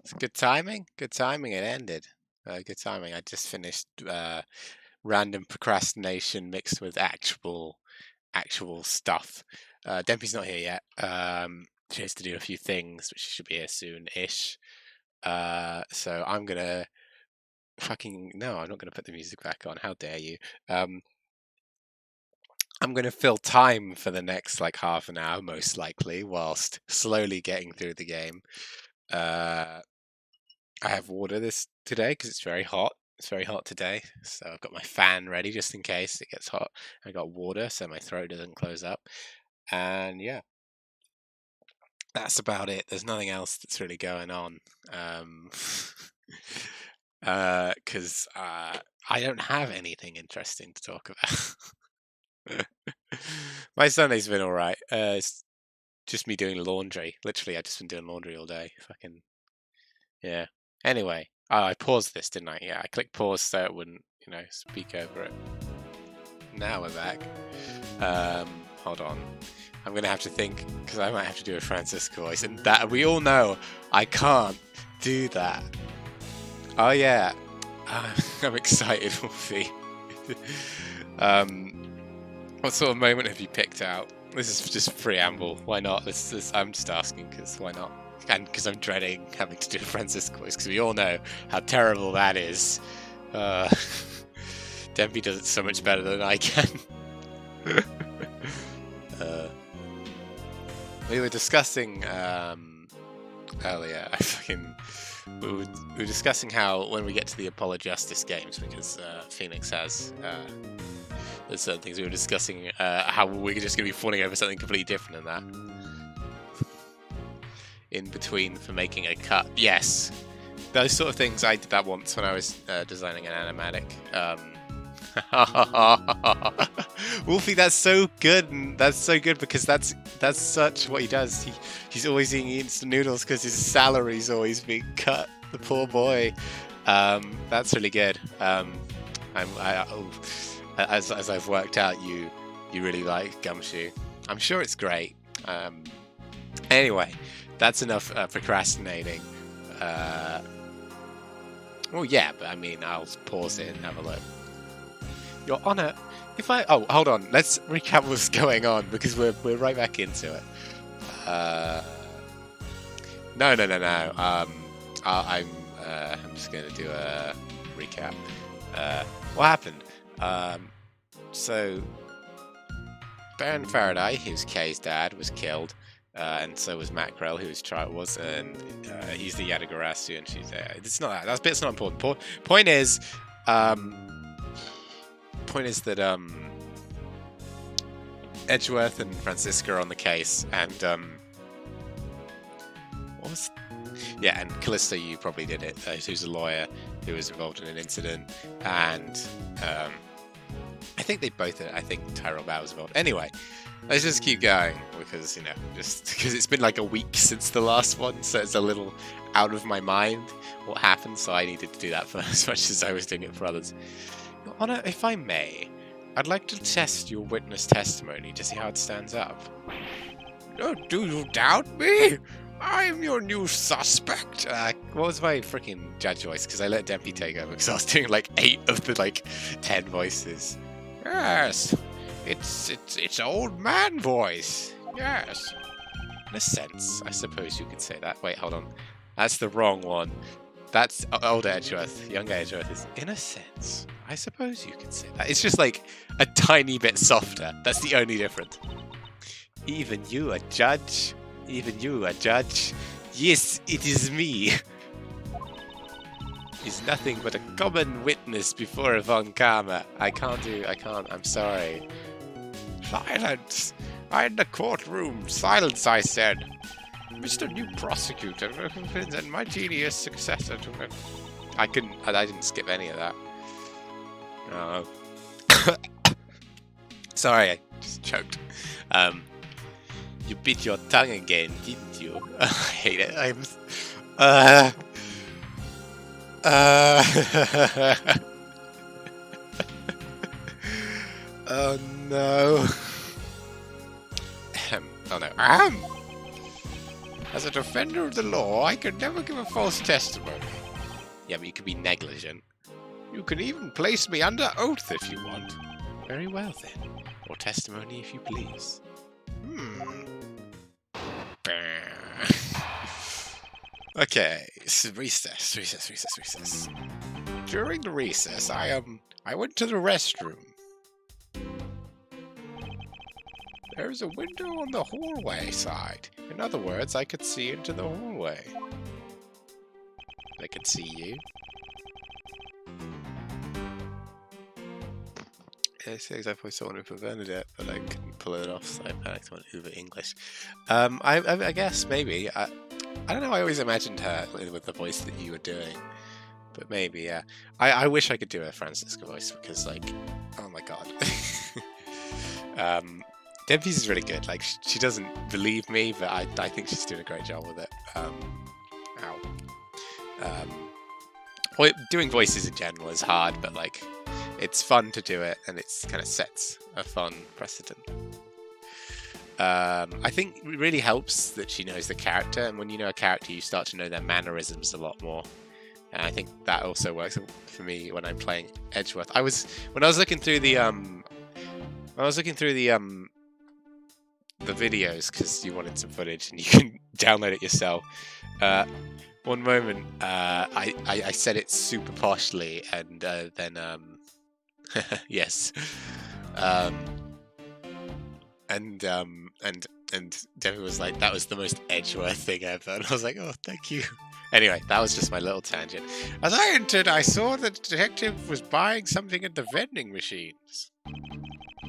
It's good timing. Good timing. It ended. Good timing. I just finished random procrastination mixed with actual stuff. Dempy's not here yet. She has to do a few things, but she should be here soon-ish. So I'm gonna no, I'm not gonna put the music back on. How dare you? I'm gonna fill time for the next like half an hour, most likely, whilst slowly getting through the game. I have water today because it's very hot. It's very hot today, so I've got my fan ready just in case it gets hot. I got water so my throat doesn't close up, and yeah, that's about it. There's nothing else that's really going on, because I don't have anything interesting to talk about. My Sunday's been all right. It's just me doing laundry. Literally, I've just been doing laundry all day. Fucking yeah. Anyway, I paused this, didn't I? Yeah, I clicked pause so it wouldn't, speak over it. Now we're back. Hold on. I'm gonna have to think because I might have to do a Francisco voice, and that we all know I can't do that. Oh yeah, I'm excited, Wolfie. What sort of moment have you picked out? This is just preamble. Why not? I'm just asking because why not? And because I'm dreading having to do a Francisco voice, because we all know how terrible that is. Dempy does it so much better than I can. We were discussing earlier. We were discussing how when we get to the Apollo Justice games, because Phoenix has there's certain things we were discussing how we're just going to be falling over something completely different than that. In between for making a cut. Yes, those sort of things. I did that once when I was designing an animatic. Wolfie, that's so good, and that's so good because that's such what he does. He's always eating instant noodles because his salary's always being cut. The poor boy. That's really good. As I've worked out, you really like Gumshoe. I'm sure it's great. Anyway. That's enough procrastinating. Well, yeah, but I mean, I'll pause it and have a look. Your Honor, if I... Oh, hold on. Let's recap what's going on, because we're right back into it. No. I'm just going to do a recap. What happened? So, Baron Faraday, who's Kay's dad, was killed. And so was Mackrell, who his child was, and he's the Yadagarasu, and she's there. It's not that. That bit's not important. Point is that Edgeworth and Francisca are on the case, and and Callisto, you probably did it. Who's a lawyer who was involved in an incident, and I think they both did it. I think Tyrell Bow was involved. Anyway. Let's just keep going because, just because it's been like a week since the last one, so it's a little out of my mind what happened, so I needed to do that for as much as I was doing it for others. Your Honor, if I may, I'd like to test your witness testimony to see how it stands up. Oh, do you doubt me? I'm your new suspect. What was my freaking judge voice? Because I let Dempy take over because I was doing like 8 of the 10 voices. Yes. It's old man voice. Yes. In a sense, I suppose you could say that. Wait, hold on. That's the wrong one. That's old Edgeworth. Young Edgeworth is in a sense. I suppose you could say that. It's just like a tiny bit softer. That's the only difference. Even you, a judge? Even you, a judge? Yes, it is me. Is nothing but a common witness before a Von Karma. I can't. I'm sorry. Silence! In the courtroom. Silence, I said. Mr. New Prosecutor, and my genius successor to him. I didn't skip any of that. No. Sorry, I just choked. You bit your tongue again, didn't you? I hate it. Oh no. Oh no. As a defender of the law, I could never give a false testimony. Yeah, but you could be negligent. You can even place me under oath if you want. Very well, then. Or testimony if you please. Okay, recess. During the recess, I went to the restroom. There's a window on the hallway side. In other words, I could see into the hallway. I could see you. It's exactly someone for Bernadette, but I couldn't pull it off, so I panicked on Uber English. I guess maybe. I don't know. I always imagined her with the voice that you were doing, but maybe, yeah. I wish I could do a Francisca voice because, like, oh my god. Dempsey's is really good. Like, she doesn't believe me, but I think she's doing a great job with it. Well, doing voices in general is hard, but like, it's fun to do it, and it's kind of sets a fun precedent. I think it really helps that she knows the character, and when you know a character, you start to know their mannerisms a lot more. And I think that also works for me when I'm playing Edgeworth. When I was looking through the videos because you wanted some footage and you can download it yourself. One moment, I said it super poshly, and then yes, and Debbie was like, "That was the most Edgeworth thing ever," and I was like, "Oh, thank you." Anyway, that was just my little tangent. As I entered, I saw the detective was buying something at the vending machines.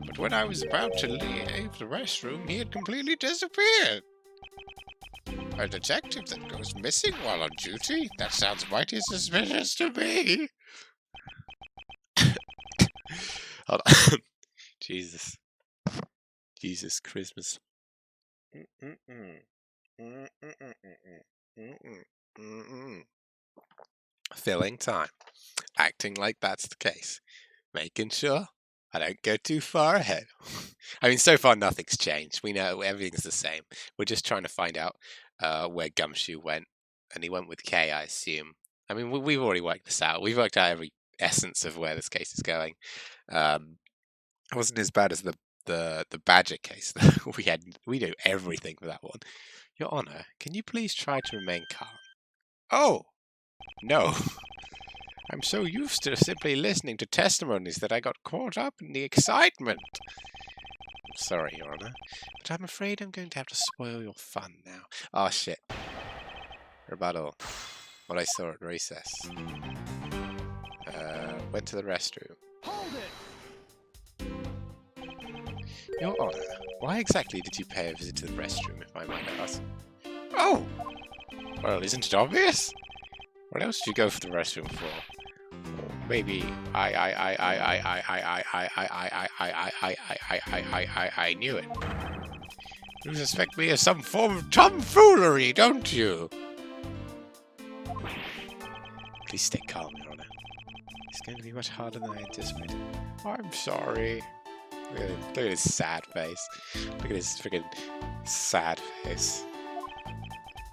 But when I was about to leave the restroom, he had completely disappeared. A detective that goes missing while on duty? That sounds mighty suspicious to me. Hold on. Jesus Christmas. Filling time. Acting like that's the case. Making sure I don't go too far ahead. I mean, so far nothing's changed. We know everything's the same. We're just trying to find out where Gumshoe went. And he went with Kay, I assume. I mean, we've already worked this out. We've worked out every essence of where this case is going. It wasn't as bad as the Badger case. We do everything for that one. Your Honor, can you please try to remain calm? Oh! No. I'm so used to simply listening to testimonies that I got caught up in the excitement. I'm sorry, Your Honor, but I'm afraid I'm going to have to spoil your fun now. Oh, shit. Rebuttal. What I saw at recess. Went to the restroom. Hold it! Your Honor, why exactly did you pay a visit to the restroom, if I might ask? Oh! Well, isn't it obvious? What else did you go for the restroom for? Or maybe I knew it. You suspect me of some form of tomfoolery, don't you? Please stay calm, Your Honor. It's going to be much harder than I anticipated. I'm sorry. Look at his sad face. Look at his freaking sad face.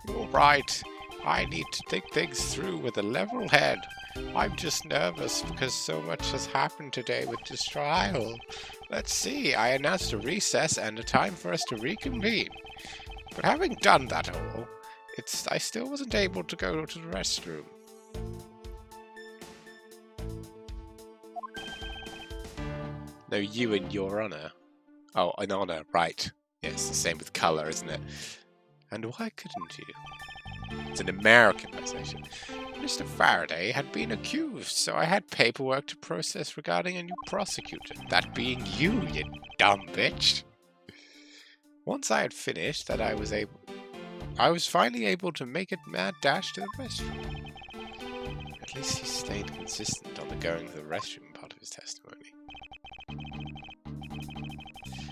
You're right. I need to think things through with a level head. I'm just nervous because so much has happened today with this trial. Let's see, I announced a recess and a time for us to reconvene. But having done that all, I still wasn't able to go to the restroom. No, you and Your Honor. Oh, an honor, right. Yeah, it's the same with colour, isn't it? And why couldn't you? It's an Americanization. Mr. Faraday had been accused, so I had paperwork to process regarding a new prosecutor. That being you, you dumb bitch. Once I had finished that, I was finally able to make a mad dash to the restroom. At least he stayed consistent on the going to the restroom part of his testimony.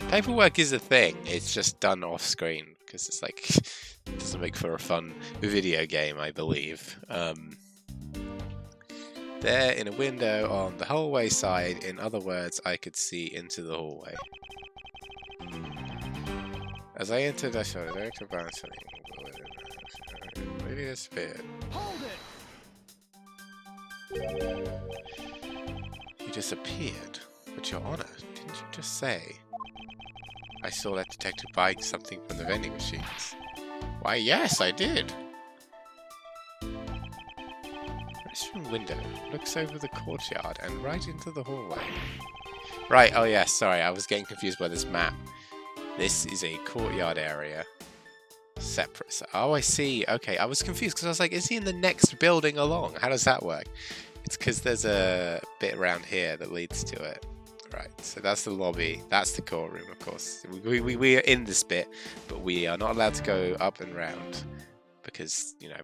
Paperwork is a thing, it's just done off screen, because it's like, it doesn't make for a fun video game, I believe. There in a window on the hallway side, in other words, I could see into the hallway. As I entered, I saw a director bouncing. Lady disappeared. Hold it. You disappeared? But Your Honor, didn't you just say? I saw that detective buying something from the vending machines. Why, yes, I did. Restroom window looks over the courtyard and right into the hallway. Right, oh yeah, sorry, I was getting confused by this map. This is a courtyard area. Separate. Oh, I see. Okay, I was confused because I was like, is he in the next building along? How does that work? It's because there's a bit around here that leads to it. Right, so that's the lobby. That's the courtroom, of course. We are in this bit, but we are not allowed to go up and round because, you know.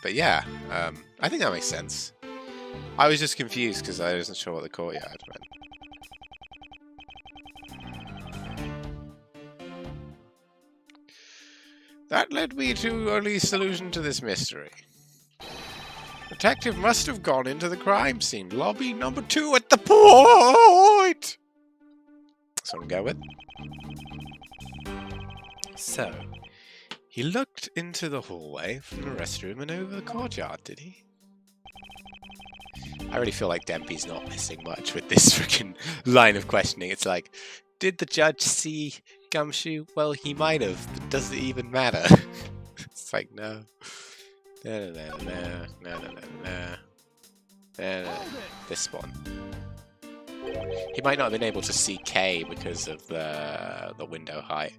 But yeah, I think that makes sense. I was just confused because I wasn't sure what the courtyard meant. That led me to only solution to this mystery. Detective must have gone into the crime scene. Lobby number 2 at the point! That's what I'm going with. So, he looked into the hallway from the restroom and over the courtyard, did he? I really feel like Dempy's not missing much with this freaking line of questioning. It's like, did the judge see Gumshoe? Well, he might have, but does it even matter? It's like, no. No. This one. He might not have been able to see K because of the window height.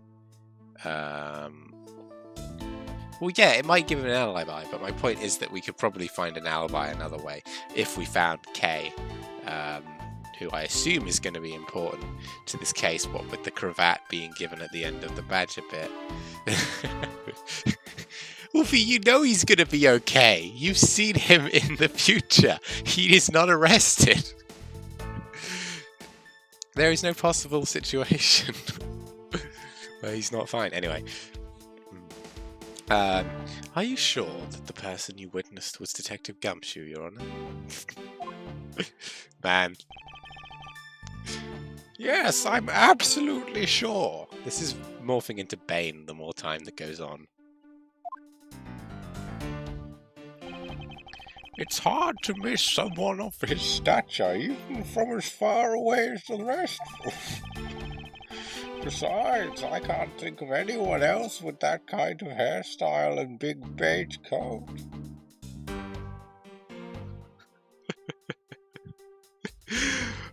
Well, yeah, it might give him an alibi, but my point is that we could probably find an alibi another way if we found K, who I assume is going to be important to this case, what with the cravat being given at the end of the badger bit. Wolfie, you know he's going to be okay. You've seen him in the future. He is not arrested. There is no possible situation where he's not fine. Anyway. Are you sure that the person you witnessed was Detective Gumshoe, Your Honor? Man. Yes, I'm absolutely sure. This is morphing into Bane the more time that goes on. It's hard to miss someone of his stature, even from as far away as the rest. Besides, I can't think of anyone else with that kind of hairstyle and big beige coat.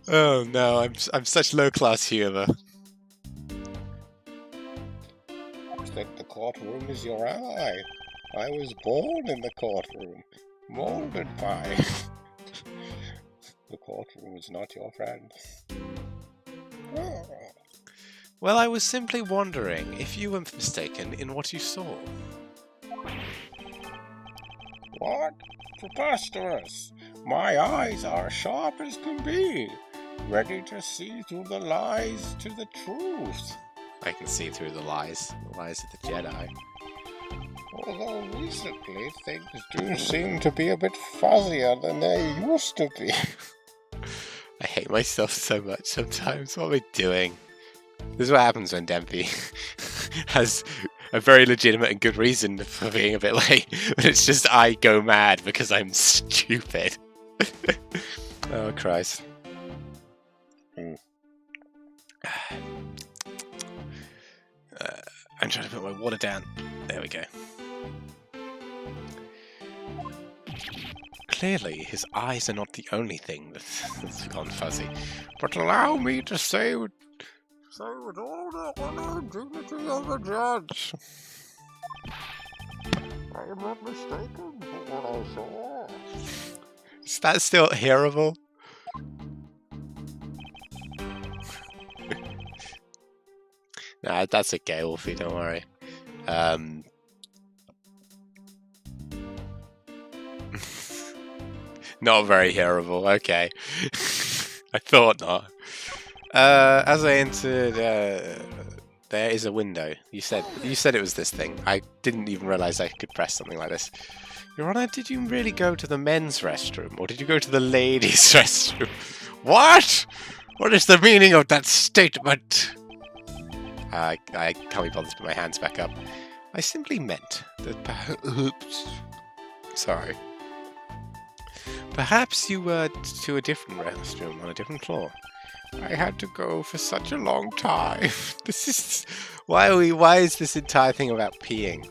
Oh no, I'm such low-class humor. I think the courtroom is your ally. I was born in the courtroom, molded by. The courtroom is not your friend. Oh. Well, I was simply wondering if you were mistaken in what you saw. What? Preposterous! My eyes are sharp as can be, ready to see through the lies to the truth. I can see through the lies of the Jedi. Although recently things do seem to be a bit fuzzier than they used to be. I hate myself so much sometimes. What am I doing? This is what happens when Dempy has a very legitimate and good reason for being a bit late, but it's just I go mad because I'm stupid. Oh, Christ. I'm trying to put my water down. There we go. Clearly, his eyes are not the only thing that's gone fuzzy. But allow me to say with all the honor and dignity of the judge, I am not mistaken for what I saw. Is that still hearable? Nah, that's okay, Wolfie, don't worry. Not very hearable, okay. I thought not. As I entered, there is a window. You said it was this thing. I didn't even realize I could press something like this. Your Honor, did you really go to the men's restroom, or did you go to the ladies' restroom? What? What is the meaning of that statement? I can't be bothered to put my hands back up. I simply meant that perhaps... Sorry. Perhaps you were to a different restroom on a different floor. I had to go for such a long time. This is... Why is this entire thing about peeing?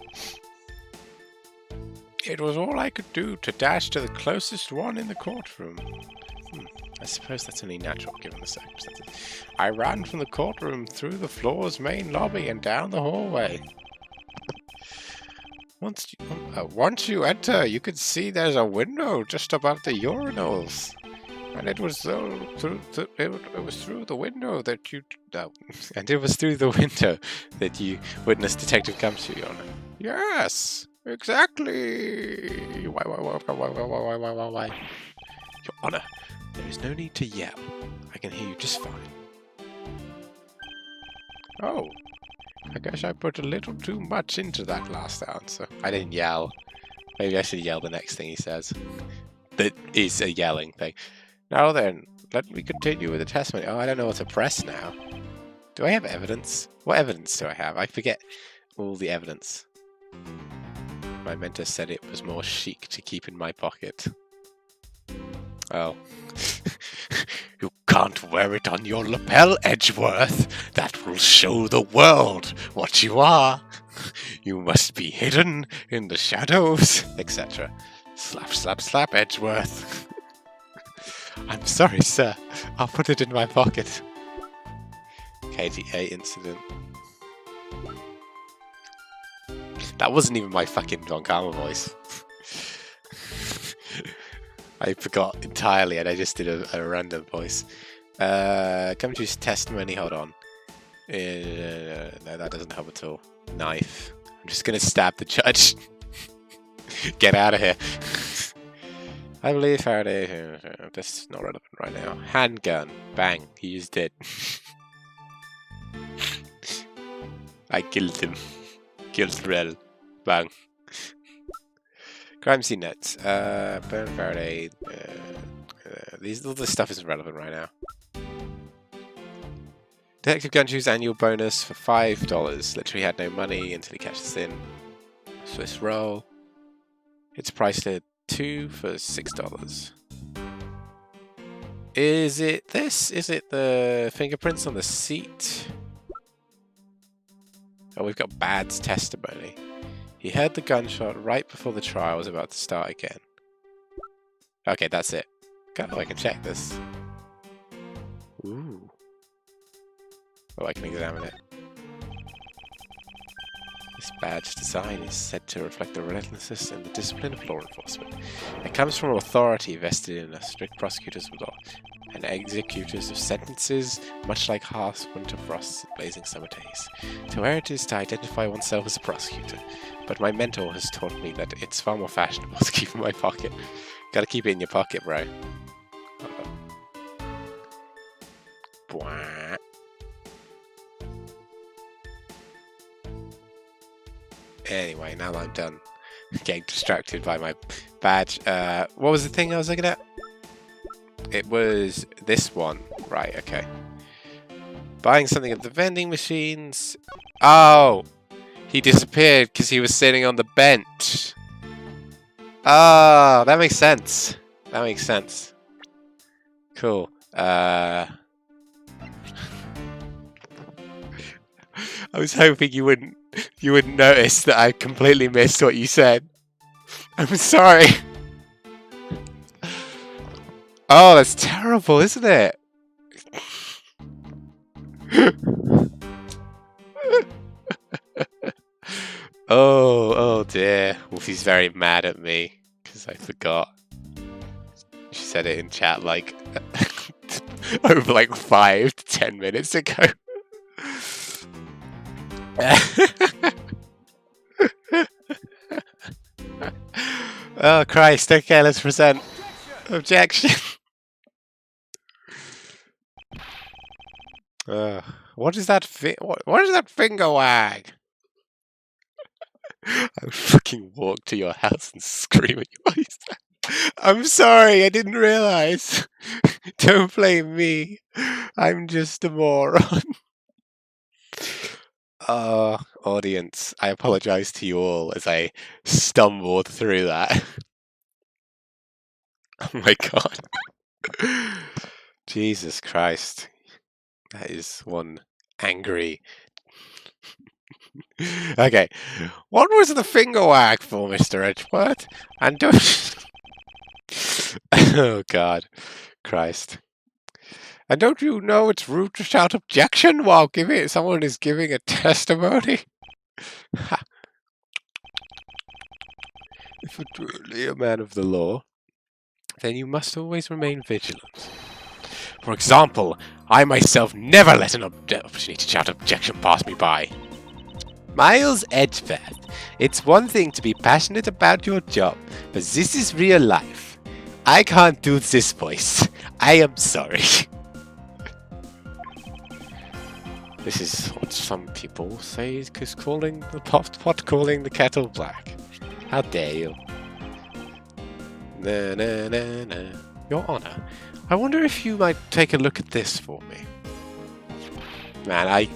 It was all I could do to dash to the closest one in the courtroom. I suppose that's only natural given the circumstances. I ran from the courtroom through the floor's main lobby and down the hallway. Once you enter, you can see there's a window just above the urinals. And it was through the window that you... and it was through the window that you witnessed Detective Gumshoe, Your Honor. Yes! Exactly! Why? Your Honor, there is no need to yell. I can hear you just fine. Oh, I guess I put a little too much into that last answer. I didn't yell. Maybe I should yell the next thing he says. That is a yelling thing. Now then, let me continue with the testimony. Oh, I don't know what to press now. Do I have evidence? What evidence do I have? I forget all the evidence. My mentor said it was more chic to keep in my pocket. Oh. You can't wear it on your lapel, Edgeworth. That will show the world what you are. You must be hidden in the shadows, etc. Slap, slap, slap, Edgeworth. I'm sorry, sir. I'll put it in my pocket. KTA incident. That wasn't even my fucking Von Karma voice. I forgot entirely and I just did a random voice. Come to his testimony, hold on. No, that doesn't help at all. Knife. I'm just gonna stab the judge. Get out of here. I believe Faraday... this is not relevant right now. Handgun. Bang. He used it. I killed him. Killed Rel. Bang. Crime scene notes. Burn Faraday. All this stuff isn't relevant right now. Detective Gumshoe's annual bonus for $5. Literally had no money until he catches in. Swiss roll. It's priced at $2 for $6. Is it this? Is it the fingerprints on the seat? Oh, we've got Bad's testimony. He heard the gunshot right before the trial was about to start again. Okay, that's it. Oh, I can check this. Ooh. Oh, I can examine it. This badge design is said to reflect the relentlessness and the discipline of law enforcement. It comes from authority vested in a strict prosecutors of law and executors of sentences, much like harsh winter frosts and blazing summer days. To wear it is to identify oneself as a prosecutor, but my mentor has taught me that it's far more fashionable to keep in my pocket. Gotta keep it in your pocket, bro. Bwah. Anyway, now I'm done getting distracted by my badge. What was the thing I was looking at? It was this one. Right, okay. Buying something at the vending machines. Oh! He disappeared because he was sitting on the bench. Oh, that makes sense. That makes sense. Cool. I was hoping you wouldn't notice that I completely missed what you said. I'm sorry. Oh, that's terrible, isn't it? Oh dear. Wolfie's very mad at me because I forgot. She said it in chat like over like 5 to 10 minutes ago. Oh Christ, okay, let's present. Objection. What is that what is that finger wag? I would fucking walk to your house and scream at you while you stand. I'm sorry, I didn't realize. Don't blame me. I'm just a moron. Audience, I apologize to you all as I stumbled through that. Oh my god. Jesus Christ. That is one angry. Okay. What was the finger wag for, Mr. Edgeworth? And don't. Oh god. Christ. And don't you know it's rude to shout objection while someone is giving a testimony? If you're truly a man of the law, then you must always remain vigilant. For example, I myself never let an opportunity to shout objection pass me by. Miles Edgeworth, it's one thing to be passionate about your job, but this is real life. I can't do this voice. I am sorry. This is what some people say is calling the pot calling the kettle black. How dare you? Na na na na. Your Honor, I wonder if you might take a look at this for me. Man,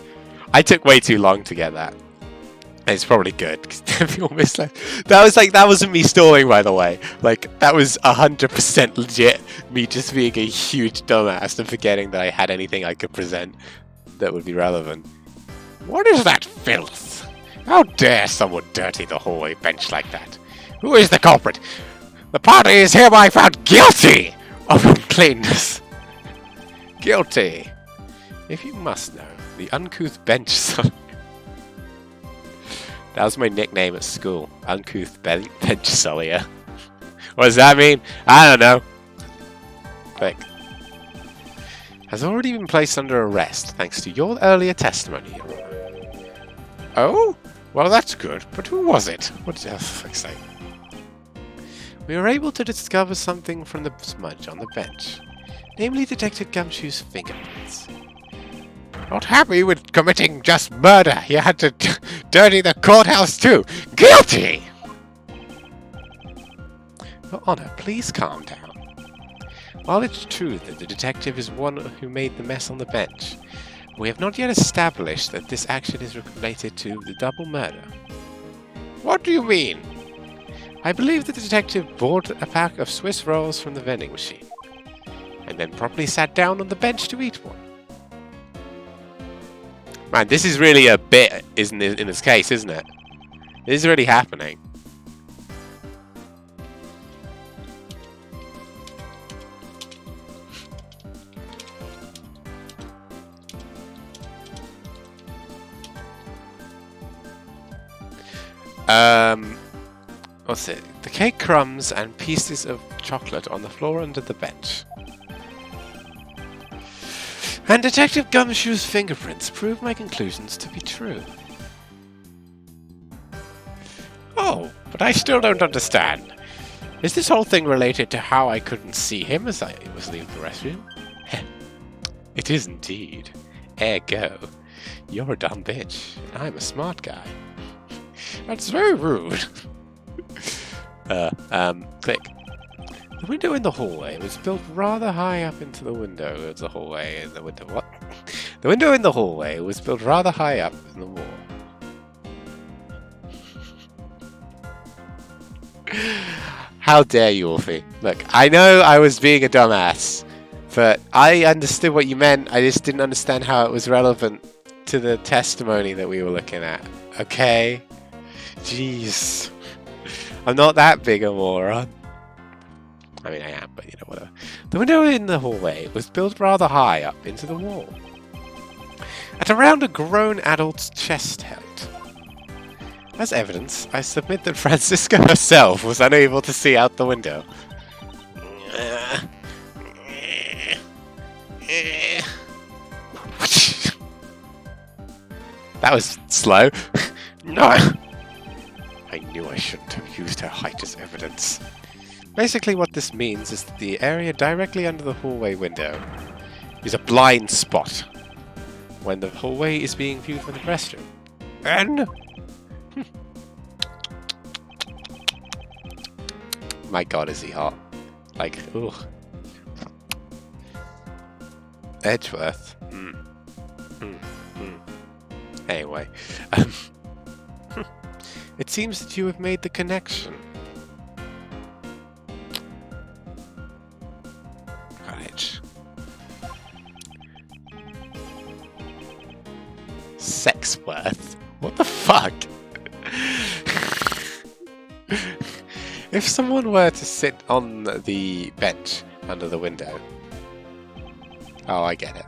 I took way too long to get that. It's probably good because that wasn't me stalling, by the way. Like, that was 100% legit me just being a huge dumbass and forgetting that I had anything I could present that would be relevant. What is that filth? How dare someone dirty the hallway bench like that? Who is the culprit? The party is hereby found guilty of uncleanness. Guilty. If you must know, the uncouth bench son. That was my nickname at school. Uncouth bench sullier. What does that mean? I don't know. Click. Has already been placed under arrest thanks to your earlier testimony, Your Honor. Oh? Well, that's good. But who was it? What did I say? We were able to discover something from the smudge on the bench, namely Detective Gumshoe's fingerprints. Not happy with committing just murder, you had to dirty the courthouse too. Guilty! Your Honor, please calm down. While it's true that the detective is one who made the mess on the bench, we have not yet established that this action is related to the double murder. What do you mean? I believe that the detective bought a pack of Swiss rolls from the vending machine, and then properly sat down on the bench to eat one. Man, this is really a bit, isn't it, in this case, isn't it? This is really happening. What's it? The cake crumbs and pieces of chocolate on the floor under the bench. And Detective Gumshoe's fingerprints prove my conclusions to be true. Oh, but I still don't understand. Is this whole thing related to how I couldn't see him as I was leaving the restroom? It is indeed. Ergo, you're a dumb bitch, and I'm a smart guy. That's very rude. Click. The window in the hallway was built rather high up into the window of the hallway. The window in the hallway was built rather high up in the wall. How dare you, Wolfie? Look, I know I was being a dumbass, but I understood what you meant. I just didn't understand how it was relevant to the testimony that we were looking at. Okay? Jeez. I'm not that big a moron. I mean, I am, but you know, whatever. The window in the hallway was built rather high up into the wall, at around a grown adult's chest height. As evidence, I submit that Francisca herself was unable to see out the window. That was slow. No! I knew I shouldn't have used her height as evidence. Basically what this means is that the area directly under the hallway window is a blind spot when the hallway is being viewed from the restroom. And My god, is he hot. Like, ooh. Edgeworth? Anyway. It seems that you have made the connection. Right. Sexworth? What the fuck? If someone were to sit on the bench under the window... Oh, I get it.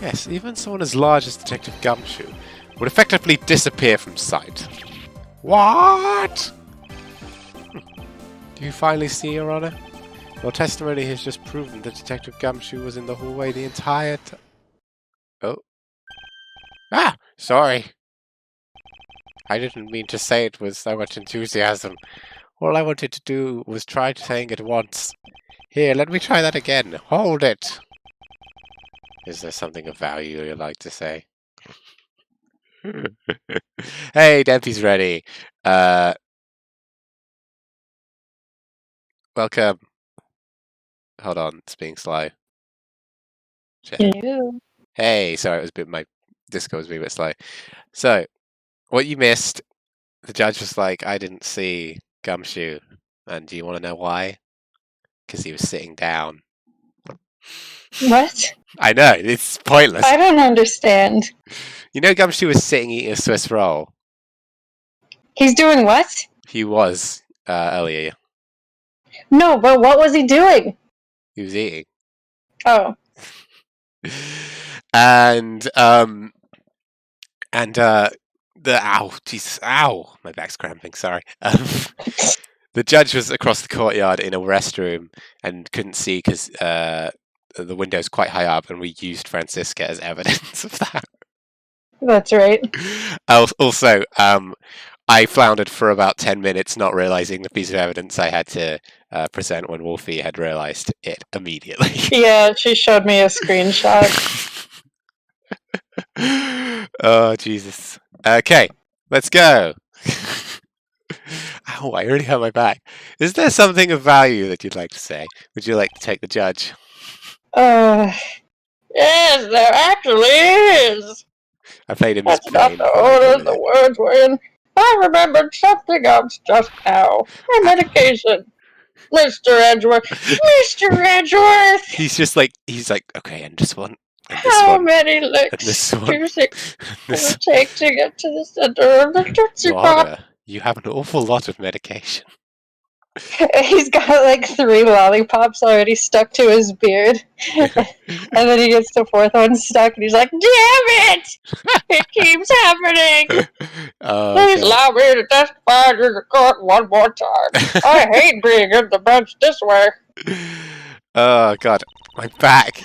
Yes, even someone as large as Detective Gumshoe would effectively disappear from sight. What? Do you finally see, Your Honor? Your testimony has just proven that Detective Gumshoe was in the hallway the entire time. Oh. Ah! Sorry. I didn't mean to say it with so much enthusiasm. All I wanted to do was try saying it once. Here, let me try that again. Hold it! Is there something of value you'd like to say? Hey, Dempsey's ready. Welcome. Hold on, it's being slow. Shit. Hello. Hey, sorry, it was a bit, my Discord was being a bit slow. So, what you missed, the judge was like, I didn't see Gumshoe. And do you want to know why? Because he was sitting down. What? I know, it's pointless. I don't understand. You know Gumshoe was sitting eating a Swiss roll? He's doing what? He was, earlier. No, but what was he doing? He was eating. Oh. And the ow, Jesus, ow, my back's cramping. Sorry. The judge was across the courtyard in a restroom and couldn't see because the window's quite high up, and we used Francisca as evidence of that. That's right. Also, I floundered for about 10 minutes, not realizing the piece of evidence I had to present when Wolfie had realized it immediately. Yeah, she showed me a screenshot. Oh, Jesus. Okay, let's go. Ow, I already hurt my back. Is there something of value that you'd like to say? Would you like to take the judge? Yes, there actually is. I played him as That's not Pain. the order the words were in. I remembered something else just now. My medication. Mr. Edgeworth. Mr. Edgeworth! He's like, okay, and this one, and this How one, many and licks this do one, you think and it this. will take to get to the center of the Tootsie Your Pop? Honor, you have an awful lot of medication. He's got like 3 lollipops already stuck to his beard. And then he gets the 4th one stuck and he's like, damn it! It keeps happening! Please allow me to testify to the court one more time. I hate being in the bench this way. Oh, God, my back.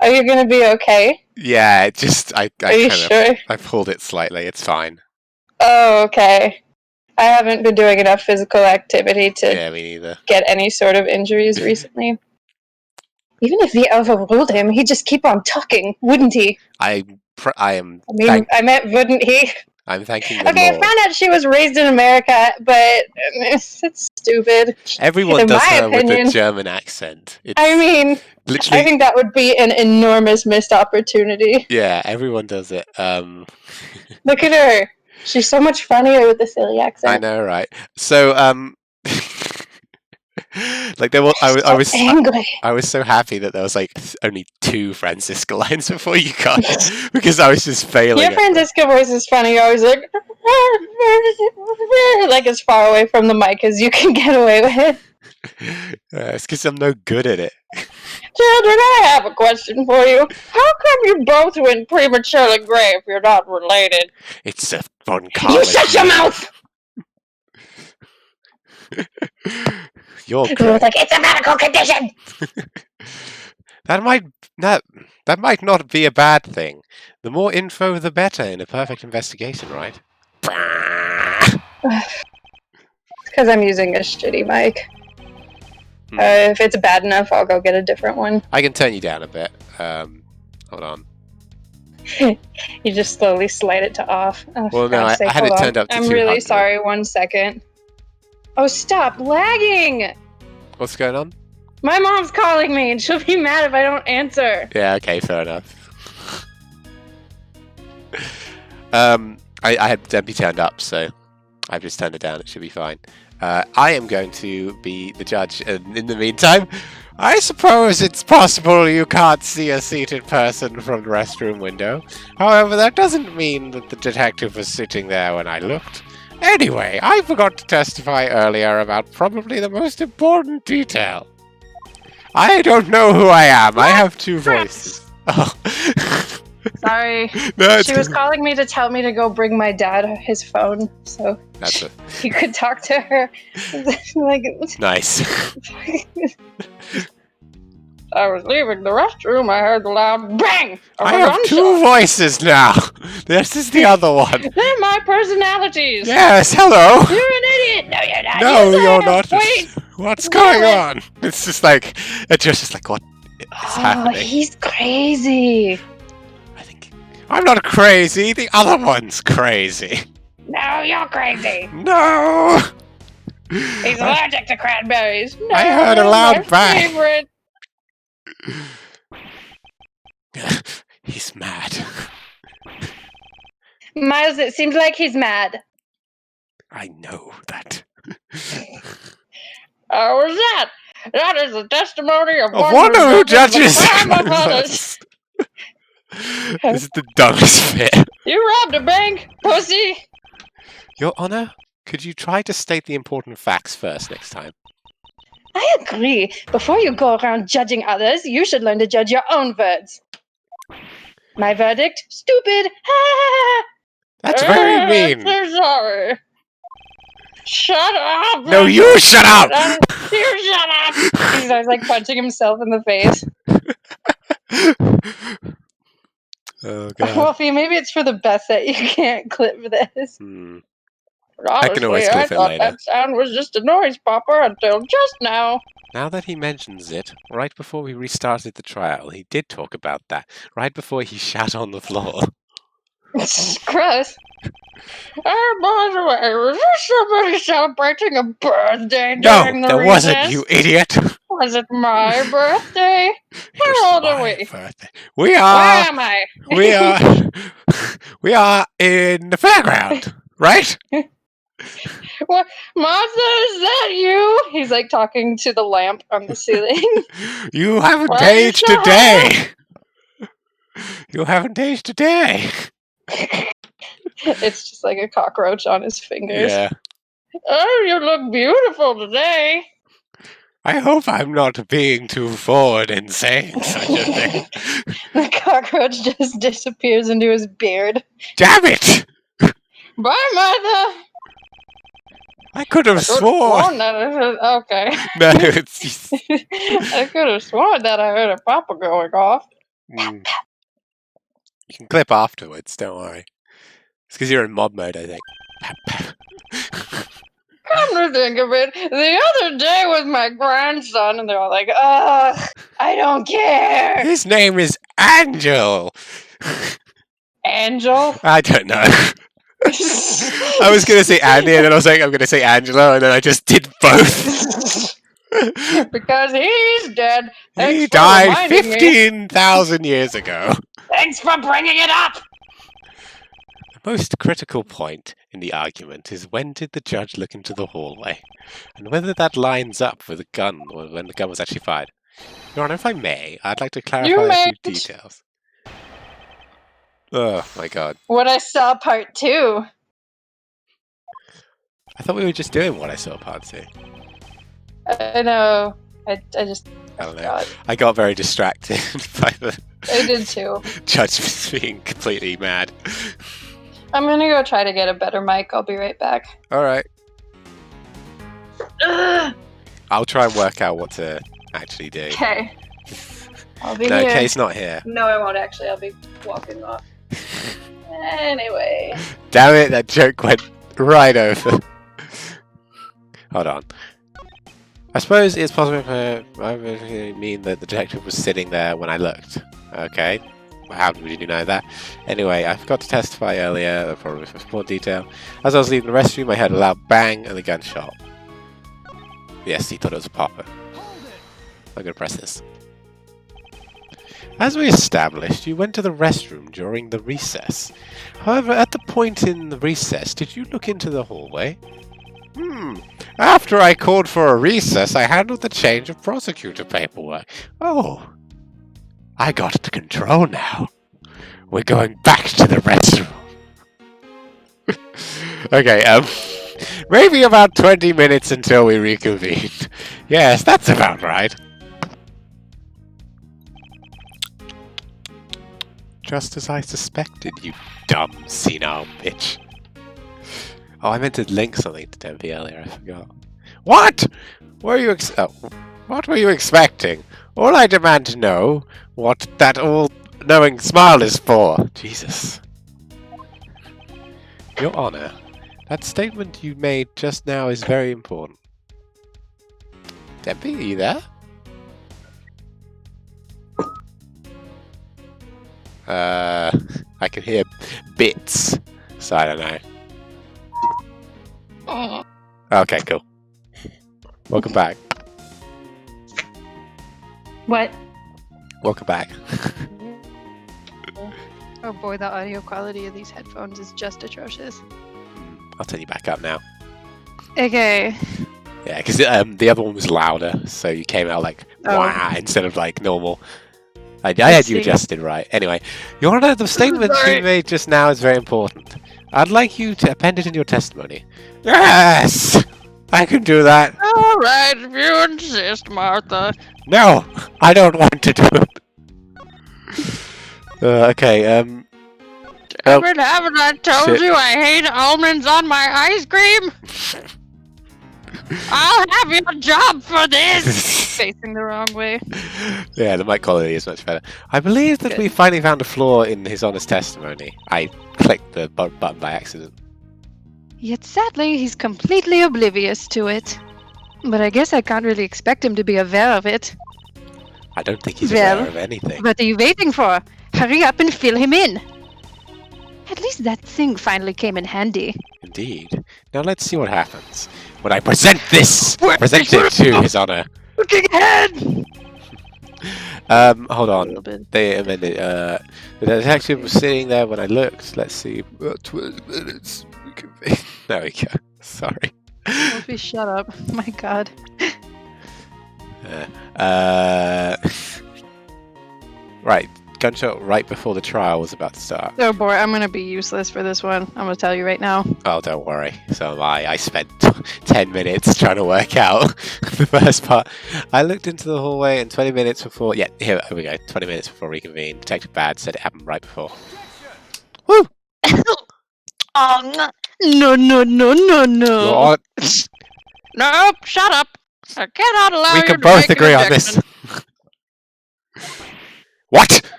Are you gonna be okay? Yeah, it just, I Are you kind of, sure? I pulled it slightly, it's fine. Oh, okay. I haven't been doing enough physical activity to Yeah, me neither. get any sort of injuries recently. Even if he overruled him, he'd just keep on talking, wouldn't he? I am. I mean, I meant, wouldn't he? I'm thanking the Okay, I Lord. found out she was raised in America, but it's stupid. Everyone in does my her opinion. with a German accent. It's I mean, literally. I think that would be an enormous missed opportunity. Yeah, everyone does it. Look at her. She's so much funnier with the silly accent. I know, right? So, like there was, Angry. I was so happy that there was like only 2 Francisca lines before you got it, because I was just failing. Your Francisca voice is funny. You're always like as far away from the mic as you can get away with. It's because I'm no good at it. Children, I have a question for you. How come you both went prematurely gray if you're not related? It's a fun You shut your mouth! You're like, it's a medical condition! That might not be a bad thing. The more info, the better in a perfect investigation, right? Because I'm using a shitty mic. If it's bad enough, I'll go get a different one. I can turn you down a bit. Hold on. You just slowly slide it to off. Oh, Well, for no, God's sake, I had hold it on. turned up to I'm 200. really sorry. 1 second. Oh, stop lagging! What's going on? My mom's calling me, and she'll be mad if I don't answer. Yeah, okay, fair enough. I had Dempy turned up, so I've just turned it down. It should be fine. I am going to be the judge, and in the meantime, I suppose it's possible you can't see a seated person from the restroom window. However, that doesn't mean that the detective was sitting there when I looked. Anyway, I forgot to testify earlier about probably the most important detail. I don't know who I am. I have 2 voices. Oh. Sorry. No, it's She was good. calling me to tell me to go bring my dad his phone, so That's it. he could talk to her. Like, Nice. I was leaving the restroom, I heard the loud bang! Of I a have gunshot. 2 voices now. This is the other one. They're my personalities! Yes, hello. You're an idiot! No, you're not! No, Yes, I you're am. not. Wait! What's No, going it- on? It's just like, what is Oh, happening? he's crazy! I think I'm not crazy. The other one's crazy. No, you're crazy! No. He's allergic to cranberries! No, I heard a they're loud my bang. favorite. He's mad. Miles, it seems like he's mad. I know that. How was that? That is the testimony of One who judges. the crime of others. This is the dumbest bit. You robbed a bank, pussy! Your Honor, could you try to state the important facts first next time? I agree. Before you go around judging others, you should learn to judge your own words. My verdict? Stupid! That's very mean. I'm so sorry. Shut up! No, you shut up! You shut up! He's always like punching himself in the face. Oh god. Wolfie, maybe it's for the best that you can't clip this. Hmm. Honestly, can always clip it thought later. that sound was just a noise popper until just now. Now that he mentions it, right before we restarted the trial, he did talk about that. Right before he shat on the floor. Gross. Oh, by the way, was there somebody celebrating a birthday No, during the there wasn't, recess? you idiot! Was it my birthday? It's How old are my we? birthday. We Where are. am I? We are. We are in the fairground, right? What, Martha, is that you? He's like talking to the lamp on the ceiling. You haven't Why are you aged so today. You haven't aged today. It's just like a cockroach on his fingers. Yeah. Oh, you look beautiful today. I hope I'm not being too forward in saying such a thing. The cockroach just disappears into his beard. Damn it! Bye, Martha. I could have Could've sworn. that I heard, okay. No, it's. I could have sworn that I heard a papa going off. Mm. You can clip afterwards, don't worry. It's because you're in mob mode, I think. Come to think of it, the other day with my grandson, and they're all like, ugh, I don't care. His name is Angel. Angel? I don't know. I was going to say Andy, and then I was like, I'm going to say Angelo, and then I just did both. Because he's dead. Thanks He for died reminding me. 15,000 years ago. Thanks for bringing it up. The most critical point in the argument is when did the judge look into the hallway, and whether that lines up with the gun, or when the gun was actually fired. Your Honor, if I may, I'd like to clarify a few may. details. Oh my god. What I saw part 2. I thought we were just doing what I saw part 2. I know. I just I don't know. God. I got very distracted by the I did too. judge being completely mad. I'm gonna go try to get a better mic. I'll be right back. Alright. Ugh. I'll try and work out what to actually do. Okay. I'll be No, here. Kay's not here. No, I won't actually. I'll be walking off. Anyway. Damn it, that joke went right over. Hold on. I suppose it's possible for I mean that the detective was sitting there when I looked. Okay. How did you know that? Anyway, I forgot to testify earlier, probably for more detail. As I was leaving the restroom, I heard a loud bang and a gunshot. Yes, he thought it was a popper. I'm going to press this. As we established, you went to the restroom during the recess. However, at the point in the recess, did you look into the hallway? After I called for a recess, I handled the change of prosecutor paperwork. Oh, I got it to control now. We're going back to the restroom. Okay, maybe about 20 minutes until we reconvene. Yes, that's about right. Just as I suspected, you dumb, senile bitch. Oh, I meant to link something to Dempy earlier, I forgot. What? What were you expecting? All I demand to know what that all-knowing smile is for. Jesus. Your Honor, that statement you made just now is very important. Dempy, are you there? I can hear bits, so I don't know. Okay, cool. Welcome back. What? Welcome back. Oh boy, the audio quality of these headphones is just atrocious. I'll turn you back up now. Okay. Yeah, because the other one was louder, so you came out like wah instead of like normal. I had you adjusted right. Anyway, Your Honor, the statement you made just now is very important. I'd like you to append it in your testimony. Yes! I can do that. Alright, if you insist, Martha. No! I don't want to do it. Okay, Haven't I told you I hate almonds on my ice cream? I'll have your job for this! Facing the wrong way. Yeah, the mic quality is much better. I believe that we finally found a flaw in His Honor's testimony. I clicked the button by accident. Yet sadly, he's completely oblivious to it. But I guess I can't really expect him to be aware of it. I don't think he's aware of anything. What are you waiting for? Hurry up and fill him in! At least that thing finally came in handy. Indeed. Now let's see what happens when I present this! Present it to His Honor. Looking ahead! Hold on. They amended. The detective was sitting there when I looked. Let's see. 20 minutes. There we go. Sorry. Wolfie, shut up. My god. Right. Gunshot right before the trial was about to start. Oh boy, I'm gonna be useless for this one. I'm gonna tell you right now. Oh, don't worry. So am I. I spent 10 minutes trying to work out the first part. I looked into the hallway and 20 minutes before... Yeah, here we go. 20 minutes before reconvene. Detective Bad said it happened right before. Woo! Oh, no. What? Nope, shut up. I cannot allow We you can to both make agree an on this. objection. What?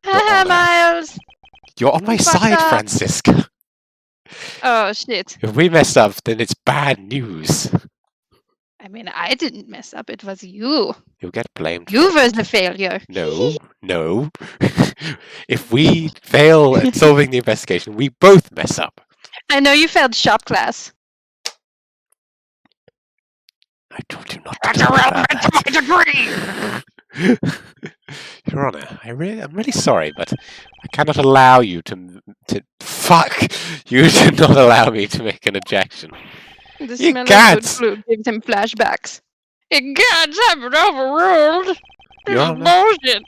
Haha, Miles. You're on my Fuck side, up. Francisca. Oh, shit. If we mess up, then it's bad news. I mean, I didn't mess up. It was you. You'll get blamed. You were the failure. No. If we fail at solving the investigation, we both mess up. I know you failed shop class. I told you not to That's talk irrelevant about to my degree. Your Honor, I'm really sorry, but I cannot allow you to fuck you to not allow me to make an objection. The You smell can't. of good food gives him flashbacks. You can't have it overruled. This Your is Honor. bullshit.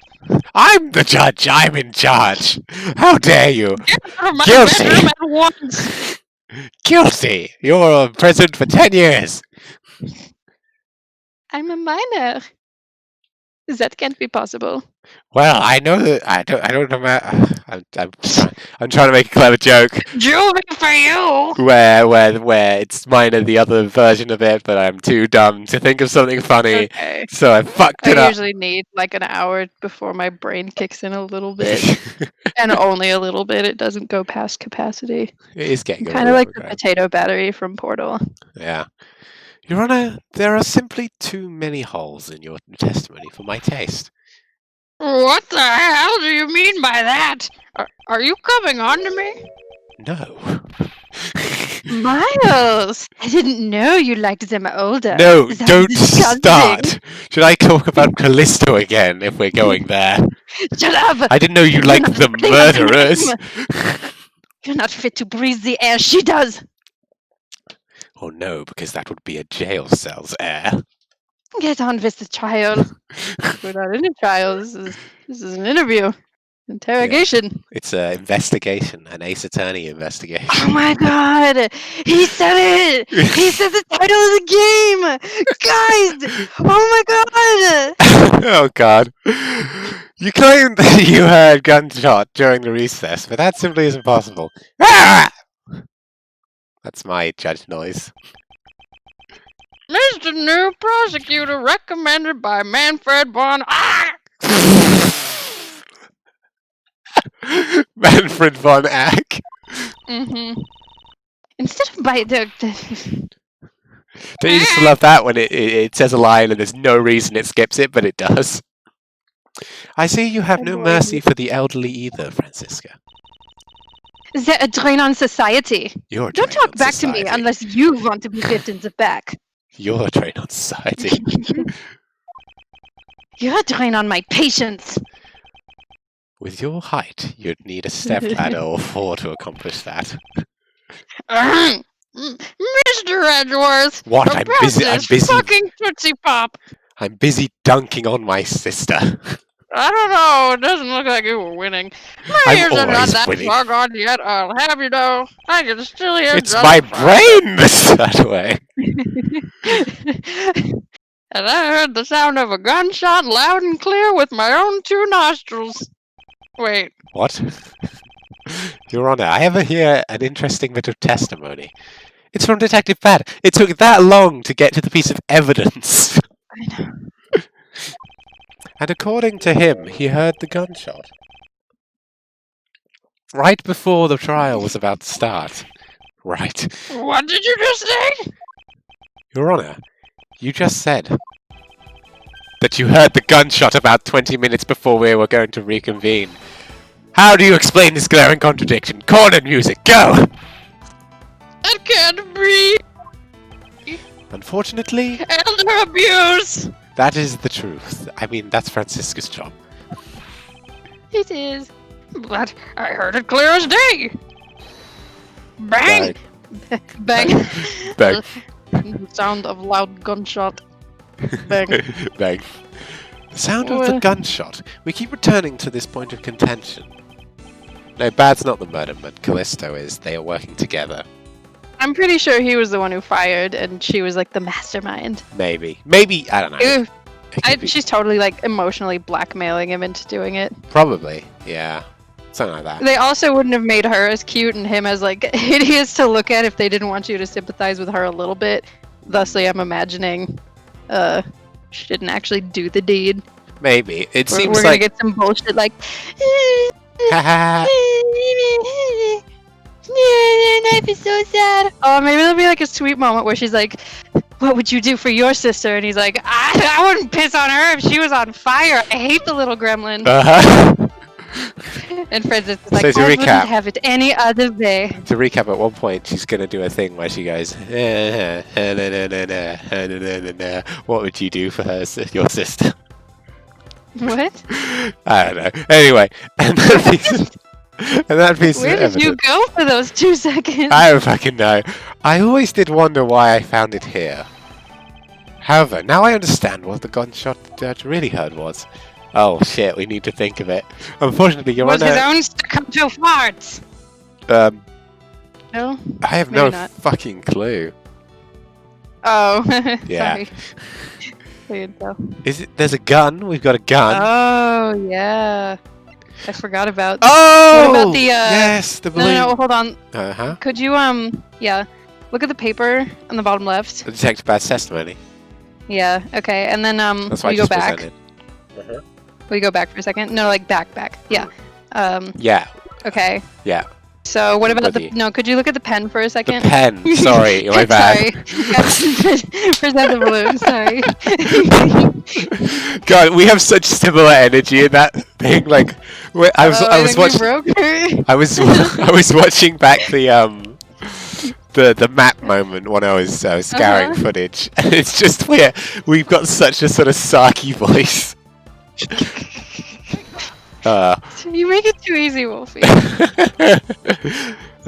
I'm the judge. I'm in charge. How dare you? Get out of my Guilty. bedroom at once. Guilty. You're imprisoned for 10 years. I'm a minor. That can't be possible. Well, I know that I don't know. I'm trying to make a clever joke Juvie for you. where it's minor, the other version of it, but I'm too dumb to think of something funny, Okay. so I fucked it I up. usually need like an hour before my brain kicks in a little bit, and only a little bit. It doesn't go past capacity. It is getting Kind of like the okay. potato battery from Portal. Yeah. Your Honor, there are simply too many holes in your testimony for my taste. What the hell do you mean by that? Are you coming on to me? No. Miles! I didn't know you liked them older. No, That's don't disgusting. start. Should I talk about Callisto again if we're going there? Shut up! I didn't know you You're liked not the fit for the murderers. game. You're not fit to breathe the air she does. Oh no, because that would be a jail cell's air. Get on with the trial. We're not in a trial. This is an interview. Interrogation. It's an investigation, an Ace Attorney investigation. Oh my god! He said it! He said the title of the game! Guys! Oh my god! Oh god. You claimed that you heard gunshot during the recess, but that simply isn't possible. Ah! That's my judge noise. Mr. New Prosecutor recommended by Manfred von... Ah! Manfred von Ack. Mm-hmm. Instead of by the... Don't you just love that when it says a line and there's no reason it skips it, but it does? I see you have no mercy for the elderly either, Francisca. They're a drain on society. You're a Don't drain talk on back to me society. unless you want to be whipped in the back. You're a drain on society. You're a drain on my patience. With your height, you'd need a stepladder or 4 to accomplish that. Mr. Edgeworth! What? I'm about busy. I'm this busy. fucking Tootsie Pop! I'm busy dunking on my sister. I don't know, it doesn't look like you were winning. My I'm ears are not always that winning. far gone yet, I'll have you know. I can still hear It's just my fine. brain that's that way. And I heard the sound of a gunshot loud and clear with my own 2 nostrils. Wait, What? Your Honor, I have here an interesting bit of testimony. It's from Detective Pat. It took that long to get to the piece of evidence. I know. And according to him, he heard the gunshot. Right before the trial was about to start. Right. What did you just say? Your Honor, you just said that you heard the gunshot about 20 minutes before we were going to reconvene. How do you explain this glaring contradiction? Corner music, go! I can't breathe. Unfortunately, Elder abuse. that is the truth. I mean, that's Francisca's job. It is. But I heard it clear as day. Bang! Bang. Bang. The sound of loud gunshot. Bang. Bang. The sound of the Well- gunshot. We keep returning to this point of contention. No, Bad's not the murder, but Callisto is. They are working together. I'm pretty sure he was the one who fired, and she was like the mastermind. Maybe. Maybe, I don't know. Ew, It could be- she's totally like emotionally blackmailing him into doing it. Probably, yeah. Something like that. They also wouldn't have made her as cute and him as like hideous to look at if they didn't want you to sympathize with her a little bit. Thusly, I'm imagining she didn't actually do the deed. Maybe. It We're seems gonna like... get some bullshit like Haha. life is so sad. Oh, maybe there'll be like a sweet moment where she's like, "What would you do for your sister?" And he's like, I wouldn't piss on her if she was on fire. I hate the little gremlin." And Francis is like, So to "I wouldn't recap- have it any other way." To recap, at one point, she's going to do a thing where she goes, what would you do for her, your sister? What? I don't know. Anyway, and that piece Where of did you evidence. go for those 2 seconds? I don't fucking know. I always did wonder why I found it here. However, now I understand what the gunshot the judge really heard was. Oh shit, we need to think of it. Unfortunately, Your was his Honor, own staccato farts. No? I have maybe no not. fucking clue. Oh, Yeah. sorry. I didn't know. Is it? There's a gun. We've got a gun. Oh, yeah. I forgot about. Oh! what about the, yes, the balloon. No, hold on. Uh-huh. Could you, yeah. Look at the paper on the bottom left. The Detective Bad's testimony. Yeah, okay. And then, That's what I we go just back. presented. We go back for a second. No, like back. Yeah. Yeah, Okay. yeah. So what about With the? you. No, could you look at the pen for a The second? pen. Sorry, my bad. Sorry. Present the balloon. Sorry. God, we have such similar energy in that thing. Like, I was watching. I was watching back the map moment when I was scouring footage, and it's just we've got such a sort of sarky voice. You make it too easy, Wolfie.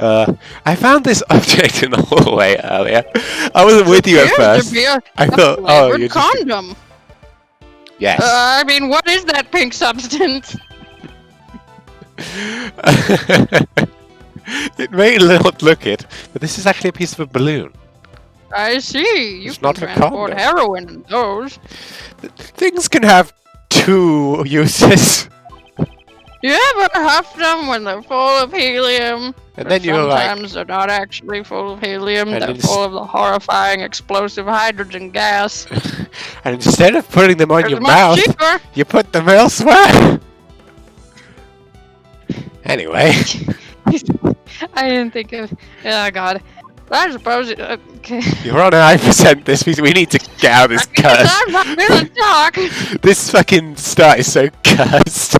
I found this object in the hallway earlier. I wasn't with you at first. I thought, oh, you're just... condom. Yes. I mean, what is that pink substance? It may not look it, but this is actually a piece of a balloon. I see. You It's can not a transport condom. heroin in those. Things can have two uses. You ever huff them when they're full of helium? And then you're like... Sometimes they're not actually full of helium. And They're it's- full of the horrifying explosive hydrogen gas. And instead of putting them on It's your much mouth, cheaper. you put them elsewhere. Anyway. I didn't think of. Oh God. I suppose. Okay. You're on an 9% this piece. We need to get out of this curse. I'm not gonna talk. This fucking start is so cursed.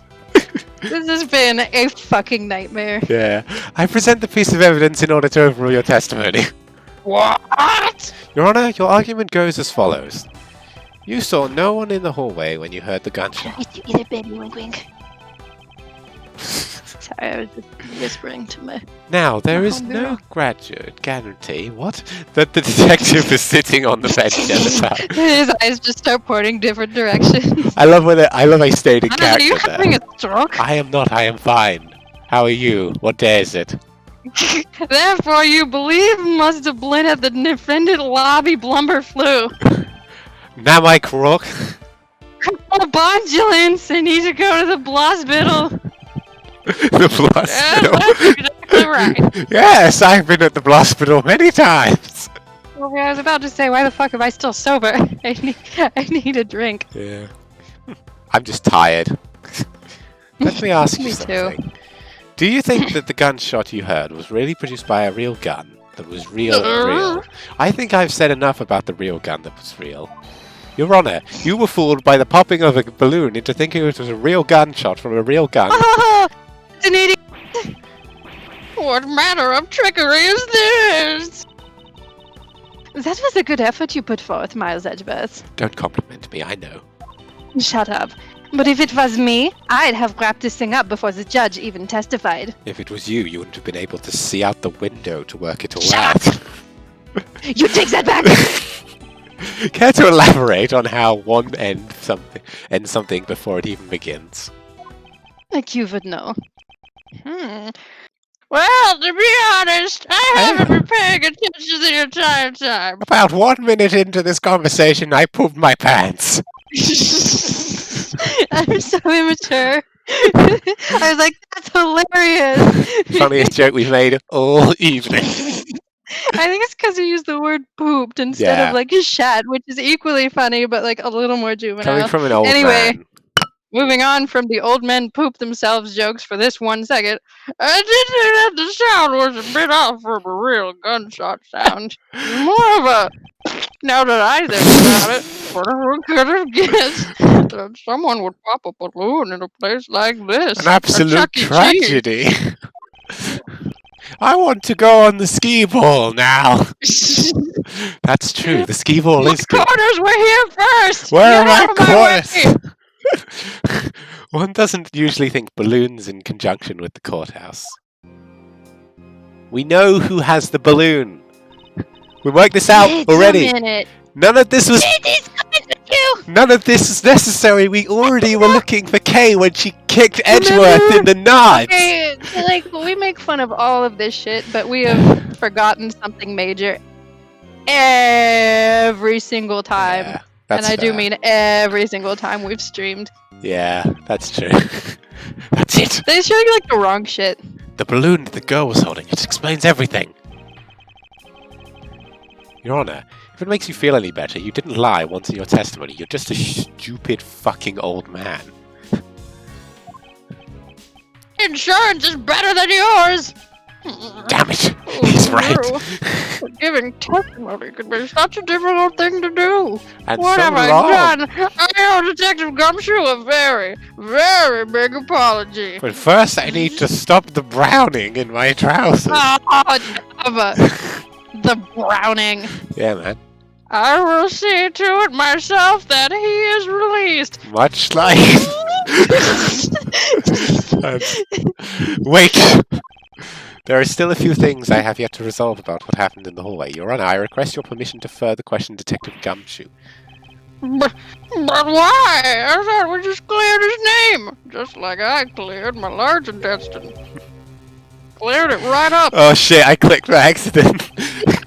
This has been a fucking nightmare. Yeah. I present the piece of evidence in order to overrule your testimony. What? Your Honor, your argument goes as follows. You saw no one in the hallway when you heard the gunshot. Get it, baby, wink, wink. Sorry, I was just whispering to my. Now, there is no guarantee, that the detective is sitting on the bench at the top. His eyes just start pointing different directions. I love I stayed in Honor, are you character having there. a stroke? I am not, I am fine. How are you? What day is it? Therefore, you believe must have been at the defendant lobby blumber flu. Now, Mike Rourke. Oh, Bondulance, I need to go to the hospital. The hospital. That's exactly right. Yes, I've been at the hospital many times. Well, I was about to say, why the fuck am I still sober? I need a drink. Yeah. I'm just tired. Let me ask you Me too. something. Do you think that the gunshot you heard was really produced by a real gun that was real? I think I've said enough about the real gun that was real. Your Honor, you were fooled by the popping of a balloon into thinking it was a real gunshot from a real gun. It's an idiot. What manner of trickery is this? That was a good effort you put forth, Miles Edgeworth. Don't compliment me, I know. Shut up. But if it was me, I'd have wrapped this thing up before the judge even testified. If it was you, you wouldn't have been able to see out the window to work it all Shut out. You take that back! Care to elaborate on how one ends something before it even begins? Like you would know. Well, to be honest, I haven't been paying attention the entire time. About 1 minute into this conversation, I pooped my pants. I'm so immature. I was like, that's hilarious. Funniest joke we've made all evening. I think it's because you used the word pooped instead Yeah. of like shat, which is equally funny, but like a little more juvenile. Coming from an old Anyway. man. Moving on from the old men poop themselves jokes for this 1 second, I did think that the sound was a bit off from a real gunshot sound. More of a. Now that I think about it, who could have guessed that someone would pop a balloon in a place like this? An absolute Chuck E. Cheese. tragedy. I want to go on the skee ball now. That's true. The skee ball is good. Corners were here first. Where are Get my out of my way! corners? One doesn't usually think balloons in conjunction with the courthouse. We know who has the balloon. We worked this out Wait already. a minute. None of this was. It is coming with you. None of this is necessary. We already were looking for Kay when she kicked Edgeworth in the nuts. Okay, so, like we make fun of all of this shit, but we have forgotten something major every single time. Yeah, And that's I do fair. mean every single time we've streamed. Yeah, that's true. That's it. They show you like the wrong shit. The balloon that the girl was holding. It explains everything. Your Honor, if it makes you feel any better, you didn't lie once in your testimony. You're just a stupid fucking old man. Insurance is better than yours. Damn it! Oh, He's right. no. Giving testimony could be such a difficult thing to do. And What so have I long. done? I owe Detective Gumshoe a very, very big apology. But first, I need to stop the browning in my trousers. The browning. Yeah, man. I will see to it myself that he is released. Much like. Wait! There are still a few things I have yet to resolve about what happened in the hallway. Your Honor, I request your permission to further question Detective Gumshoe. But why? I thought we just cleared his name. Just like I cleared my large intestine. Cleared it right up. Oh shit, I clicked by accident.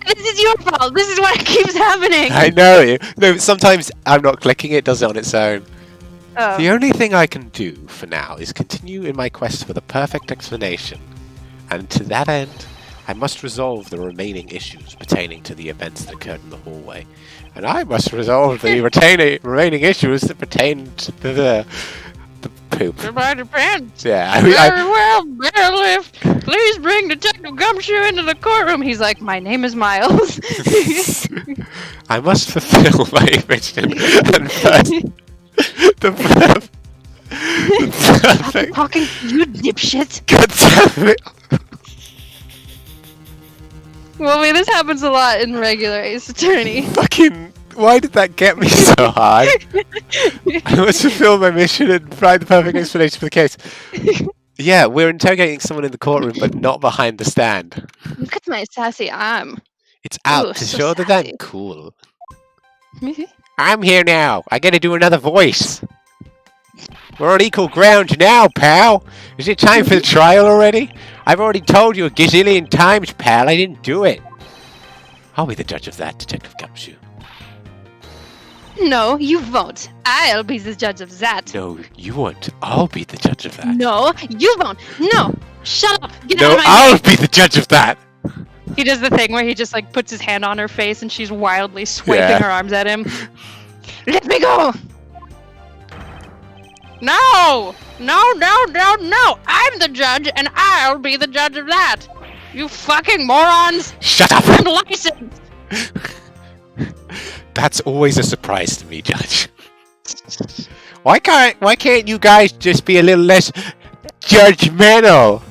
This is your fault. This is what keeps happening. I know you. No, sometimes I'm not clicking, it does it on its own. Oh. The only thing I can do for now is continue in my quest for the perfect explanation. And to that end, I must resolve the remaining issues pertaining to the events that occurred in the hallway. And I must resolve the remaining issues that pertain to the poop. It depends. Yeah, Very well, Bailiff. Please bring Detective Gumshoe into the courtroom. He's like, my name is Miles. I must fulfill my mission. And first, the perfect. Talking, you dipshit. God damn it. Well, I mean, this happens a lot in regular Ace Attorney. Fucking. Why did that get me so hard? I must fulfill my mission and provide the perfect explanation for the case. Yeah, we're interrogating someone in the courtroom, but not behind the stand. Look at my sassy arm. It's out Ooh, to so show that sassy. I'm cool. I'm here now. I gotta do another voice. We're on equal ground now, pal. Is it time for the trial already? I've already told you a gazillion times, pal. I didn't do it. I'll be the judge of that, Detective Gumshoe. No, you won't. I'll be the judge of that. No, you won't. I'll be the judge of that. No, you won't. No, shut up. Get out No, of my I'll way. be the judge of that. He does the thing where he just like puts his hand on her face and she's wildly swiping Yeah. her arms at him. Let me go. No, no, no, no, no. I'm the judge and I'll be the judge of that. You fucking morons. Shut up. I'm licensed. That's always a surprise to me, Judge. Why can't you guys just be a little less judgmental?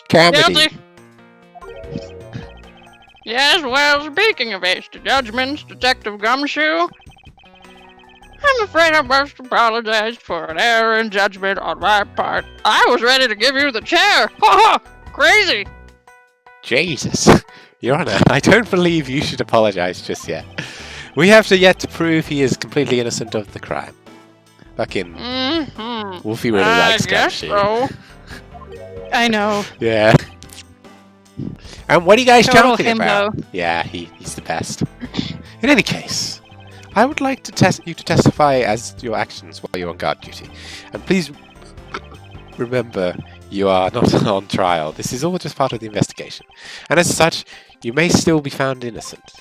Comedy. Guilty. Yes, well, speaking of hasty judgments, Detective Gumshoe, I'm afraid I must apologize for an error in judgment on my part. I was ready to give you the chair. Ha ha! Crazy! Jesus. Your Honor, I don't believe you should apologize just yet. We have yet to prove he is completely innocent of the crime. Fucking Mm-hmm. Wolfie really I likes guess Gumshoe. so. I know. Yeah. And what are you guys Total talking about? himbo. Yeah, he's the best. In any case, I would like to you to testify as to your actions while you're on guard duty. And please remember, you are not on trial. This is all just part of the investigation. And as such, you may still be found innocent.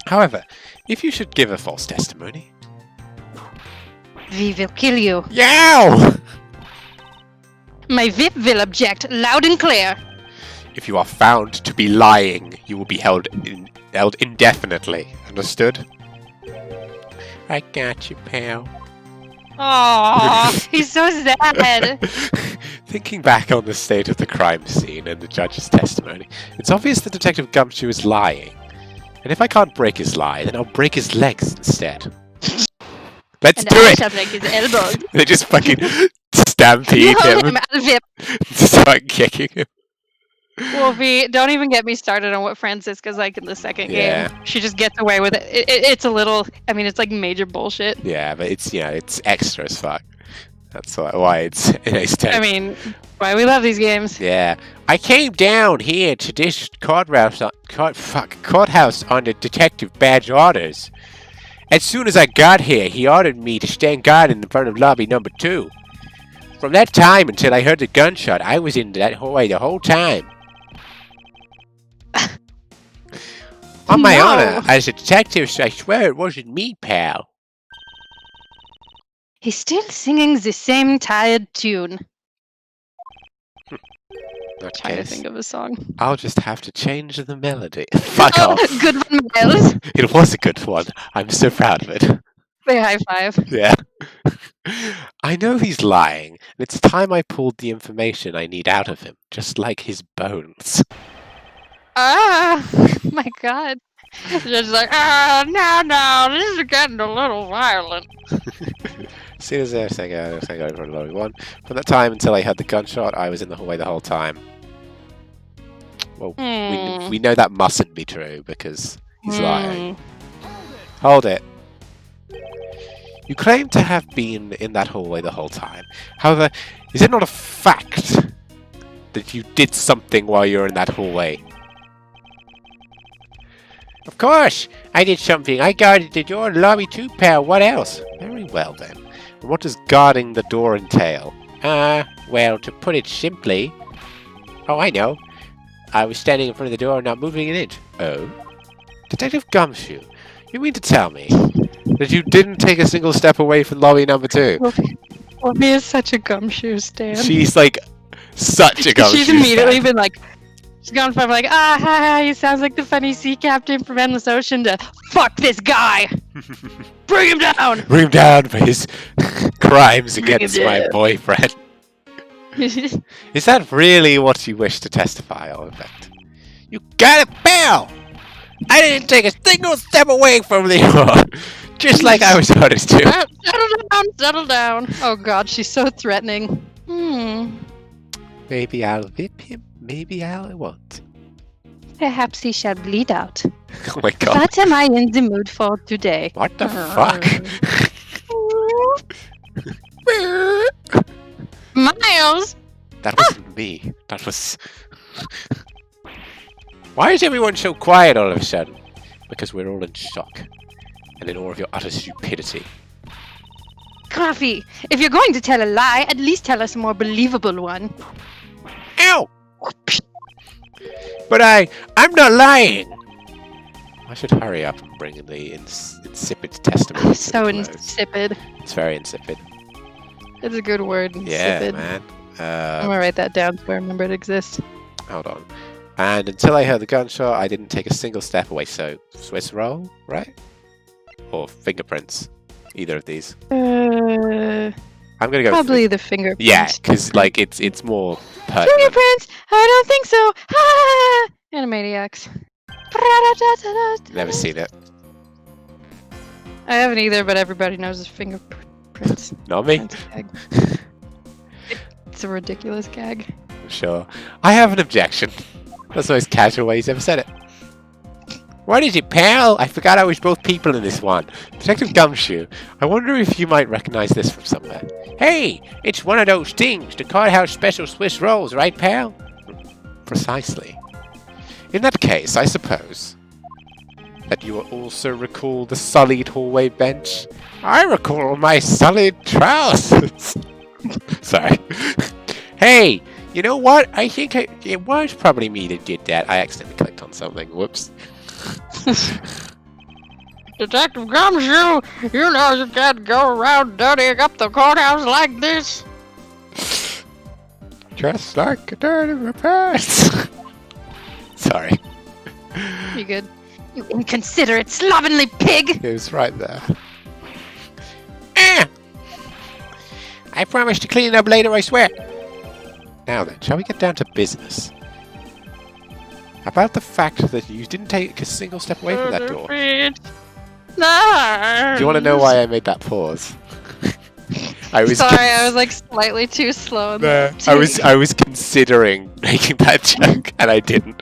However, if you should give a false testimony... We will kill you. Yow! My VIP will object loud and clear. If you are found to be lying, you will be held indefinitely. Understood? I got you, pal. Aww, he's so sad. Thinking back on the state of the crime scene and the judge's testimony, it's obvious that Detective Gumshoe is lying. And if I can't break his lie, then I'll break his legs instead. Let's And do I it! shall break his elbows. They just fucking stampede You hold him him, I'll VIP. start kicking him. Wolfie, don't even get me started on what Francisca's like in the second Yeah. game. She just gets away with it. It's a little, I mean, it's like major bullshit. Yeah, but it's, it's extra as fuck. That's why it's in Ace 10. I mean, why we love these games. Yeah. I came down here to this courthouse under Detective Badge orders. As soon as I got here, he ordered me to stand guard in front of lobby number 2. From that time until I heard the gunshot, I was in that hallway the whole time. On my No. honor, as a detective, I swear it wasn't me, pal. He's still singing the same tired tune. In that Trying to case, think of a song. I'll just have to change the melody. Fuck off. Good one, Miles. It was a good one. I'm so proud of it. Say high five. Yeah. I know he's lying, and it's time I pulled the information I need out of him, just like his bones. Ah, my God. Just like, no, this is getting a little violent. As soon as I go in front of Lobby 1. From that time until I heard the gunshot, I was in the hallway the whole time. Well, we know that mustn't be true because he's lying. Hold it. You claim to have been in that hallway the whole time. However, is it not a fact that you did something while you were in that hallway? Of course, I did something. I guarded the door in lobby 2, pal. What else? Very well then. And what does guarding the door entail? Well, to put it simply... Oh, I know. I was standing in front of the door and not moving an inch. Oh? Detective Gumshoe, you mean to tell me that you didn't take a single step away from lobby number 2? Wolfie is such a gumshoe stan. She's like such a gumshoe She's immediately stan. been like, she's gone from like, hi, he sounds like the funny sea captain from Endless Ocean to, fuck this guy! Bring him down! Bring him down for his crimes Bring him against my down. boyfriend. Is that really what you wish to testify on, in fact? You got it, pal! I didn't take a single step away from the door, just like I was ordered to. Settle down. Oh God, she's so threatening. Maybe I'll whip him, maybe I won't. Perhaps he shall bleed out. Oh my god. What am I in the mood for today? What the fuck? Miles! That wasn't me. That was... Why is everyone so quiet all of a sudden? Because we're all in shock. And in awe of your utter stupidity. Coffee, if you're going to tell a lie, at least tell us a more believable one. Ow! But I'm not lying! I should hurry up and bring in the insipid testimony. So insipid. It's very insipid. It's a good word, Yeah, insipid. man. I'm gonna write that down so I remember it exists. Hold on. And until I heard the gunshot, I didn't take a single step away. So, Swiss roll, right? Or fingerprints. Either of these. I'm gonna go. Probably the fingerprints. Yeah, because like it's more pertinent. Fingerprints! I don't think so! Ah! Animaniacs. Never seen it. I haven't either, but everybody knows it's fingerprints. Not me. That's a gag. It's a ridiculous gag. Sure. I have an objection. That's the most casual way he's ever said it. What is it, pal? I forgot I was both people in this one. Detective Gumshoe, I wonder if you might recognize this from somewhere. Hey, it's one of those things, the Courthouse Special Swiss Rolls, right, pal? Precisely. In that case, I suppose that you will also recall the sullied hallway bench. I recall my sullied trousers. Sorry. Hey, you know what? I think it was probably me that did that. I accidentally clicked on something. Whoops. Detective Gumshoe, you know you can't go around dirtying up the courthouse like this. Just like a dirty repairs. Sorry. You good? You inconsiderate, slovenly pig! It was right there. Ah! I promise to clean it up later, I swear. Now then, shall we get down to business? About the fact that you didn't take a single step away from that door. Do you want to know why I made that pause? I was Sorry, I was like slightly too slow. in No, the I was considering making that joke, and I didn't.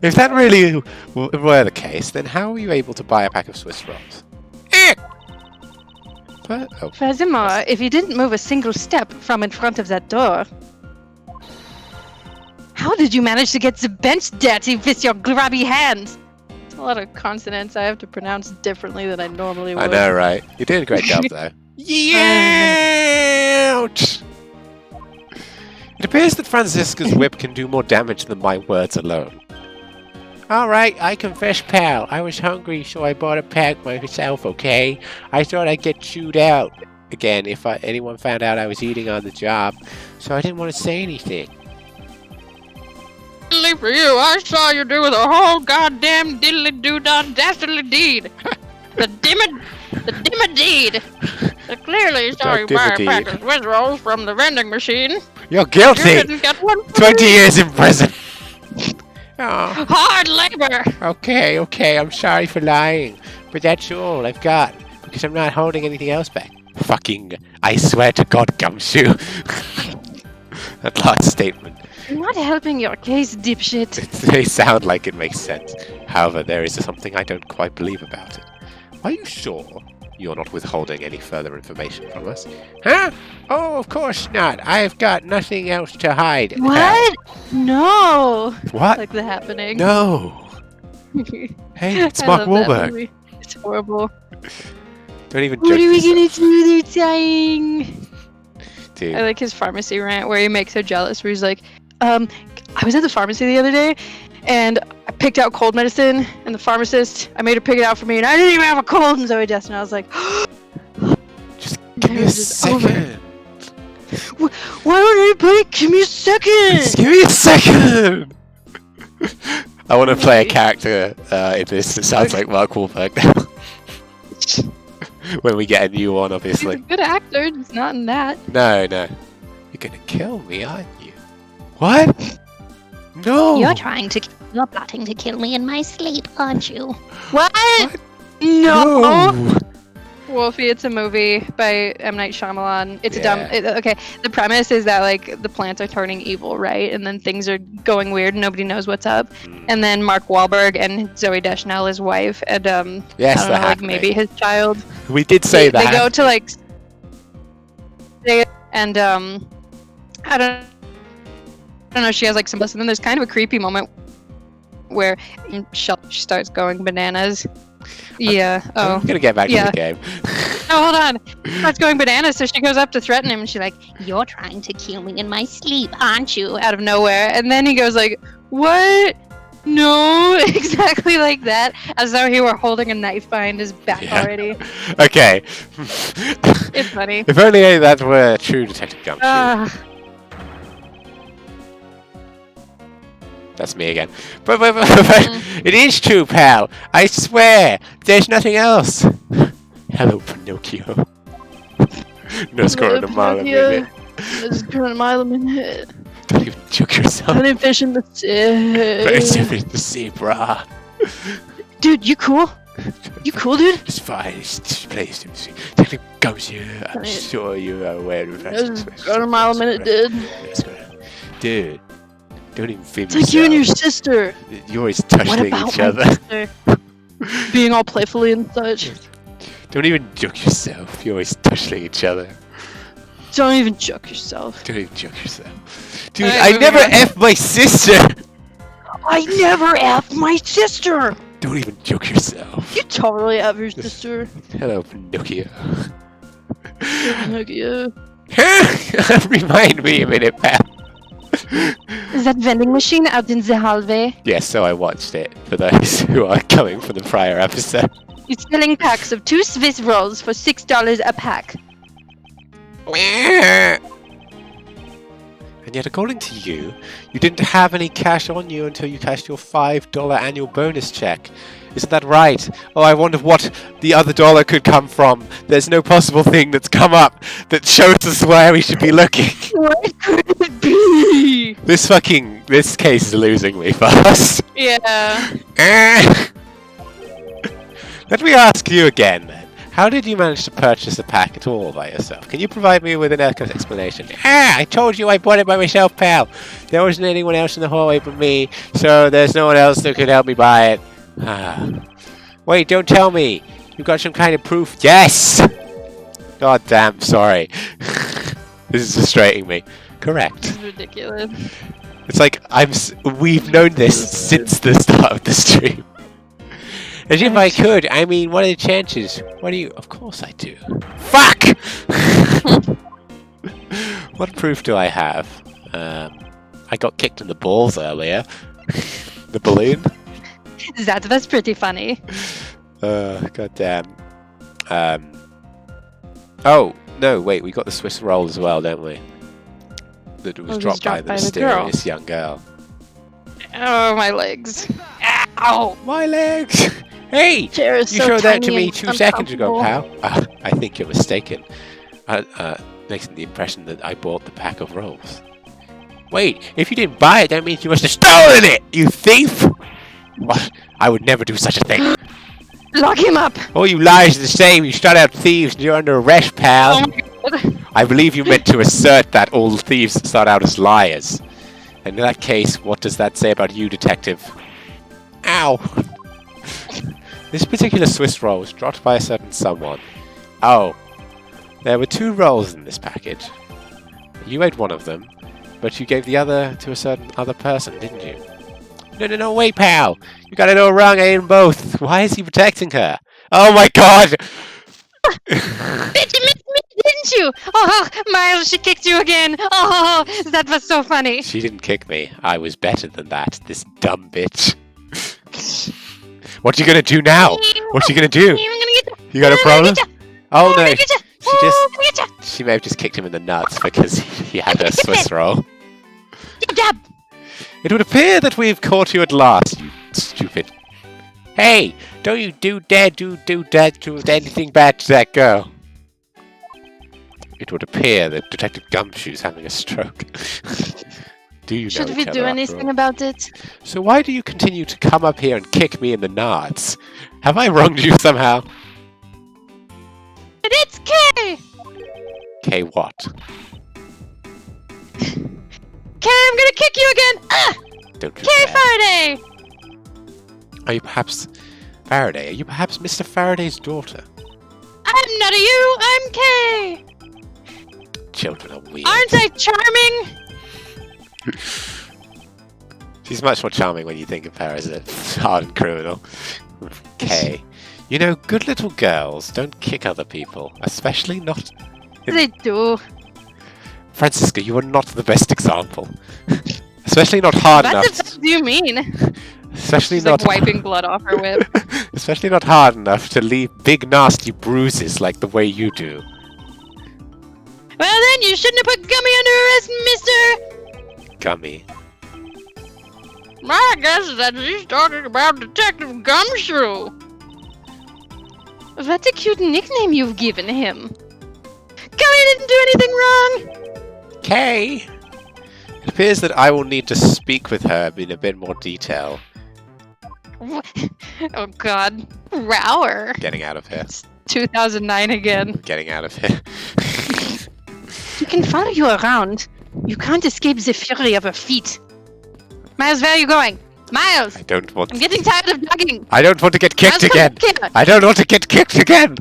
If that really were the case, then how were you able to buy a pack of Swiss rolls? But, oh, Furthermore, if you didn't move a single step from in front of that door, how did you manage to get the bench dirty with your grubby hands? It's a lot of consonants I have to pronounce differently than I normally would. I know, right? You did a great job, though. Ouch! It appears that Franziska's whip can do more damage than my words alone. Alright, I confess, pal. I was hungry, so I bought a pack myself, okay? I thought I'd get chewed out again if anyone found out I was eating on the job, so I didn't want to say anything. for you. I saw you do the whole goddamn diddly doo dah dastardly deed. The dimma deed. Clearly, sorry, dimma deed. practice with rolls from the vending machine. You're You guilty. didn't get one for 20 me. years in prison. Oh, Hard labor. okay, I'm sorry for lying. But that's all I've got. Because I'm not holding anything else back. Fucking, I swear to God, Gumshoe. That last statement. You're not helping your case, dipshit. They sound like it makes sense. However, there is something I don't quite believe about it. Are you sure you're not withholding any further information from us? Huh? Oh, of course not. I've got nothing else to hide. What? No. What? Like the happening. No. Hey, it's I Mark love that Wahlberg. movie. It's horrible. Don't even What joke are we yourself, gonna do? They're dying. dude. I like his pharmacy rant where he makes her jealous. Where he's like, I was at the pharmacy the other day, and I picked out cold medicine, and the pharmacist, I made her pick it out for me, and I didn't even have a cold. And Zoe Deschanel, I was like, Just give me a It's over. second. why don't anybody give me a second? Just give me a second. I want to play a character in this that sounds like Mark Wahlberg now. When we get a new one, He's a obviously. good actor. He's not in that. No. You're gonna kill me, aren't you? What? No. You're plotting to kill me in my sleep, aren't you? What? No. No. Wolfie, it's a movie by M. Night Shyamalan. It's Yeah. okay. The premise is that like the plants are turning evil, right? And then things are going weird. And nobody knows what's up. And then Mark Wahlberg and Zoe Deschanel, his wife, and Yes, I don't the know, like happening. maybe his child. We did say They that. go to like, and I don't know. She has like some, and then there's kind of a creepy moment where she starts going bananas. Yeah. Oh. I'm gonna get back Yeah. to the game. Oh, hold on. Starts going bananas, so she goes up to threaten him, and she's like, You're trying to kill me in my sleep, aren't you? out of nowhere. And then he goes like, what? No, exactly like that, as though he were holding a knife behind his back Yeah. already. Okay. It's funny. If only that were true Detective Gumshoe. That's me again. But it is true, pal. I swear. There's nothing else. Hello, Pinocchio. No score in a mile a minute. It's going a mile a minute. Don't even joke yourself. I'm fish in the But it's sea. different to see, brah. Dude, you cool? You cool, dude? It's fine. It's just place to see. Detective Gumshoe. I'm Right. sure you are aware of that. It's going a mile a minute, dude. Dude, don't even feel It's like you and your sister. You're always What touching about each my other. sister? Being all playfully and such. Don't even joke yourself. You're always touching each other. Don't even joke yourself. Don't even joke yourself. Dude, Alright, I moving never on. F my sister! I never F my sister! Don't even joke yourself. You totally F your sister. Hello, Pinocchio. Pinocchio. Remind me a minute, pal. Is that vending machine out in the hallway? Yes, so I watched it for those who are coming from the prior episode. It's selling packs of 2 Swiss rolls for $6 a pack. And yet, according to you, you didn't have any cash on you until you cashed your $5 annual bonus check. Isn't that right? Oh, I wonder what the other dollar could come from. There's no possible thing that's come up that shows us where we should be looking. What could it be? This case is losing me fast. Yeah. Let me ask you again then. How did you manage to purchase a pack at all by yourself? Can you provide me with an explanation? I told you I bought it by myself, pal. There wasn't anyone else in the hallway but me, so there's no one else that could help me buy it. Wait, don't tell me. You got some kind of proof? Yes! God damn, sorry. This is frustrating me. Correct. It's ridiculous. It's like we've known this since the start of the stream. As if I could. I mean, what are the chances? What do you? Of course I do. Fuck! What proof do I have? I got kicked in the balls earlier. The balloon. That was pretty funny. God damn. Oh no! Wait, we got the Swiss roll as well, don't we? That was It was dropped by dropped the by the girl. mysterious young girl. Oh, my legs. Ow! My legs! Hey! Chair is You so showed that to tiny me and 2 seconds ago, uncomfortable. pal. I think you're mistaken. Making the impression that I bought the pack of rolls. Wait, if you didn't buy it, that means you must have stolen it, you thief! What? I would never do such a thing. Lock him up! All you liars are the same. You start out thieves and you're under arrest, pal. Oh my god. I believe you meant to assert that all thieves start out as liars. And in that case, what does that say about you, detective? Ow! This particular Swiss roll was dropped by a certain someone. Oh. There were 2 rolls in this package. You ate one of them, but you gave the other to a certain other person, didn't you? No, wait, pal! You got it all wrong, I ate them both! Why is he protecting her? Oh my god! Bitch, you missed me, didn't you? Oh, Miles, she kicked you again. Oh, that was so funny. She didn't kick me. I was better than that, this dumb bitch. What you gonna do now? What you gonna do? I'm gonna get you. You got a problem? Oh I'm no, gonna get you. I'm gonna get you. she may have just kicked him in the nuts because he had a Swiss roll. Jab, jab. It would appear that we've caught you at last, you stupid. Hey, don't you do anything bad to that girl. It would appear that Detective Gumshoe's having a stroke. Do you know Should each we other do after anything all? about it? So why do you continue to come up here and kick me in the nards? Have I wronged you somehow? And it's Kay! Okay, what? Kay, I'm gonna kick you again! Ah! Don't you Kay dare. Faraday! Are you perhaps Faraday? Are you perhaps Mr. Faraday's daughter? I'm not a you, I'm Kay! Children are weird. Aren't I charming? She's much more charming when you think of her as a hardened criminal. Okay. You know, good little girls don't kick other people, especially not... They do. Francisca, you are not the best example. Especially not hard What enough. the fuck do you mean? Especially She's not like wiping blood off her whip. especially not hard enough to leave big nasty bruises like the way you do. Well then, you shouldn't have put Gummy under arrest, mister! Gummy. My guess is that she's talking about Detective Gumshoe. What a cute nickname you've given him. Gummy didn't do anything wrong! Kay! It appears that I will need to speak with her in a bit more detail. Oh god. Rower. Getting out of here. 2009 again. Getting out of here. She can follow you around. You can't escape the fury of her feet. Miles, where are you going? Miles! I don't want I'm getting tired of dogging. I don't want to get kicked Miles, come again! back here. I don't want to get kicked again!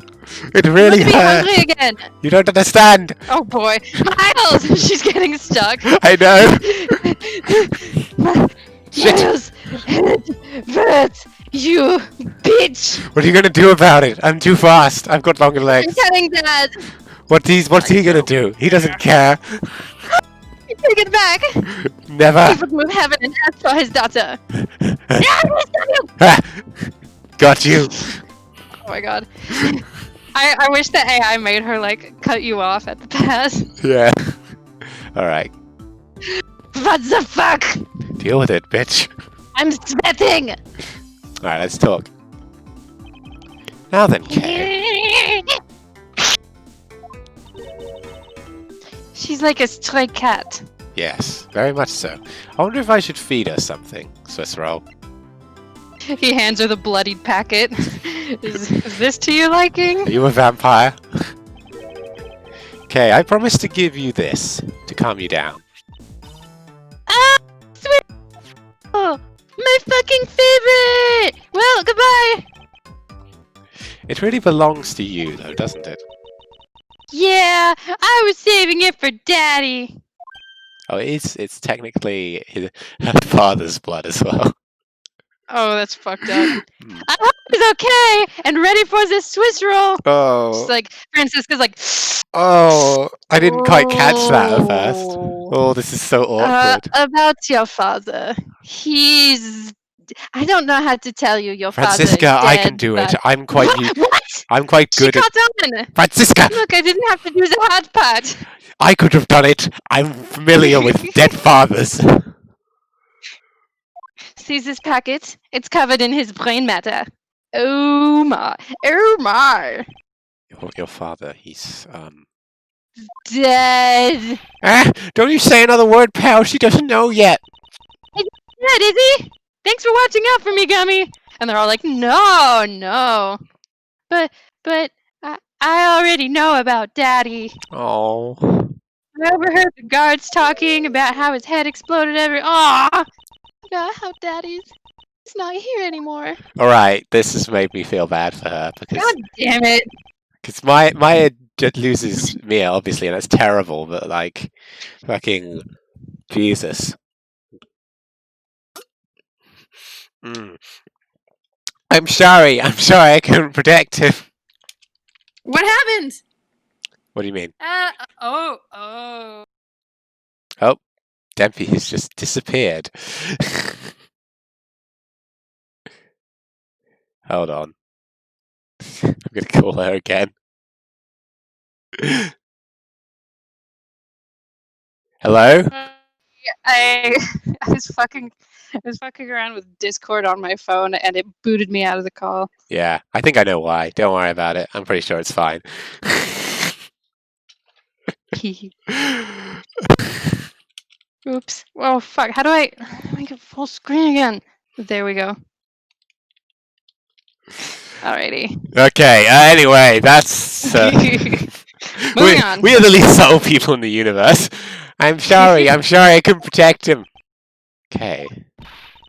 It I'm really gonna be hurts! hungry again. You don't understand! Oh boy. Miles! She's getting stuck. I know! Shit! Miles! But you bitch! What are you gonna do about it? I'm too fast. I've got longer I'm legs. telling Dad. What's he gonna do? He doesn't care. Take it back. Never. He would move heaven and earth for his daughter. Yeah, I stop you. Ah! Got you. Oh my god. I wish the AI made her like cut you off at the pass. Yeah. Alright. What the fuck? Deal with it, bitch. I'm sweating. Alright, let's talk. Now then, Kay. She's like a stray cat. Yes, very much so. I wonder if I should feed her something, Swiss roll. He hands her the bloodied packet. Is this to your liking? Are you a vampire? Okay, I promise to give you this to calm you down. Ah, sweet. Oh, my fucking favorite. Well, goodbye. It really belongs to you, though, doesn't it? Yeah, I was saving it for Daddy. Oh, it's technically her father's blood as well. Oh, that's fucked up. I hope he's okay and ready for this Swiss roll. Oh, She's like, Francisca's like, oh, I didn't quite catch that at first. Oh, this is so awkward. About your father. I don't know how to tell you your Francisca, father is I dead, can do it. but- I'm quite What? I'm quite She good at caught on. Francisca. Look, I didn't have to do the hard part. I could have done it. I'm familiar with dead fathers. sees this packet. It's covered in his brain matter. Oh my. Oh my. Your father, he's Dead. Ah! Don't you say another word, pal. She doesn't know yet. Dead, is he? Thanks for watching out for me, Gummy. And they're all like, no, no. But I already know about Daddy. Oh. I overheard the guards talking about how his head exploded about how Daddy's not here anymore. All right. This has made me feel bad for her because God damn it. Maya loses Mia, obviously, and that's terrible. But like, fucking Jesus. I'm sorry. I couldn't protect him. What happened? What do you mean? Oh. Oh, Dempy has just disappeared. Hold on. I'm gonna call her again. Hello? I was fucking around with Discord on my phone and it booted me out of the call. Yeah, I think I know why. Don't worry about it. I'm pretty sure it's fine. Oops. Oh fuck. How do I make it full screen again? There we go. Alrighty. Okay, anyway, that's... Moving on. We are the least subtle people in the universe. I'm sorry I couldn't protect him. Okay.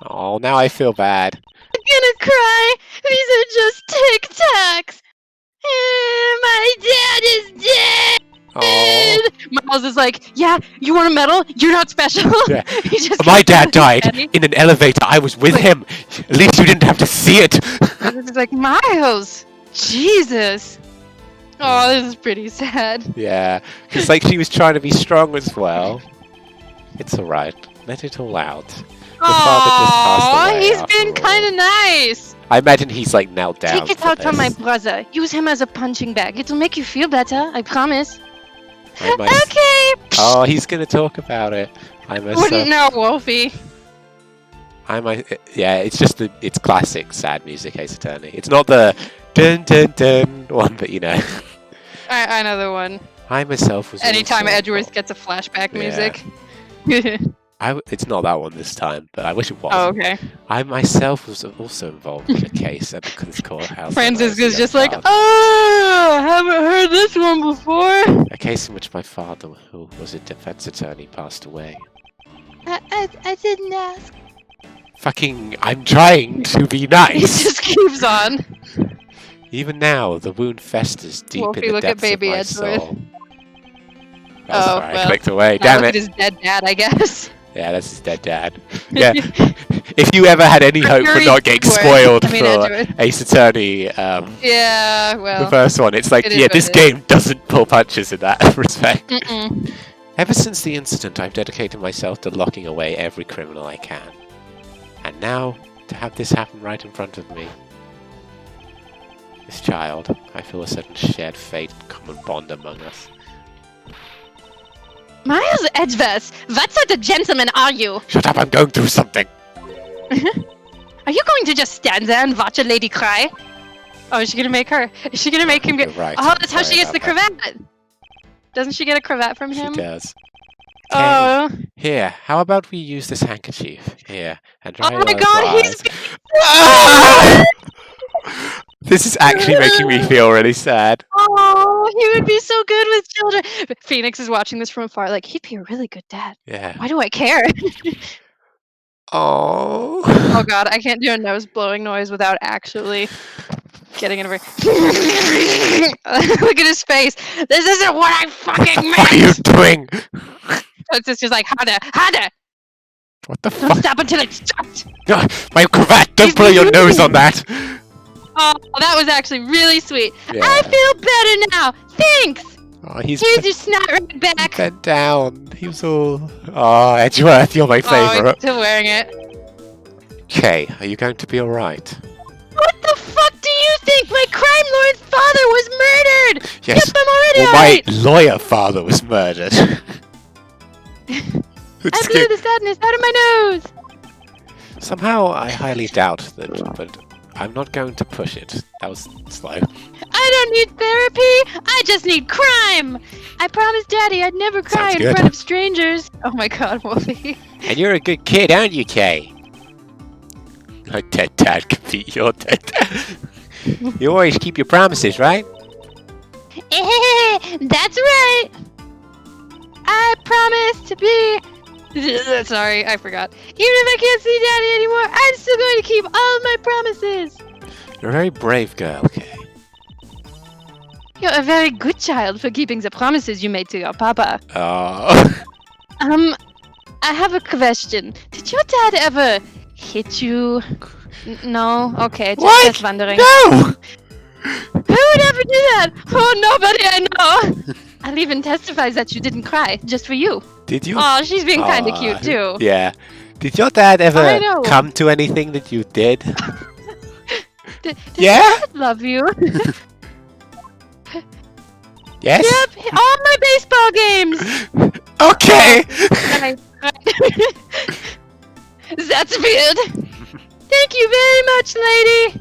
Oh, now I feel bad. I'm gonna cry. These are just Tic Tacs. My dad is dead. Oh. Miles is like, yeah, you want a medal? You're not special. Yeah. He just My keeps dad going, died Daddy. in an elevator. I was with him. At least you didn't have to see it. This is like, Miles. Jesus. Oh, this is pretty sad. Yeah, because like she was trying to be strong as well. It's alright. Let it all out. father just passed Aww, away he's after been all. kind of nice. I imagine he's like knelt down. Take it for out on my this. brother. Use him as a punching bag. It'll make you feel better. I promise. I might- Okay. Oh, he's gonna talk about it. I must. Wouldn't know, Wolfie. Yeah, it's just it's classic sad music, Ace Attorney. It's not the dun dun dun one, but you know. I know the one. I myself was. Anytime also Edgeworth involved. gets a flashback Yeah. music. It's not that one this time, but I wish it was. Oh, okay. I myself was also involved in a case at the courthouse. when I Francis was a is young just like, child. oh, haven't heard this one before. A case in which my father, who was a defense attorney, passed away. I didn't ask. Fucking, I'm trying to be He nice. just keeps on. Even now, the wound festers deep Wolfie, in the look at depths of baby my Edgeworth. soul. That's Oh, right, I well. clicked away. Now Damn look it. at his dead dad, I guess. Yeah, that's his dead dad. Yeah. If you ever had any hope for Very not getting Edgeworth. spoiled I mean, for Edgeworth. Ace Attorney, Yeah, the well. first one, it's like, it is yeah, what this it is. game doesn't pull punches in that respect. Mm-mm. Ever since the incident, I've dedicated myself to locking away every criminal I can. And now, to have this happen right in front of me. This child, I feel a certain shared fate and common bond among us. Miles Edgeworth, what sort of gentleman are you? Shut up, I'm going through something! Are you going to just stand there and watch a lady cry? Oh, is she gonna make her? Is she gonna make him get? You're right, Oh, I'm that's how she sorry gets the about that. cravat. Doesn't she get a cravat from him? She does. Oh, Here, how about we use this handkerchief? Here, and dry oh my those God, eyes. Ah! This is actually making me feel really sad. oh, he would be so good with children. But Phoenix is watching this from afar, like he'd be a really good dad. Yeah. Why do I care? Oh. Oh God, I can't do a nose blowing noise without actually getting in a very. Look at his face. This isn't what I fucking What are you meant. doing? It's just like Hada. What the Don't fuck? stop until it's stopped. Ah, my cravat! Don't He's blow your nose on moving. that! Oh, that was actually really sweet. Yeah. I feel better now. Thanks. Oh, he's Here's your snot right back. bent down. He was all... Oh, Edgeworth, you're my Oh, he's favourite. still wearing it. Okay, are you going to be alright? What the fuck do you think? My crime lord's father was murdered. Yes. Yep, I'm already Well, my alright. lawyer father was murdered. I blew the sadness out of my nose. Somehow I highly doubt that, but I'm not going to push it. That was slow. I don't need therapy. I just need crime. I promised Daddy I'd never cry Sounds in good. front of strangers. Oh my god, Wolfie. And you're a good kid, aren't you, Kay? My dead dad can beat your dead dad. You always keep your promises, right? That's right. I promise to be. Sorry, I forgot. Even if I can't see Daddy anymore, I'm still going to keep all of my promises. You're a very brave girl, Kay. You're a very good child for keeping the promises you made to your papa. Oh. I have a question. Did your dad ever hit you? No? Okay, just wondering. No! Who would ever do that? Oh, nobody I know. I'll even testify that you didn't cry, just for you. Did you? Oh, she's being kind of Aw, cute, too. Yeah. Did your dad I ever know. come to anything that you did? Does Yeah? Dad love you? Yes? Yep, all my baseball games. Okay! That's weird. Thank you very much, lady.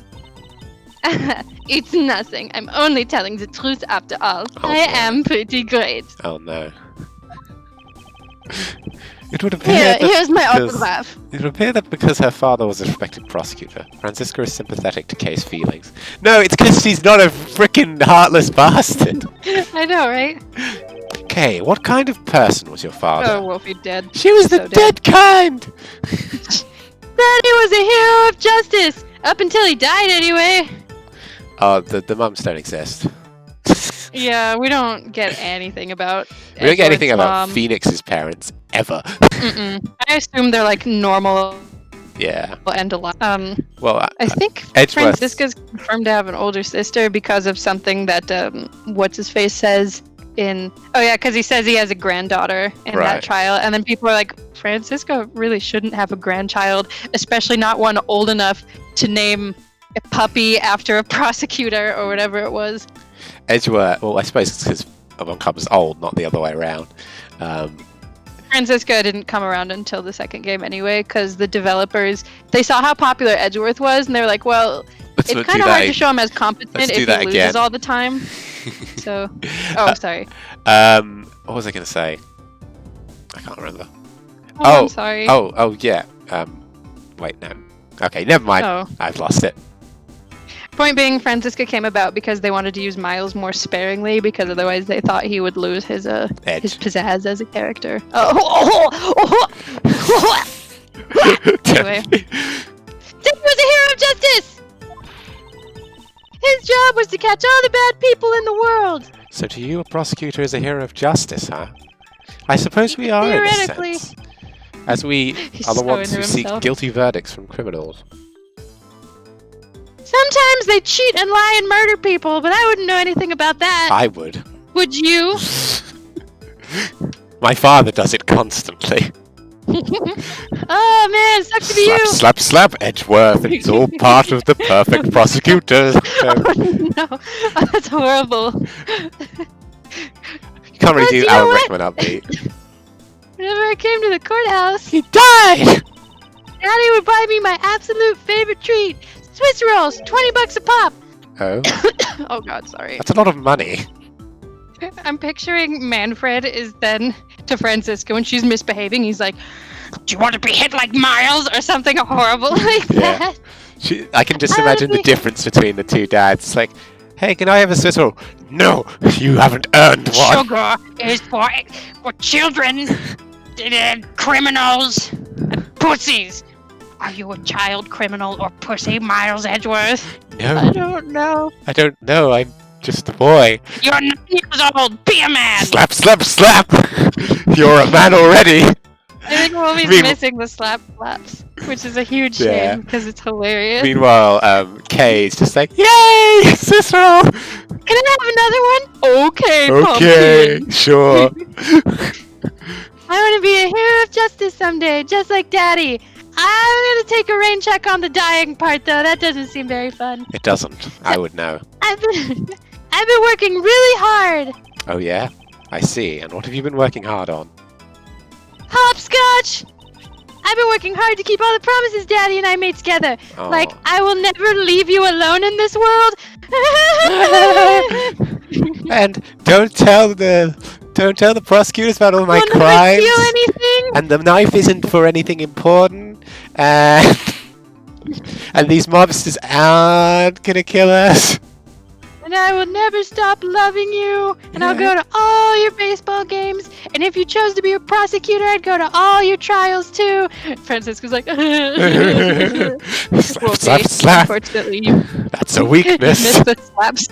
It's nothing. I'm only telling the truth after all. Oh, I boy. am pretty great. Oh no. It would appear Here, that here's my because- autograph. It would appear that because her father was a respected prosecutor, Francisca is sympathetic to Kay's feelings. No, it's because she's not a freaking heartless bastard. I know, right? Kay, what kind of person was your father? Oh, Wolfie dead. She was the so dead. dead kind! Daddy was a hero of justice. Up until he died, anyway. Oh, the mums don't exist. Yeah, we don't get anything about. We don't get anything Edward's about mom. Phoenix's parents, ever. Mm-mm. I assume they're like normal Yeah. and alive. Well, I think Edgeworth- Francisca's confirmed to have an older sister because of something that what's his face says in. Oh yeah, because he says he has a granddaughter in Right. that trial, and then people are like, Francisca really shouldn't have a grandchild, especially not one old enough to name a puppy after a prosecutor or whatever it was. Edgeworth, well, I suppose it's because Von Cup was old, not the other way around. Francisca didn't come around until the second game anyway, because the developers, they saw how popular Edgeworth was, and they were like, well, Let's it's not kind do of that hard to ag- show him as competent let's if do he that loses again. all the time. So, oh, sorry. What was I going to say? I can't remember. Oh, I'm sorry. Oh, yeah. Wait, no. Okay, never mind. Oh. I've lost it. Point being, Francisca came about because they wanted to use Miles more sparingly, because otherwise they thought he would lose his his Edge. pizzazz as a character. Anyway. Daddy was a hero of justice. His job was to catch all the bad people in the world. So to you, a prosecutor is a hero of justice, huh? I suppose we are, in a Theoretically. sense. As we He's are the so ones into who seek himself. guilty verdicts from criminals. Sometimes they cheat and lie and murder people, but I wouldn't know anything about that. I would. Would you? My father does it constantly. Oh man, sucks to be Slap, you. slap, slap, Edgeworth. It's all part of the perfect prosecutor. No, oh, that's horrible. You can't really Plus, do you know Alan what? Rickman upbeat. Whenever I came to the courthouse, He died! Daddy would buy me my absolute favorite treat: Swiss rolls, $20 a pop. Oh, Oh god, sorry. that's a lot of money. I'm picturing Manfred is then to Francisca when she's misbehaving. He's like, "Do you want to be hit like Miles or something horrible like Yeah. that?" I can just I imagine the would be- difference between the two dads. It's like, hey, can I have a Swiss roll? No, you haven't earned one. Sugar is for children, criminals, and pussies. Are you a child criminal or pussy, Miles Edgeworth? I No, don't know. I don't know. I'm just a boy. You're 9 years old. Be a man. Slap, slap, slap! You're a man already. I think Wolfie's Mean- missing the slap slaps, which is a huge Yeah. shame because it's hilarious. Meanwhile, Kay's just like, yay, Swiss roll. Can I have another one? Okay, Okay, pumpkin. sure. I want to be a hero of justice someday, just like Daddy. I'm gonna take a rain check on the dying part, though. That doesn't seem very fun. It doesn't. I would know. I've been working really hard. Oh yeah, I see. And what have you been working hard on? Hopscotch. I've been working hard to keep all the promises Daddy and I made together. Oh. Like, I will never leave you alone in this world. And don't tell the prosecutors about all my Will never crimes. steal anything. And the knife isn't for anything important. And these mobsters aren't gonna kill us. And I will never stop loving you. And I'll go to all your baseball games. And if you chose to be a prosecutor, I'd go to all your trials too. Francisco's like, Slap, slap, slap. Unfortunately, you That's a weakness. missed the slaps.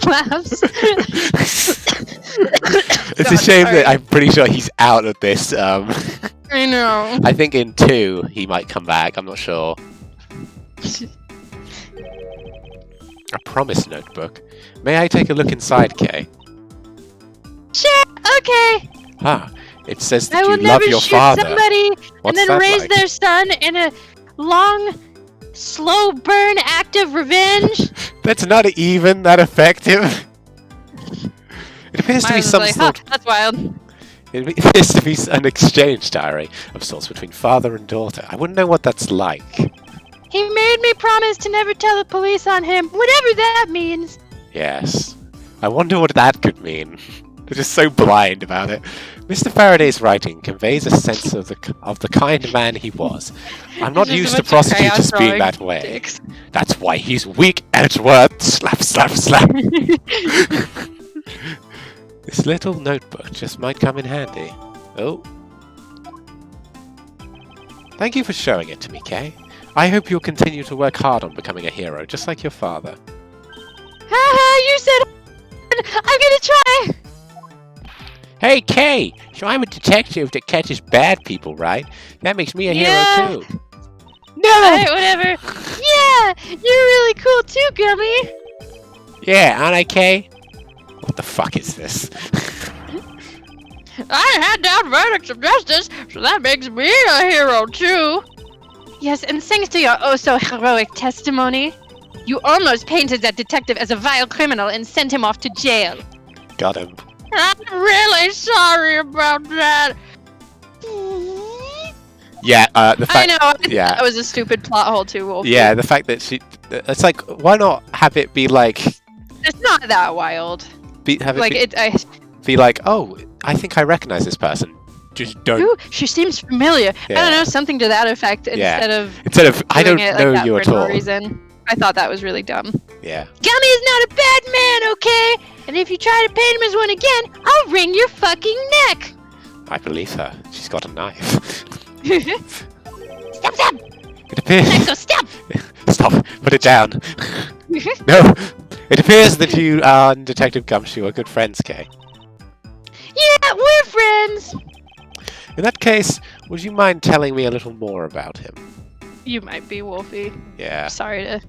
It's a shame that I'm pretty sure he's out of this. I know. I think in 2 he might come back. I'm not sure. A promise notebook. May I take a look inside, Kay? Sure, okay. It says that I will you love never your shoot father. somebody What's and then that raise like? their son in a long, slow burn act of revenge. That's not even that effective. It appears to be Miles is some like, sort. that's wild. It appears to be an exchange diary of sorts between father and daughter. I wouldn't know what that's like. He made me promise to never tell the police on him, whatever that means. Yes. I wonder what that could mean. They're just so blind about it. Mr. Faraday's writing conveys a sense of the kind of man he was. I'm not It's used just a to bunch of crayons prosecutors being drawing that way. dicks. That's why he's weak, Edgeworth. Slap, slap, slap. This little notebook just might come in handy. Oh. Thank you for showing it to me, Kay. I hope you'll continue to work hard on becoming a hero, just like your father. Haha, you said I'm gonna try. Hey, Kay! So I'm a detective that catches bad people, right? That makes me a Yeah. hero, too. Alright, whatever. Yeah, you're really cool too, Gummy. Yeah, aren't I, Kay? What the fuck is this? I hand down verdicts of justice, so that makes me a hero too. Yes, and thanks to your oh so heroic testimony, you almost painted that detective as a vile criminal and sent him off to jail. Got him. I'm really sorry about that. Yeah, the I fact... know. I think yeah. that was a stupid plot hole too, Wolf. Yeah, the fact that she... It's like, why not have it be like... It's not that wild. Have it Like it. be like, oh, I think I recognize this person. Just don't... Ooh, she seems familiar. I don't know, something to that effect Yeah. instead of I don't doing it know like that you for at no all. reason. I thought that was really dumb. Yeah. Gummy is not a bad man, okay? And if you try to paint him as one again, I'll wring your fucking neck. I believe her. She's got a knife. Stop, stop! It appears... Psycho, stop! Stop. Put it down. No. It appears that you and Detective Gumshoe are good friends, Kay. Yeah, we're friends. In that case, would you mind telling me a little more about him? You might be Wolfie. Yeah. Sorry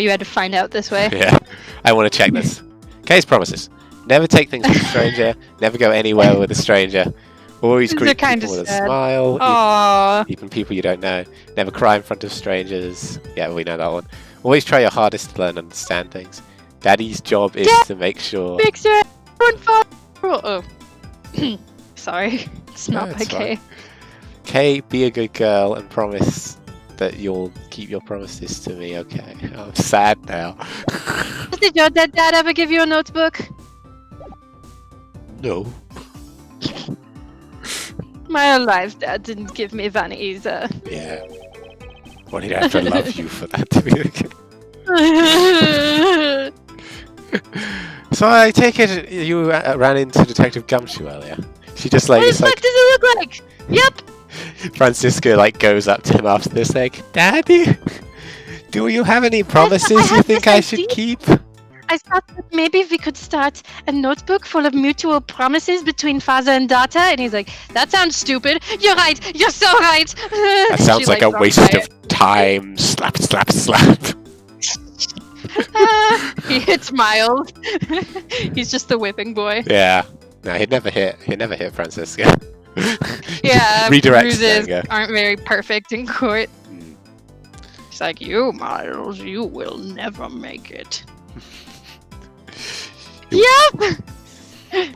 you had to find out this way. Yeah. I want to check this. Kay's promises. Never take things from a stranger. Never go anywhere with a stranger. Always These are greet kinda people with a sad. smile. Aww. Even people you don't know. Never cry in front of strangers. Yeah, we know that one. Always try your hardest to learn and understand things. Daddy's job is to make sure... Make sure everyone follows. Oh. Sorry. It's No, not it's okay. Kay, be a good girl and promise that you'll keep your promises to me, okay? I'm sad now. Did your dad ever give you a notebook? No. My life dad didn't give me one either. Yeah. Well, he'd have to love you for that to be the case. So I take it you ran into Detective Gumshoe earlier. She just like, What the it's fuck like does it look like? Yep. Francisco like goes up to him after this like, Daddy, do you have any promises you have think this I should idea. keep? I thought that maybe we could start a notebook full of mutual promises between father and daughter. And he's like, That sounds stupid. You're right. You're so right. That sounds like a waste of time. Slap, slap, slap. He hits Miles. He's just the whipping boy. Yeah. No, he'd never hit Francisco. Yeah, Redirects bruises anger. aren't very perfect in court. Mm. He's like, you, Miles, you will never make it. yep. I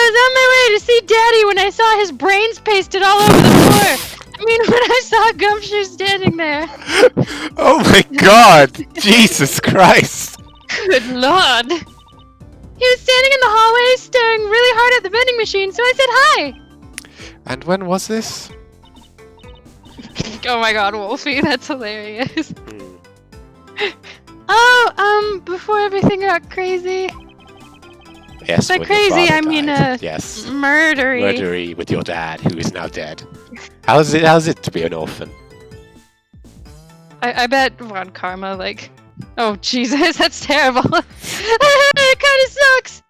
was on my way to see Daddy when I saw his brains pasted all over the floor. I mean, when I saw Gumshoe standing there, Oh my god! Jesus Christ! good lord. He was standing in the hallway, staring really hard at the vending machine, so I said hi. And when was this? Oh my god, Wolfie, that's hilarious. Hmm. Oh, before everything got crazy. Yes, By when your crazy, father I mean, died. Yes. Murdery. Murdery with your dad, who is now dead. How's it to be an orphan? I bet Von Karma, like... Oh, Jesus, that's terrible. It kind of sucks.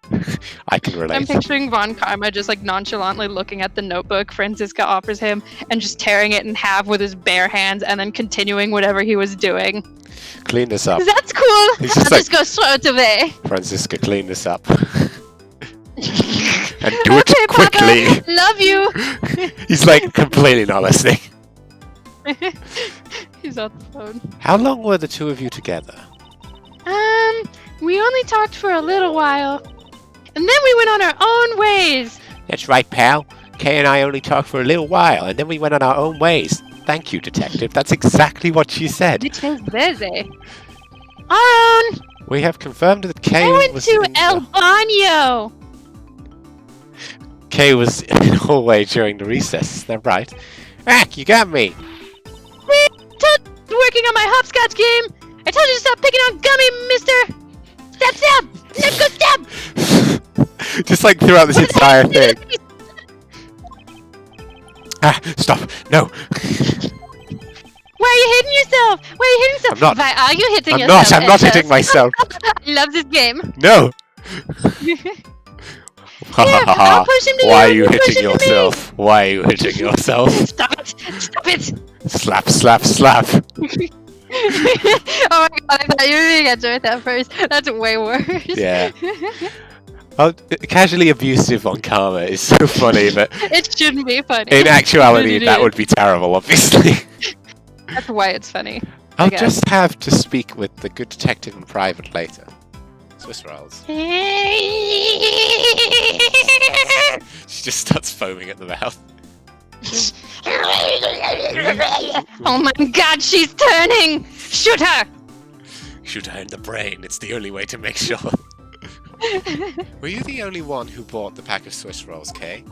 I can relate. I'm picturing Von Karma just like nonchalantly looking at the notebook Franziska offers him and just tearing it in half with his bare hands and then continuing whatever he was doing. Clean this up. That's cool. He's I'll just like, just go throw it away. Franziska, clean this up. And do it Okay, quickly. Papa. Love you. He's like completely not listening. He's on the phone. How long were the two of you together? We only talked for a little while, and then we went on our own ways. That's right, pal. Kay and I only talked for a little while, and then we went on our own ways. Thank you, detective. That's exactly what she said. Because busy. Our own. We have confirmed that Kay I went was to in El Baño. Kay was in the hallway during the recess. Is that right? Ah, you got me. Working on my hopscotch game. I told you to stop picking on Gummy, mister. Stab, stab. Let's go stab. Just like throughout this entire thing. Ah, stop. No. Why are you hitting yourself? Why are you hitting yourself? I'm not. Why are you hitting I'm yourself? not. I'm not Etos? hitting myself. Love this game. No. I'll push him to Why are you. you Push hitting him to me. yourself? Why are you hitting yourself? Stop it. Stop it. Slap, slap, slap. Oh my god, I thought you were being answered with that first. That's way worse. Yeah. Oh, casually abusive on Karma is so funny, but It shouldn't be funny. in actuality, It that is. would be terrible, obviously. That's why it's funny. I'll guess. just have to speak with the good detective in private later. Swiss rolls. She just starts foaming at the mouth. Oh my god, she's turning. Shoot her. Shoot her in the brain. It's the only way to make sure. Were you the only one who bought the pack of Swiss rolls, Kay?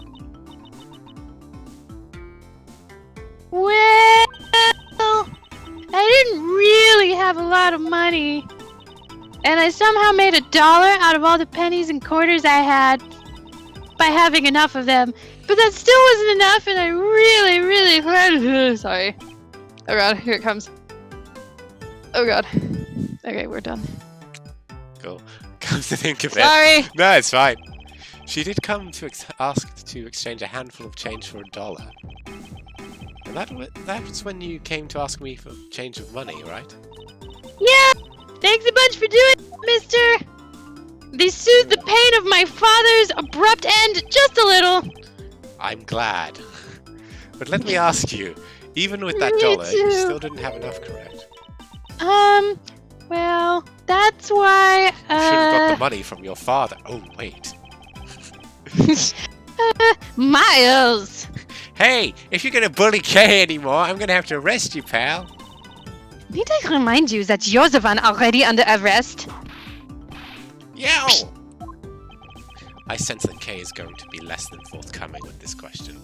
Well, I didn't really have a lot of money. And I somehow made $1 out of all the pennies and quarters I had by having enough of them. But that still wasn't enough, and I really Sorry. Oh god, here it comes. Oh god. Okay, we're done. Cool. Come to think of it. Sorry! No, it's fine. She did come to ask to exchange a handful of change for $1. And that was when you came to ask me for change of money, right? Yeah! Thanks a bunch for doing it, mister! They soothed the pain of my father's abrupt end just a little. I'm glad. But let me ask you, even with that Me $1, you too. still didn't have enough, correct? Well, that's why, You should have got the money from your father. Oh, wait. Miles! Hey, if you're gonna bully Kay anymore, I'm gonna have to arrest you, pal. Need I remind you that you're the one already under arrest? Yo! I sense that Kay is going to be less than forthcoming with this question.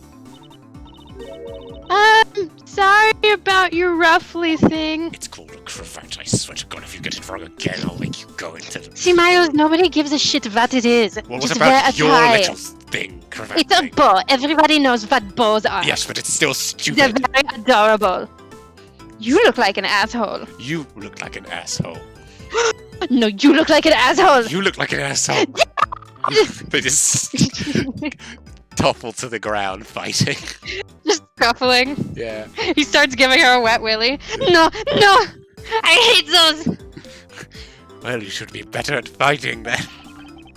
Sorry about your roughly thing. It's called a cravat, I swear to God, if you get it wrong again, I'll make you go into the... See, Miles, nobody gives a shit what it is. What Just about wear a your tie. little thing, cravat It's a thing? bow. Everybody knows what bows are. Yes, but it's still They're stupid. very adorable. You look like an asshole. You look like an asshole. No, you look like an asshole. You look like an asshole. They just topple to the ground fighting. Just scuffling. Yeah. He starts giving her a wet willy. No, I hate those. Well, you should be better at fighting then.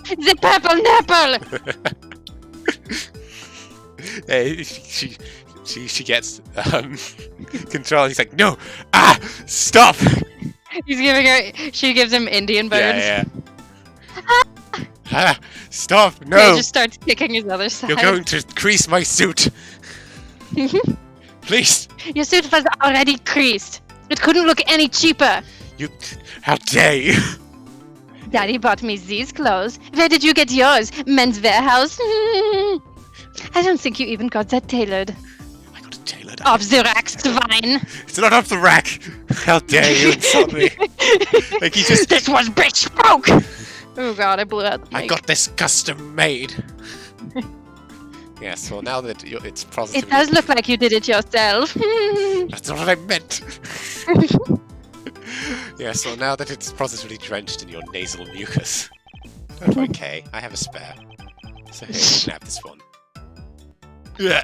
The purple nipple. Hey, she gets control. He's like, no, ah, stop. He's giving her. She gives him Indian birds. Yeah. Ah, stop, He no. just starts kicking his other side. You're going to crease my suit. Please! Your suit was already creased. It couldn't look any cheaper. You... How dare you! Daddy bought me these clothes. Where did you get yours? Men's Warehouse? I don't think you even got that tailored. I got it tailored. Off the rack, swine. It's not off the rack! How dare you insult me! Like you just... This was bespoke! Oh god, I blew out the I mic. got this custom made! Yes, well now that it's positively... It does look like you did it yourself. That's not what I meant! Yes, well now that it's positively drenched in your nasal mucus. Don't worry, Kay, I have a spare. So here, you can have this one. It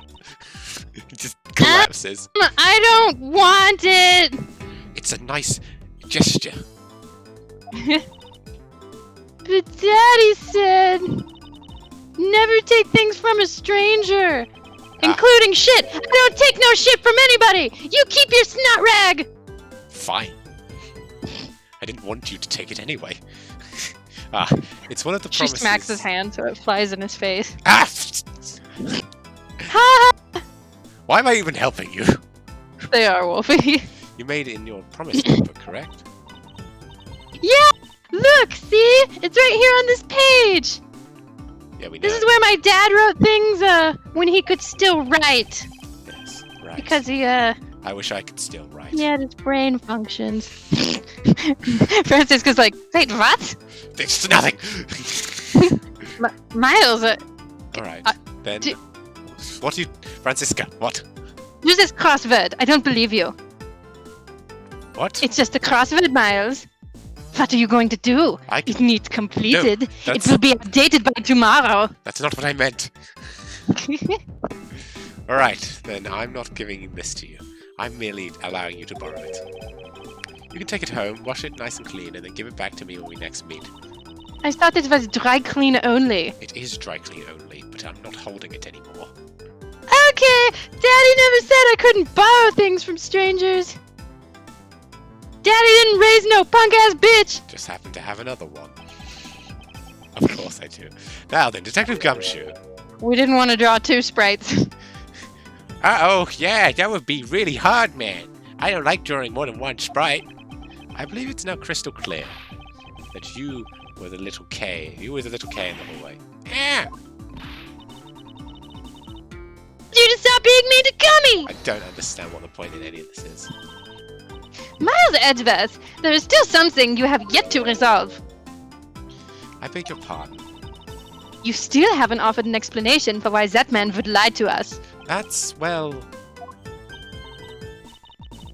just collapses. I don't want it! It's a nice gesture. But Daddy said... Never take things from a stranger! Including shit! I don't take no shit from anybody! You keep your snot rag! Fine. I didn't want you to take it anyway. It's one of the She promises... smacks his hand so it flies in his face. Ah! Ha! Why am I even helping you? They are, Wolfie. You made it in your promise paper, correct? Yeah! Look, see? It's right here on this page! Yeah, we know. This is where my dad wrote things, when he could still write. Yes, right. Because he, I wish I could still write. he had his brain functions. Francisca's like, wait, what? It's nothing! Miles, Alright, Uh, then... do- What do you... Francisca, what? use this crossword. I don't believe you. What? It's just a crossword, Miles. What are you going to do? I It needs completed. It that's- will be updated by tomorrow. That's not what I meant. Alright, then I'm not giving this to you. I'm merely allowing you to borrow it. You can take it home, wash it nice and clean, and then give it back to me when we next meet. I thought it was dry clean only. It is dry clean only, but I'm not holding it anymore. Okay, Daddy never said I couldn't borrow things from strangers. Daddy didn't raise no punk-ass bitch. Just happen to have another one. Of course I do. Now then, Detective Gumshoe. We didn't want to draw two sprites. Uh-oh, yeah, that would be really hard, man. I don't like drawing more than one sprite. I believe it's now crystal clear that you were the little K. You were the little K in the hallway. Yeah! You to stop being mean to Gummy. I don't understand what the point in any of this is. Miles Edgeworth, there is still something you have yet to resolve. I beg your pardon. You still haven't offered an explanation for why that man would lie to us. That's, well...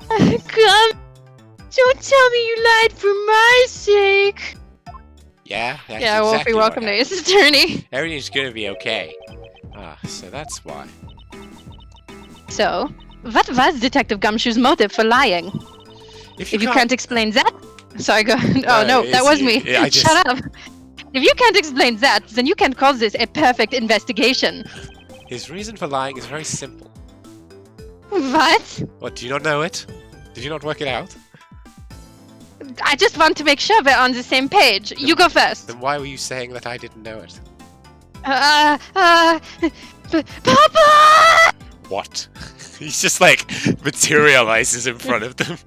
Come, don't tell me you lied for my sake. Yeah, that's Yeah, Wolfie, exactly what welcome to happened. Ace's Journey. Everything's gonna be okay. So that's why. So, what was Detective Gumshoe's motive for lying? If If you can't explain that... Sorry, go Oh, No, no, it's that was you. me. Yeah, I just- Shut up. If you can't explain that, then you can call this a perfect investigation. His reason for lying is very simple. What? What, do you not know it? Did you not work it out? I just want to make sure we're on the same page. You go first. Then why were you saying that I didn't know it? Papa! What? He's just like materializes in front of them.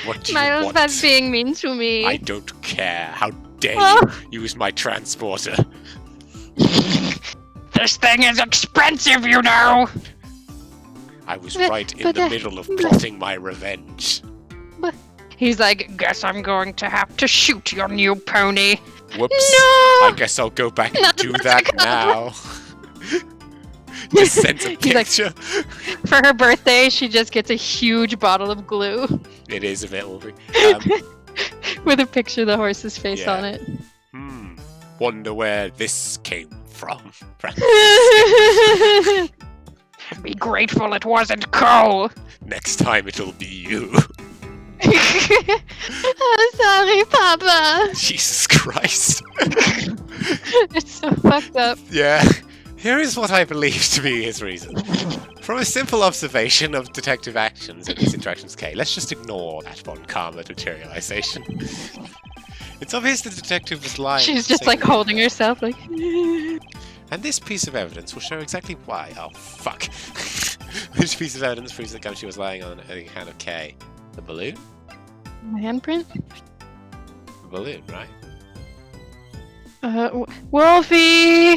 What do you Miles want? was being mean to me. I don't care. How dare Oh. you use my transporter? This thing is expensive, you know. I was But- right in but, the middle of plotting my revenge. He's like, guess I'm going to have to shoot your new pony. Whoops. No! I guess I'll go back and Not do the that now. Just sent a He's like- picture. For her birthday, she just gets a huge bottle of glue It is a bit over. with a picture of the horse's face Yeah. on it. Wonder where this came from. Be grateful it wasn't Cole. Next time it'll be you. I'm sorry, Papa. Jesus Christ. It's so fucked up. Yeah. Here is what I believe to be his reason. From a simple observation of detective actions and his interactions with Kay, let's just ignore that von Karma materialization. It's obvious the detective was lying. She's just like saying- holding herself, like. And this piece of evidence will show exactly why. Oh, fuck. Which piece of evidence proves that Gumshoe was lying on a kind of K? The balloon? My handprint? The balloon, right? Wolfie!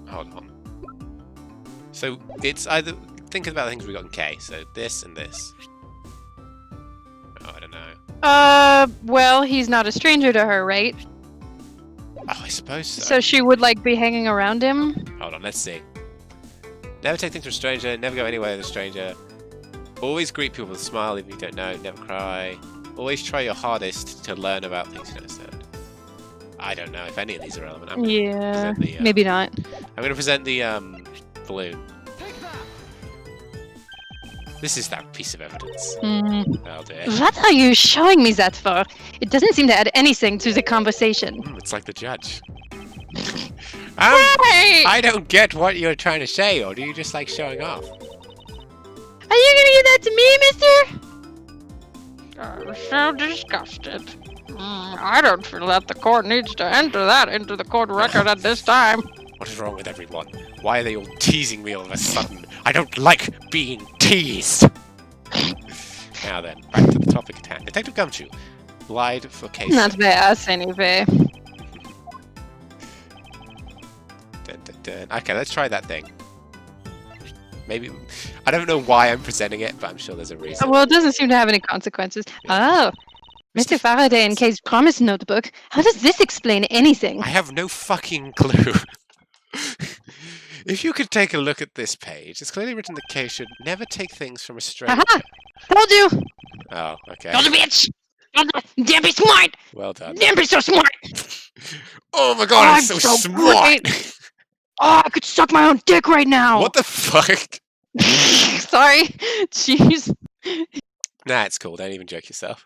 Hold on. So it's either think about the things we got in K. So this and this. Oh, I don't know. Well, he's not a stranger to her, right? Oh, I suppose so. So she would like be hanging around him. Hold on, let's see. Never take things from a stranger. Never go anywhere with a stranger. Always greet people with a smile even if you don't know. Never cry. Always try your hardest to learn about things you don't understand. I don't know if any of these are relevant. I'm gonna Yeah, present the, maybe not. I'm going to present the balloon. This is that piece of evidence. I'll do it. What are you showing me that for? It doesn't seem to add anything to the conversation. It's like the judge. Hey! I don't get what you're trying to say, or do you just like showing off? Are you gonna give that to me, mister? I'm so disgusted. I don't feel that the court needs to enter that into the court record at this time. What is wrong with everyone? Why are they all teasing me all of a sudden? I don't like being teased! Now then, back to the topic at hand. Detective Gumshoe lied for case. Not bad, anyway. Dun, dun, dun. Okay, let's try that thing. Maybe I don't know why I'm presenting it, but I'm sure there's a reason. Well, it doesn't seem to have any consequences. Oh, Mr. Faraday in Kay's promise notebook. How does this explain anything? I have no fucking clue. If you could take a look at this page, it's clearly written that Kay should never take things from a stranger. Aha! Told you! Oh, okay. Don't bitch! Don't be smart! Well done. Don't be so smart! Oh my god, I'm I'm so, so smart! Oh, I could suck my own dick right now! What the fuck? Sorry. Jeez. Nah, it's cool. Don't even joke yourself.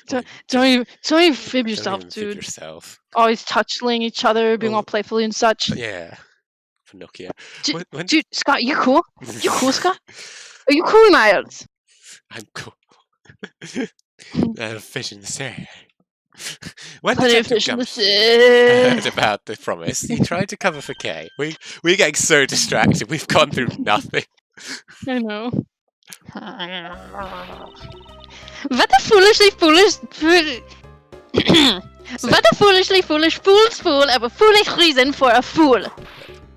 Don't even fib Don't yourself, even fib dude. yourself. Always touching each other, being Oh. all playful and such. Yeah. For Nokia. Dude, When- dude, Scott, you cool? You cool, Scott? Are you cool, Miles? I'm cool. Fish in the sea. When Plenty of Detective fish in the Gumshoe heard sea. about the promise, he tried to cover for Kay. We're getting so distracted. We've gone through nothing. I know. What a foolishly foolish... What a foolishly foolish fool's fool of a foolish reason for a fool.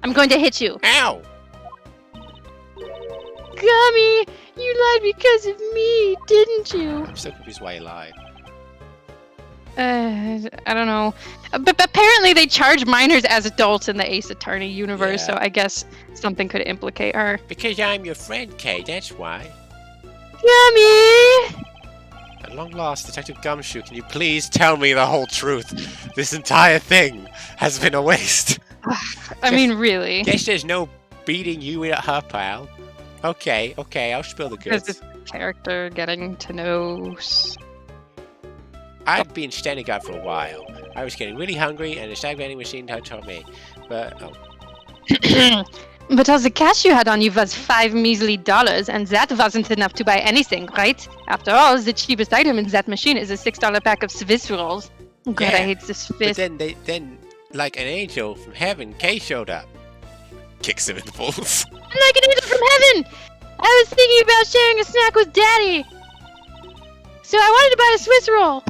I'm going to hit you. Ow! Gummy, you lied because of me, didn't you? I'm so confused why he lied. I don't know. But apparently they charge minors as adults in the Ace Attorney universe, Yeah. so I guess something could implicate her. Because I'm your friend, Kay, that's why. Gummy! At long last, Detective Gumshoe, can you please tell me the whole truth? This entire thing has been a waste. I mean, really. Guess there's no beating you at her, pal. Okay, I'll spill the Because goods. this character getting to know... I'd been standing guard for a while. I was getting really hungry, and the stag vending machine told me. But, But all the cash you had on you was $5 measly, and that wasn't enough to buy anything, right? After all, the cheapest item in that machine is a $6 pack of Swiss rolls. God, Yeah, I hate this but fist. then, like an angel from heaven, Kay showed up. Kicks him in the balls. Like an angel from heaven! I was thinking about sharing a snack with Daddy! So I wanted to buy a Swiss roll.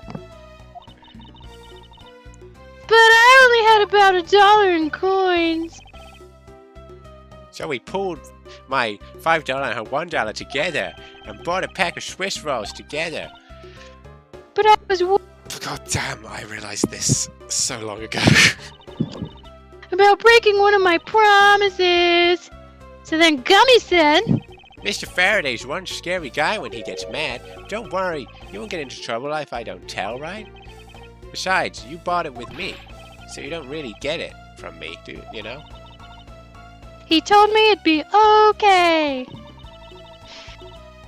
But I only had about $1 in coins. So we pulled my $5 and her $1 together and bought a pack of Swiss rolls together. But I was God damn, I realized this so long ago. about breaking one of my promises. So then Gummy said, Mr. Faraday's one scary guy when he gets mad. Don't worry, you won't get into trouble if I don't tell, right? Besides, you bought it with me, so you don't really get it from me, do you know? he told me it'd be okay.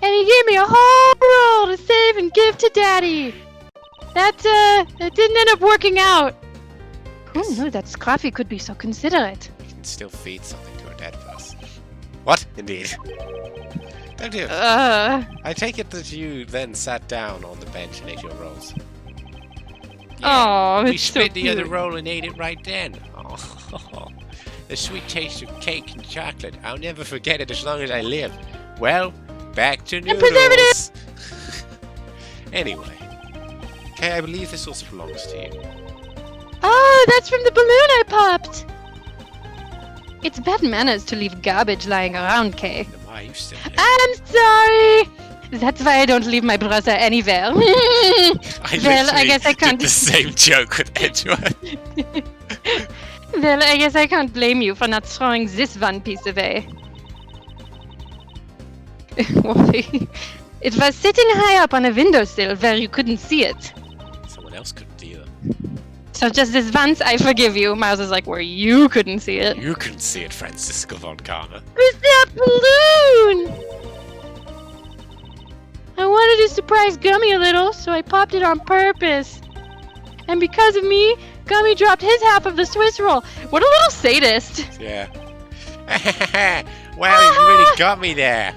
And he gave me a whole roll to save and give to Daddy. That didn't end up working out. Who knew that Scruffy could be so considerate? You can still feed something to a dead person. What? Indeed. Don't do it. I take it that you then sat down on the bench and ate your rolls. Oh, We it's so split the other cute. roll and ate it right then. Oh. The sweet taste of cake and chocolate. I'll never forget it as long as I live. Well, back to And preservative! noodles. Anyway. Okay, I believe this also belongs to you. Oh, that's from the balloon I popped. It's bad manners to leave garbage lying around, Kay. Then why are you still here? I'm sorry. That's why I don't leave my brother anywhere. I well, I literally guess I can't. did the same joke with Edgeworth. Well, I guess I can't blame you for not throwing this one piece away. Wolfie, it was sitting high up on a windowsill where you couldn't see it. Someone else couldn't either. So just this once, I forgive you. Miles is like, where you couldn't see it. You couldn't see it, Francisco von Karma. Who's that balloon? I wanted to surprise Gummy a little, so I popped it on purpose. And because of me, Gummy dropped his half of the Swiss roll. What a little sadist. Yeah. Wow, you really got me there.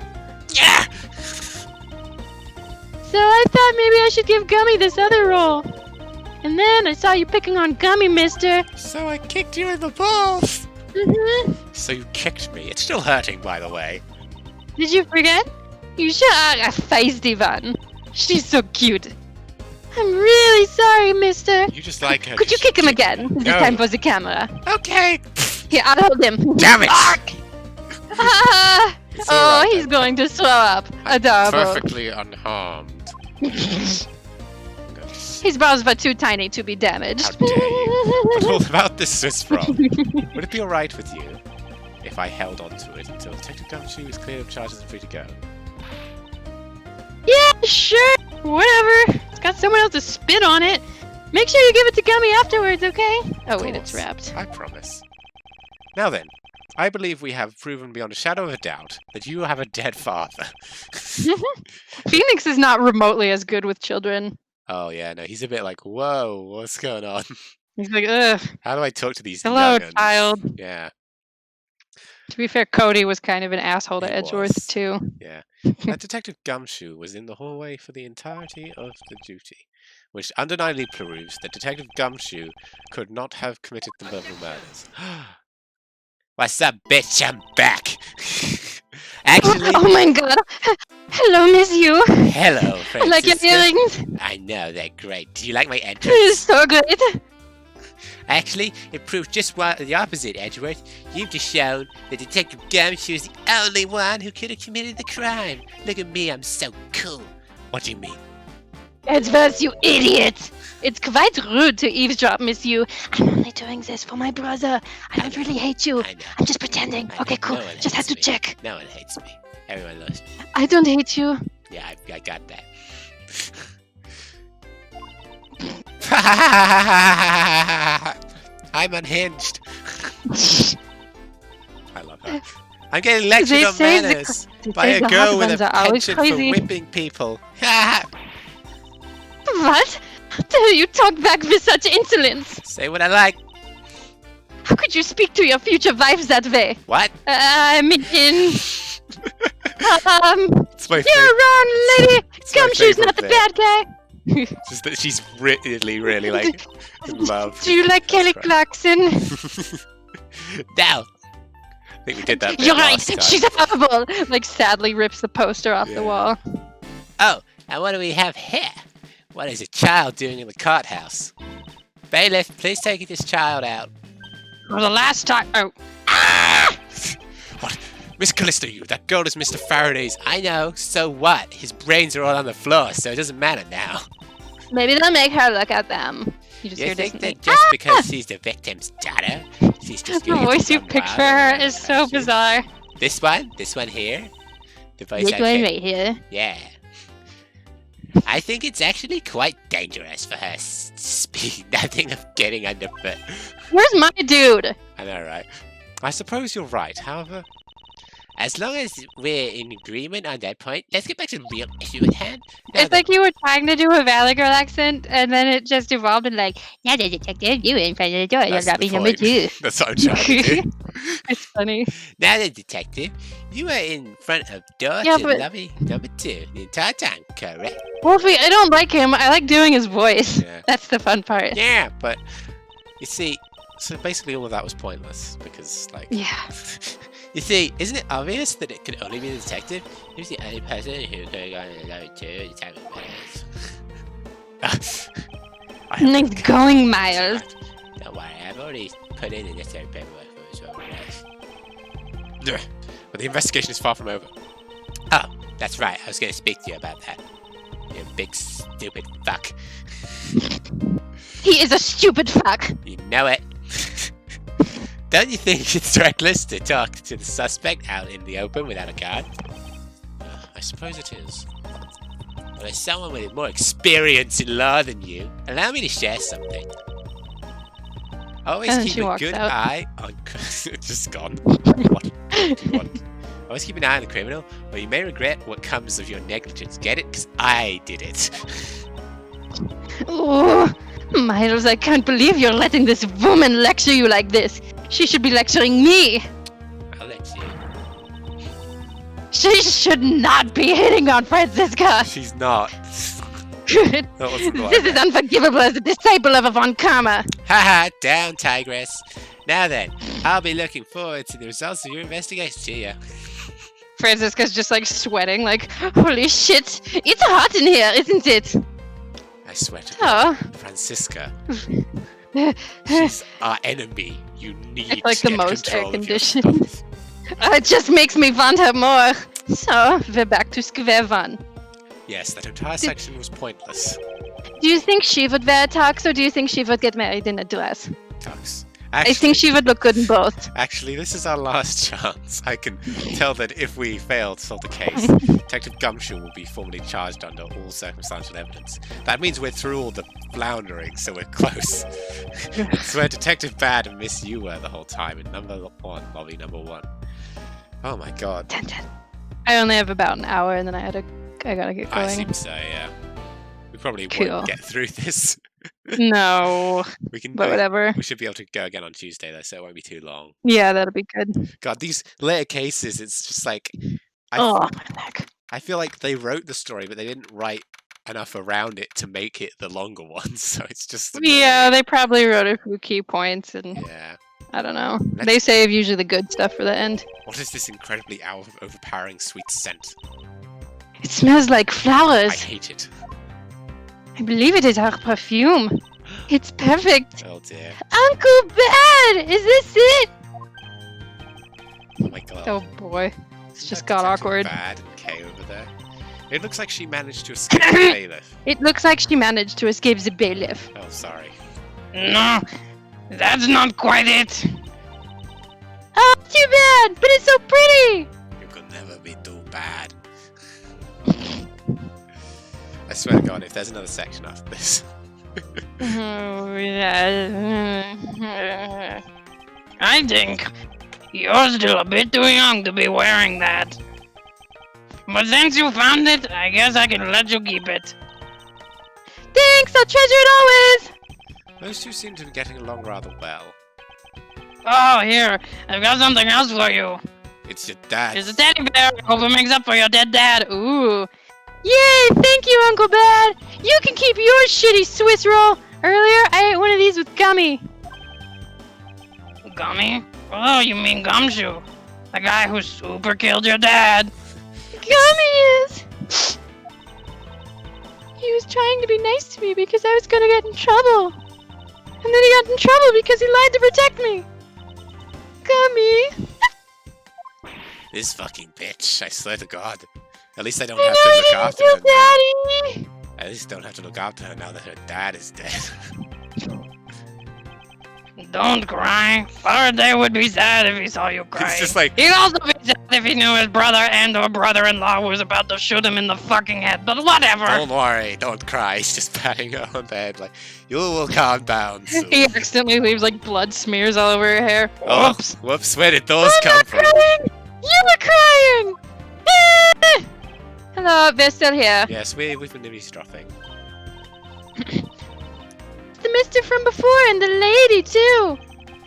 Yeah! So I thought maybe I should give Gummy this other roll. And then I saw you picking on Gummy, mister. So I kicked you in the balls. Mhm. So you kicked me. It's still hurting, by the way. Did you forget? You sure are a feisty one. She's so cute. I'm really sorry, mister. You just like her. Could you kick him again? This No. time for the camera. Okay. Here, I'll hold him. Damn it! Ah! It's Oh, all right he's then. going to throw up. Adorable. Perfectly unharmed. His balls were too tiny to be damaged. How dare you. But all about this Swiss roll. Would it be alright with you if I held on to it until Detective Gumshoe is cleared of charges and free to go? Yeah, sure. Whatever. It's got someone else to spit on it. Make sure you give it to Gummy afterwards, okay? Oh, wait, it's course. wrapped. I promise. Now then, I believe we have proven beyond a shadow of a doubt that you have a dead father. Phoenix is not remotely as good with children. Oh yeah, no, he's a bit like, whoa, what's going on? He's like, ugh. How do I talk to these Hello, young'uns? child. Yeah, To be fair, Cody was kind of an asshole to He Edgeworth, was. too. yeah. That Detective Gumshoe was in the hallway for the entirety of the duty, which undeniably proves that Detective Gumshoe could not have committed the verbal murders. What's up, bitch? I'm back. Actually, Oh my god. Hello, Miss You. hello, I like your Francisca. earrings. I know, they're great. Do you like my It is entrance? so great. Actually, it proves just what the opposite, Edgeworth. You've just shown that Detective Gumshoe is the only one who could have committed the crime. Look at me, I'm so cool. What do you mean? Edgeworth, you idiot. It's quite rude to eavesdrop, Miss You. I'm only doing this for my brother. I don't really hate you. I know. I'm just pretending. I Okay, know. cool. No one Just had hates to me. check. No one hates me. Everyone loves me. I don't hate you. Yeah, I got that. I'm unhinged. I love her. I'm getting lectured They on say the manners They by say a the girl hot with ones a are always penchant for crazy. whipping people. What? How dare you talk back with such insolence? Say what I like. How could you speak to your future wives that way? What? I mean, It's my you're favorite. wrong, lady. It's my Gumshoe's favourite not the bit. bad guy. Just that she's really like in love. Do you like Kelly That's Clarkson? No. I think we did that. Bit You're right. last time. She's horrible. Like sadly rips the poster off Yeah. the wall. Oh, and what do we have here? What is a child doing in the cart house? Bailiff, please take this child out. For the last time. Oh, Ah! What? Miss Callisto, you. That girl is Mr. Faraday's. I know. So what? His brains are all on the floor, so it doesn't matter now. maybe they'll make her look at them. You just You hear think Disney. that just because she's the victim's daughter, she's just The gonna get voice to you run picked wild for her and is run so around you? bizarre. This one here. The voice This I one picked. right here. Yeah. I think it's actually quite dangerous for her to speak nothing of getting underfoot. Where's my dude? I know, right? I suppose you're right. However, as long as we're in agreement on that point, let's get back to the real issue at hand. Now It's like you were trying to do a Valley Girl accent, and then it just evolved in like, now the detective, you in front of the door, you're That's the dropping number point. 2. That's what I'm trying to do. It's funny. Now the detective, you are in front of door Yeah, to but- lobby number 2 the entire time, correct? Wolfie, I don't like him. I like doing his voice. Yeah. That's the fun part. Yeah, but you see, So basically, all of that was pointless because, like, Yeah. you see, isn't it obvious that it could only be the detective? Who's the only person who could have gone alone too? Nice going, Miles. Don't worry, I've already put in the necessary paperwork for this one. Yes. But the investigation is far from over. Oh, that's right. I was going to speak to you about that. You big stupid fuck. He is a stupid fuck. You know it. Don't you think it's reckless to talk to the suspect out in the open without a guard? I suppose it is. But as someone with more experience in law than you, allow me to share something. Always And keep she a walks good out. eye on... Just gone. What do you want? Always keep an eye on the criminal, or you may regret what comes of your negligence. Get it? Because I did it. Oh, Miles, I can't believe you're letting this woman lecture you like this. She should be lecturing me. I'll let you. She should not be hitting on Franziska. She's not. This That wasn't the is unforgivable as a disciple of a Von Karma. Haha, down, Tigress. Now then, I'll be looking forward to the results of your investigation. See ya. Franziska's just like sweating, like, holy shit, it's hot in here, isn't it? I swear to God, Oh, Franziska, she's our enemy. You need it's like to the get most air control of your conditioned. stuff. It just makes me want her more. So, we're back to square one. Yes, that entire section was pointless. Do you think she would wear a tux, or do you think she would get married in a dress? Tux. I think she would look good in both. Actually, this is our last chance. I can tell that if we fail to solve the case, Detective Gumshoe will be formally charged under all circumstantial evidence. That means we're through all the floundering, so we're close. It's where Detective Bad and Miss You were the whole time in number 1, lobby number 1. Oh my god. I only have about an hour, and then I gotta get I going. seem so, yeah. We probably Cool. won't get through this. No, We can. but whatever. We should be able to go again on Tuesday though, so it won't be too long. Yeah, that'll be good. God, these later cases, it's just like Oh, my neck. I feel like they wrote the story, but they didn't write enough around it to make it the longer one. So it's just Yeah, they probably wrote a few key points, and yeah. I don't know. Let's- They save usually the good stuff for the end. What is this incredibly overpowering sweet scent? It smells like I flowers. hate it. I believe it is our perfume. It's perfect. Oh dear. Uncle Bad! Is this it? Oh my god. Oh boy. It's just got Detective awkward. Bad and Kay over there. It looks like she managed to escape the bailiff. It looks like she managed to escape the bailiff. Oh, sorry. No, that's not quite it. Oh, too bad, but it's so pretty! You could never be too bad. I swear to God, if there's another section after this. Oh, yeah. I think you're still a bit too young to be wearing that. But since you found it, I guess I can let you keep it. Thanks, I'll treasure it always! Those two seem to be getting along rather well. Oh, here, I've got something else for you. It's your dad. It's a teddy bear. Hope it makes up for your dead dad. Ooh. Yay, thank you, Uncle Bad! You can keep your shitty Swiss roll! Earlier, I ate one of these with Gummy. Gummy? Oh, you mean Gumshoe. The guy who super killed your dad. Gummy is! He was trying to be nice to me because I was gonna get in trouble. And then he got in trouble because he lied to protect me. Gummy! This fucking bitch, I swear to God. At least I don't I have know to I look didn't after her kill now. Daddy! At least don't have to look after her now that her dad is dead. Don't cry. Faraday would be sad if he saw you crying. It's just like, He'd also be sad if he knew his brother and or brother-in-law was about to shoot him in the fucking head, but whatever. don't worry, don't cry. He's just patting her on the head like, you will calm down soon. He accidentally leaves like blood smears all over her hair. Oh, Whoops. whoops, where did those I'm come not from? crying! You were crying! Eh! Hello, they're still here. Yes, we've been eavesdropping. It's the mister from before and the lady too.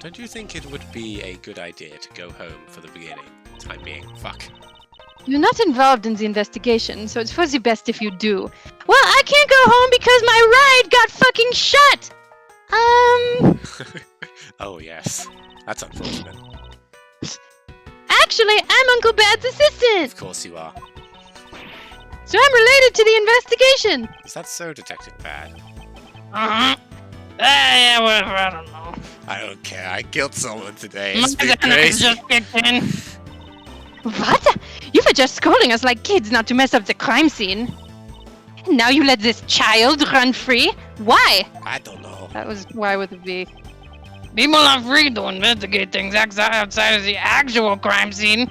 Don't you think it would be a good idea to go home for the beginning? Time being, fuck. You're not involved in the investigation, so it's for the best if you do. Well, I can't go home because my ride got fucking shut! Oh yes, that's unfortunate. Actually, I'm Uncle Bad's assistant, Of course you are. so I'm related to the investigation. Is that so, Detective Bad? Uh-huh. Yeah, whatever, I don't know. I don't care. I killed someone today. My It's been Xanax crazy. just kicked in. What? You were just scolding us like kids not to mess up the crime scene. And now you let this child run free? Why? I don't know. That was Y with a V. People are free to investigate things outside of the actual crime scene.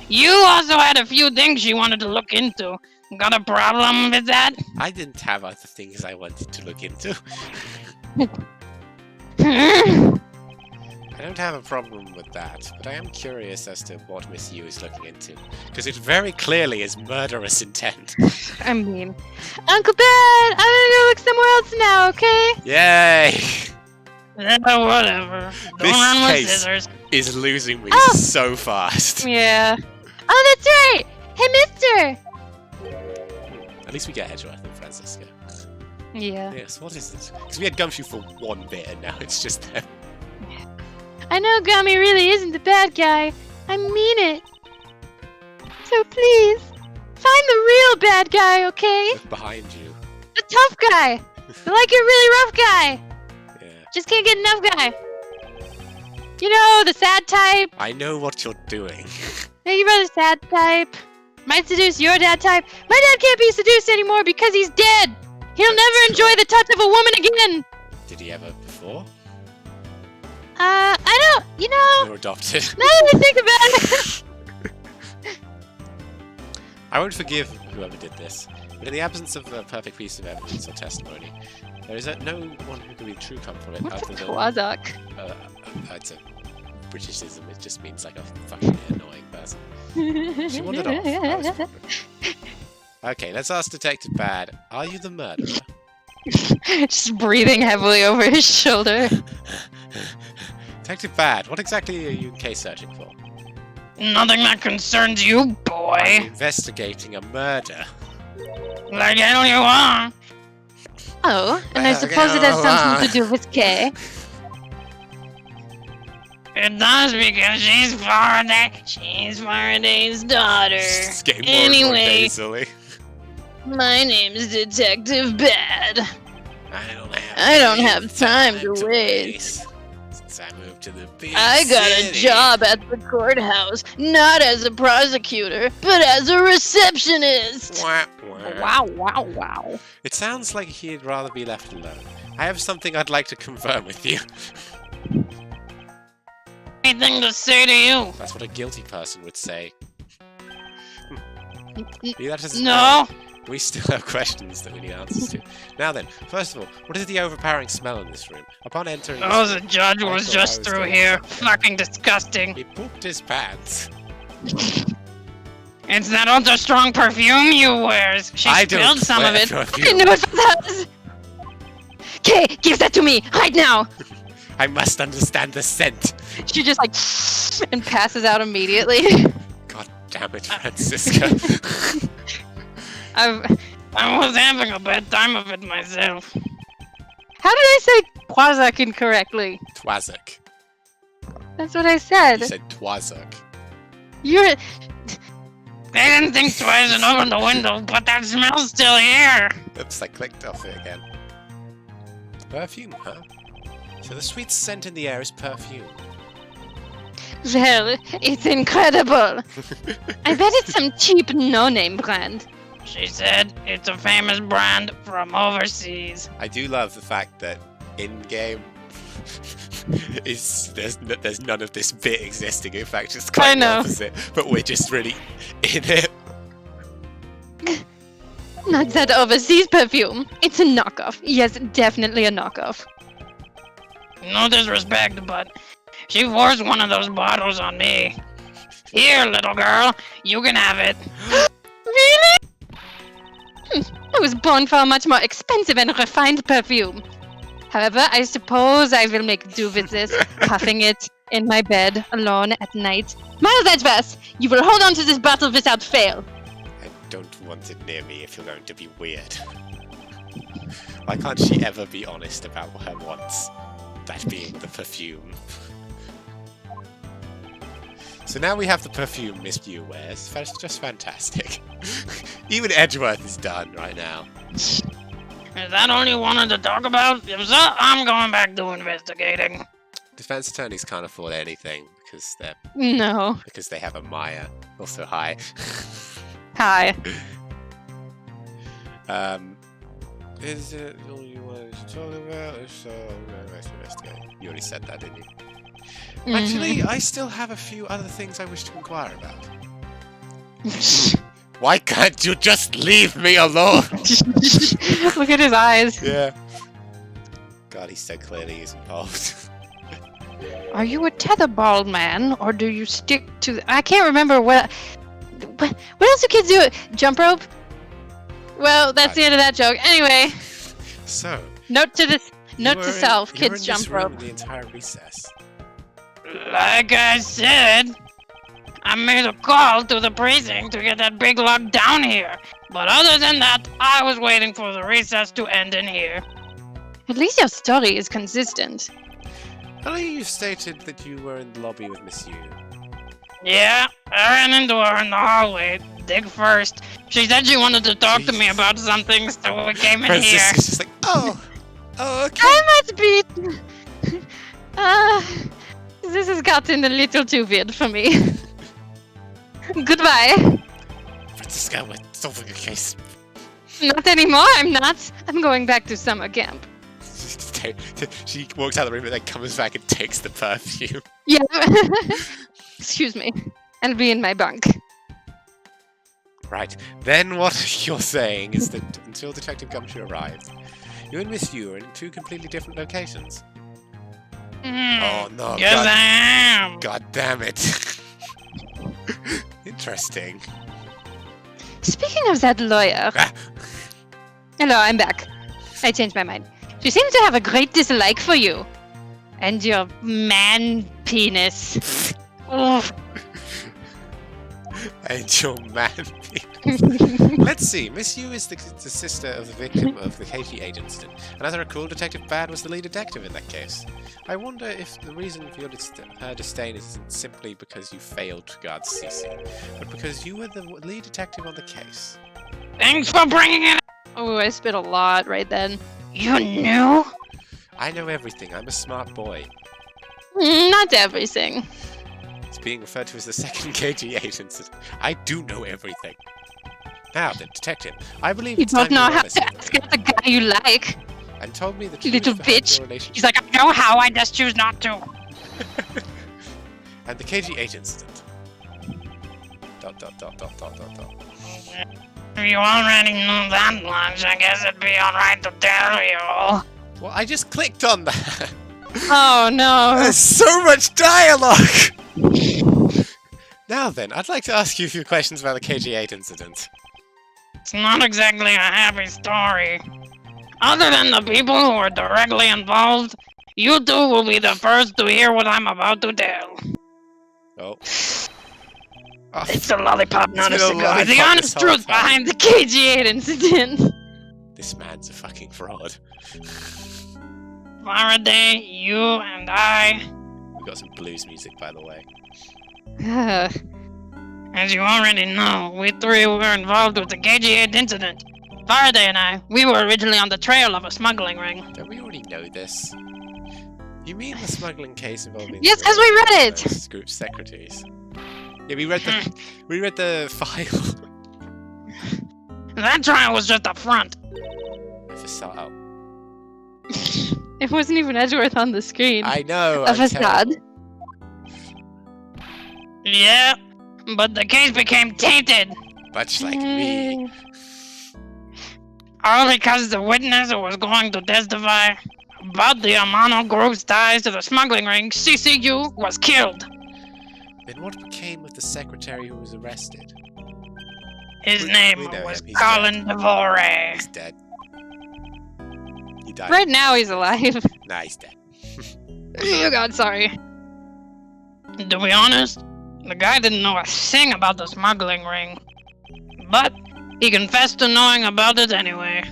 You also had a few things you wanted to look into. Got a problem with that? I didn't have other things I wanted to look into. I don't have a problem with that, but I am curious as to what Miss Yu is looking into. Because it very clearly is murderous intent. I mean, Uncle Bad, I'm gonna go look somewhere else now, okay? Yay! Yeah, whatever. Don't This run with case- scissors. Is losing me Oh! so fast. yeah. Oh, that's right! Hey, mister! At least we get Edgeworth and Francisco. Yeah. Yes, what is this? Because we had Gumshoe for one bit and now it's just them. I know Gummy really isn't the bad guy. I mean it. So please, find the real bad guy, okay? Look behind you. The tough guy! The like a really rough guy! Yeah. Just can't get enough guy. You know, the sad type. I know what you're doing. Hey, you brother sad type. Might seduce your dad type. My dad can't be seduced anymore because he's dead. He'll never enjoy the touch of a woman again. Did he ever before? I don't, you know, Or adopted? now that I think about it. I won't forgive whoever did this, but in the absence of a perfect piece of evidence or testimony, there is no one who can be the true culprit What's other a than... Twazak? It's a Britishism, it just means like a fucking annoying person. She wandered off. That was the problem. Okay, let's ask Detective Bad. Are you the murderer? Just breathing heavily over his shoulder. Detective Bad, what exactly are you in case searching for? Nothing that concerns you, I'm boy. investigating a murder. Like hell you are. Oh, and I suppose it has something to do with Kay. It does because she's Faraday's daughter. It's getting more and more Anyway. nasally. My name's Detective Bad. I don't have time to waste. Since I moved to the big I got a city. job at the courthouse, not as a prosecutor, but as a receptionist. Wah, wah. Wow. It sounds like he'd rather be left alone. I have something I'd like to confirm with you. Anything to say to you? That's what a guilty person would say. Be that as it No. may, we still have questions that we need answers to. Now then, first of all, what is the overpowering smell in this room? Upon entering this Oh, room, the judge I was thought just I was through going here. to- Fucking disgusting. he pooped his pants. It's that ultra strong perfume you wears. She I don't spilled some of wear it. perfume. I knew it was. Kay, give that to me right now. I must understand the scent. She just like and passes out immediately. God damn it, Francisco. I was having a bad time of it myself. How did I say Twazak incorrectly? Twazak. That's what I said. You said Twazak. You're. They didn't think twice and opened the window, but that smell's still here. Oops, I clicked off it again. Perfume, huh? So the sweet scent in the air is perfume. Well, it's incredible. I bet it's some cheap no-name brand. She said it's a famous brand from overseas. I do love the fact that in-game there's none of this bit existing. In fact, it's I quite the know. opposite. But we're just really in it. Not that overseas perfume. It's a knockoff. Yes, definitely a knockoff. No disrespect, but she forced one of those bottles on me. Here, little girl, you can have it. Really? I was born for a much more expensive and refined perfume. However, I suppose I will make do with this, puffing it in my bed alone at night. Miles Edgeworth, you will hold on to this bottle without fail. I don't want it near me if you're going to be weird. Why can't she ever be honest about her wants? That being the perfume. So now we have the perfume Miss Yu wears. That's just fantastic. Even Edgeworth is done right now. Is that all you wanted to talk about? If so, I'm going back to investigating. Defense attorneys can't afford anything because No. they have a Maya. Also, hi. Hi. Is it all you wanted to talk about? If so, I'm going back to investigate. You already said that, didn't you? Actually, I still have a few other things I wish to inquire about. Why can't you just leave me alone? Look at his eyes. Yeah. God, he's so clearly involved. Are you a tetherball man, or do you stick to? I can't remember what else do kids do? Jump rope? Well, that's the end of that joke. Anyway, So, note to self: you were kids in jump this room rope. the entire recess. Like I said, I made a call to the precinct to get that big lug down here. But other than that, I was waiting for the recess to end in here. At least your story is consistent. Earlier you stated that you were in the lobby with Miss Yu. Yeah, I ran into her in the hallway. Dig first. She said she wanted to talk to me Jesus. about something, so we came in Francis here. is just like, oh, okay. I must be. This has gotten a little too weird for me. Goodbye. Francisca, we're solving a case. Not anymore. I'm not. I'm going back to summer camp. She walks out of the room and then comes back and takes the perfume. Yeah. Excuse me. I'll be in my bunk. Right. Then what you're saying is that until Detective Gumshoe arrives, you and Miss Yu are in two completely different locations. Oh no, Yes, God, I am. God damn it. Interesting. Speaking of that lawyer. Ah. Hello, I'm back. I changed my mind. She seems to have a great dislike for you. And your man penis. Oof. And your man. Let's see. Miss Yu is the sister of the victim of the KGH incident, and as I recall, Detective Bad was the lead detective in that case. I wonder if the reason for your disdain isn't simply because you failed to guard Cece, but because you were the lead detective on the case. Thanks for bringing it. Oh, I spit a lot right then. You knew? I know everything. I'm a smart boy. Not everything. It's being referred to as the second KGH incident. I do know everything. Now then, detective, I believe You it's time don't know you were how honest to with ask me out the guy you like. and told me the truth Little behind bitch. your relationship He's like, I know how, I just choose not to. and the KGH incident. Dot dot dot dot dot dot dot. If you already knew that much, I guess it'd be alright to tell you. Well, I just clicked on that. Oh no. There's so much dialogue! Now then, I'd like to ask you a few questions about the KG8 incident. It's not exactly a happy story. Other than the people who are directly involved, you two will be the first to hear what I'm about to tell. Oh. Oh, It's a lollipop, not a It's been a cigar. lollipop The this honest whole truth time. behind The KG8 incident. this man's a fucking fraud. Faraday, you and I, We got some blues music, by the way. as you already know, we three were involved with the KG8 incident. Faraday and I, we were originally on the trail of a smuggling ring. Don't we already know this? You mean the smuggling case involving Yes, 'cause we read it! those group secretaries? Yeah, we read the file. That trial was just a front. Facade. It wasn't even Edgeworth on the screen. I know. A I'm facade. terrible. Yeah, but the case became tainted. Much like me. All because the witness who was going to testify about the Amano group's ties to the smuggling ring, CCU, was killed. Then what became of the secretary who was arrested? His We name know was him, he's Colin Devore. He's dead. He died. Right now he's alive. Nah, he's dead. Oh god, sorry. To be honest, the guy didn't know a thing about the smuggling ring. But he confessed to knowing about it anyway.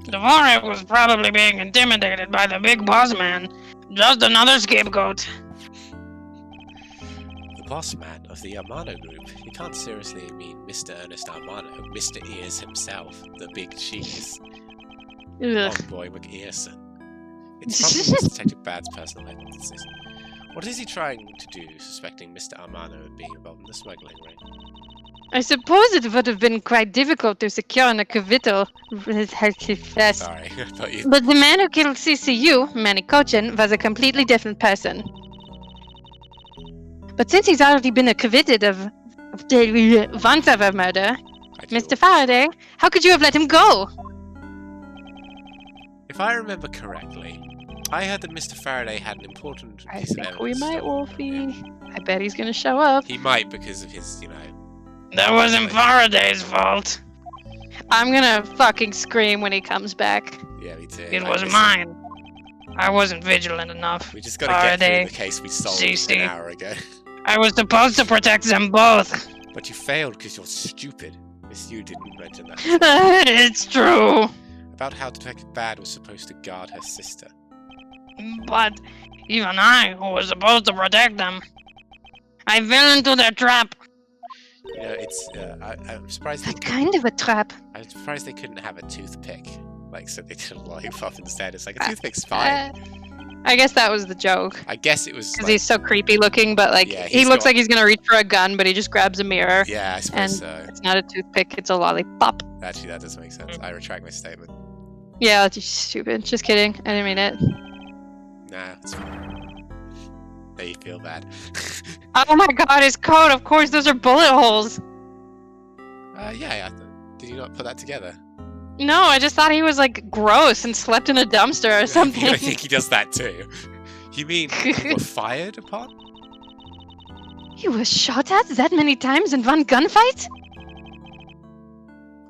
Devore was probably being intimidated by the big boss man. Just another scapegoat. The boss man of the Armano group. You can't seriously mean Mr. Ernest Armano, Mr. Ears himself, the big cheese. Ugh. Boy McEarson. It's probably Detective Bad's personal hypothesis. What is he trying to do, suspecting Mr. Armano of being involved in the smuggling ring? I suppose it would have been quite difficult to secure an acquittal with her success. Sorry, I thought you... But the man who killed CCU, Manny Cochin, was a completely different person. But since he's already been acquitted of the once of a murder, I do- Mr. Faraday, how could you have let him go? If I remember correctly, I heard that Mr. Faraday had an important I piece of think evidence. we might, stolen from Wolfie. him. I bet he's gonna show up. He might because of his, That wasn't Faraday's fault. I'm gonna fucking scream when he comes back. Yeah, me too. It Like, was listen, mine. I wasn't vigilant enough. We just gotta get Faraday, through the case we solved CC. an hour ago. I was supposed to protect them both. But you failed because you're stupid. Miss you didn't mention that. It's true. About how Detective Bad was supposed to guard her sister. But even I, who was supposed to protect them, I fell into their trap. You know, it's. I'm surprised. What kind of a trap? I'm surprised they couldn't have a toothpick. Like, so they did a lollipop instead. It's like a toothpick's fine. I guess that was the joke. I guess it was. Because Like, he's so creepy looking, but like Yeah, he he's looks got- like he's gonna reach for a gun, but he just grabs a mirror. yeah, I suppose and- so. It's not a toothpick, it's a lollipop. Actually, that does make sense. I retract my statement. Yeah, that's just stupid. Just kidding. I didn't mean it. Nah, it's fine. Now you feel bad. Oh my god, his coat! Of course, those are bullet holes. Yeah. Did you not put that together? No, I just thought he was like gross and slept in a dumpster or something. I think he does that too. You mean you were fired upon? He was shot at that many times in one gunfight?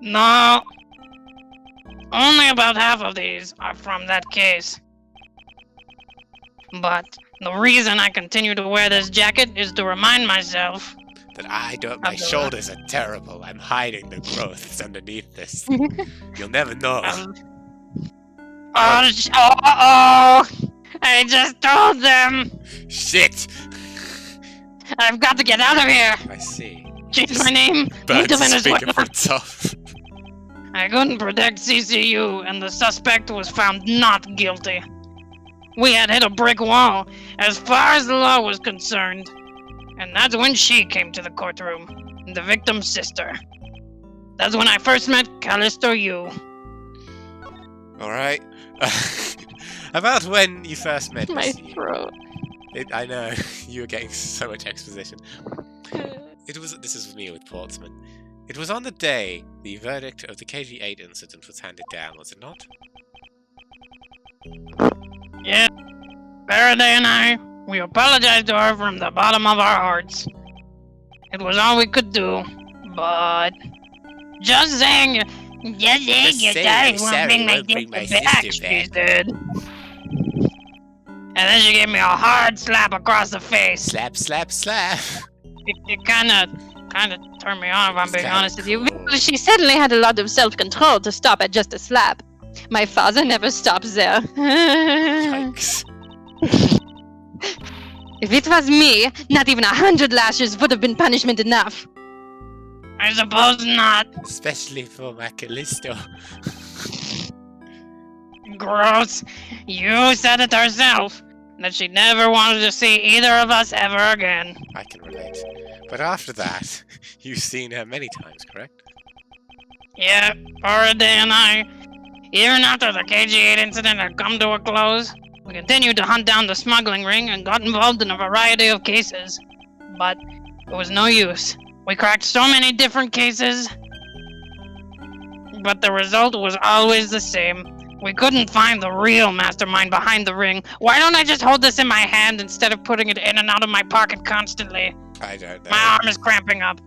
No. Only about half of these are from that case. But the reason I continue to wear this jacket is to remind myself. That I don't. My Of the- shoulders are terrible. I'm hiding the growths underneath this. You'll never know. Oh! I just told them! Shit! I've got to get out of here! I see. Change my name! Burn Move to the speaker Venezuela! for itself. I couldn't protect CCU, and the suspect was found not guilty. We had hit a brick wall, as far as the law was concerned. And that's when she came to the courtroom, the victim's sister. That's when I first met Callisto Yu. Alright. About when you first met My Miss Yu. throat. I know, you were getting so much exposition. This is me with Portsmouth. It was on the day the verdict of the KG-8 incident was handed down, was it not? Yeah, Faraday and I, we apologized to her from the bottom of our hearts. It was all we could do, but just saying, Just saying your you're daddy sorry won't bring my won't bring my sister back, sister she back. said. And then she gave me a hard slap across the face. Slap, slap, slap! It kind of turned me on, if I'm It's being kinda honest with you. cool. Well, she certainly had a lot of self-control to stop at just a slap. My father never stops there. Yikes. If it was me, not even 100 lashes would have been punishment enough. I suppose not. Especially for my Callisto. Gross. You said it herself. That she never wanted to see either of us ever again. I can relate. But after that, you've seen her many times, correct? Yeah, Faraday and I, even after the KG-8 incident had come to a close, we continued to hunt down the smuggling ring and got involved in a variety of cases. But it was no use. We cracked so many different cases, but the result was always the same. We couldn't find the real mastermind behind the ring. Why don't I just hold this in my hand instead of putting it in and out of my pocket constantly? I don't know. My arm is cramping up.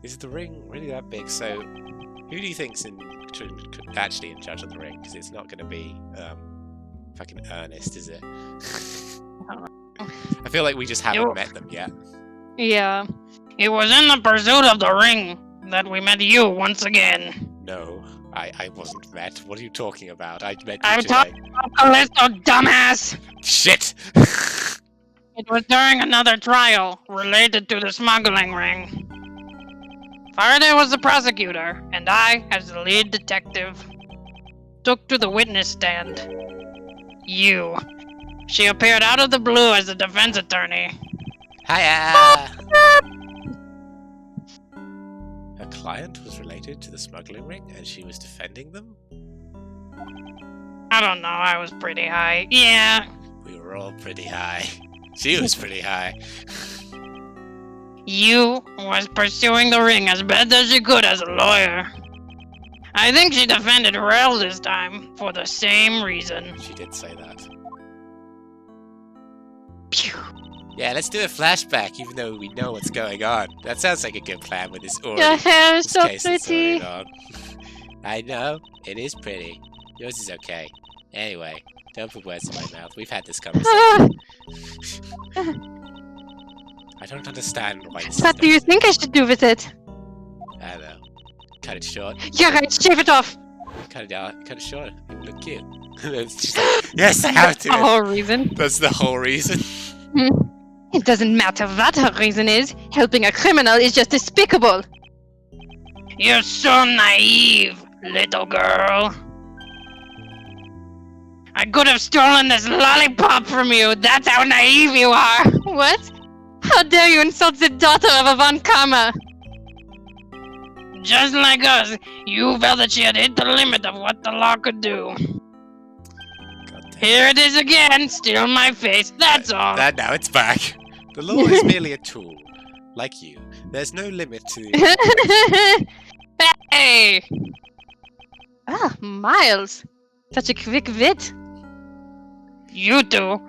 Is the ring really that big? So, who do you think's actually in charge of the ring? Because it's not going to be fucking Ernest, is it? I feel like we just haven't You- met them yet. Yeah. It was in the pursuit of the ring that we met you once again. No. I wasn't met. What are you talking about? I met you I'm today. talking about Callisto, dumbass! Shit! It was during another trial related to the smuggling ring. Faraday was the prosecutor, and I, as the lead detective, took to the witness stand. You. She appeared out of the blue as the defense attorney. Hiya! Her client was related to the smuggling ring, and she was defending them? I don't know, I was pretty high. Yeah. We were all pretty high. She was pretty high. You was pursuing the ring as best as she could as a lawyer. I think she defended Rel this time, for the same reason. She did say that. Phew. Yeah, let's do a flashback, even though we know what's going on. That sounds like a good plan with this already. Your hair is this so case that's pretty. already on. I know, it is pretty. Yours is okay. Anyway, don't put words in my mouth. We've had this conversation. Ah, I don't understand why this what do you think I should do with it? I don't know. Cut it short. You're right, shave it off. Cut it out. Cut it short. It would look cute. It's just like, yes, I have to. The whole reason. That's the whole reason. It doesn't matter what her reason is. Helping a criminal is just despicable. You're so naive, little girl. I could have stolen this lollipop from you. That's how naive you are. What? How dare you insult the daughter of a Von Karma? Just like us, you felt that she had hit the limit of what the law could do. God damn. Here it is again, still my face, that's all. That now it's back. The law is merely a tool, like you. There's no limit to. Hey! Ah, Miles. Such a quick wit. You two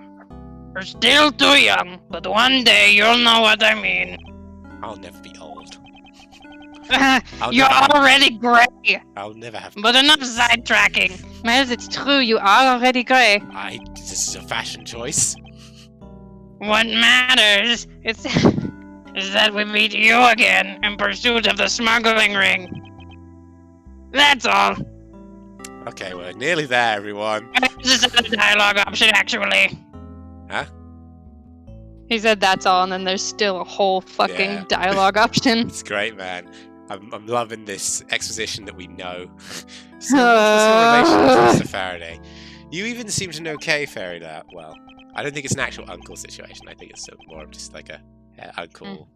are still too young, but one day you'll know what I mean. I'll never be old. You're already gray, I'll never have. but enough sidetracking. Miles, it's true, you are already grey. This is a fashion choice. What matters is that we meet you again in pursuit of the smuggling ring. That's all. Okay, we're nearly there, everyone. This is a dialogue option, actually. He said that's all, and then there's still a whole fucking Yeah. dialogue option. It's great, man. I'm loving this exposition that we know. So, what's your relation to Mr. Faraday? You even seem to know Kay Faraday well. I don't think it's an actual uncle situation. I think it's more of just like a uncle.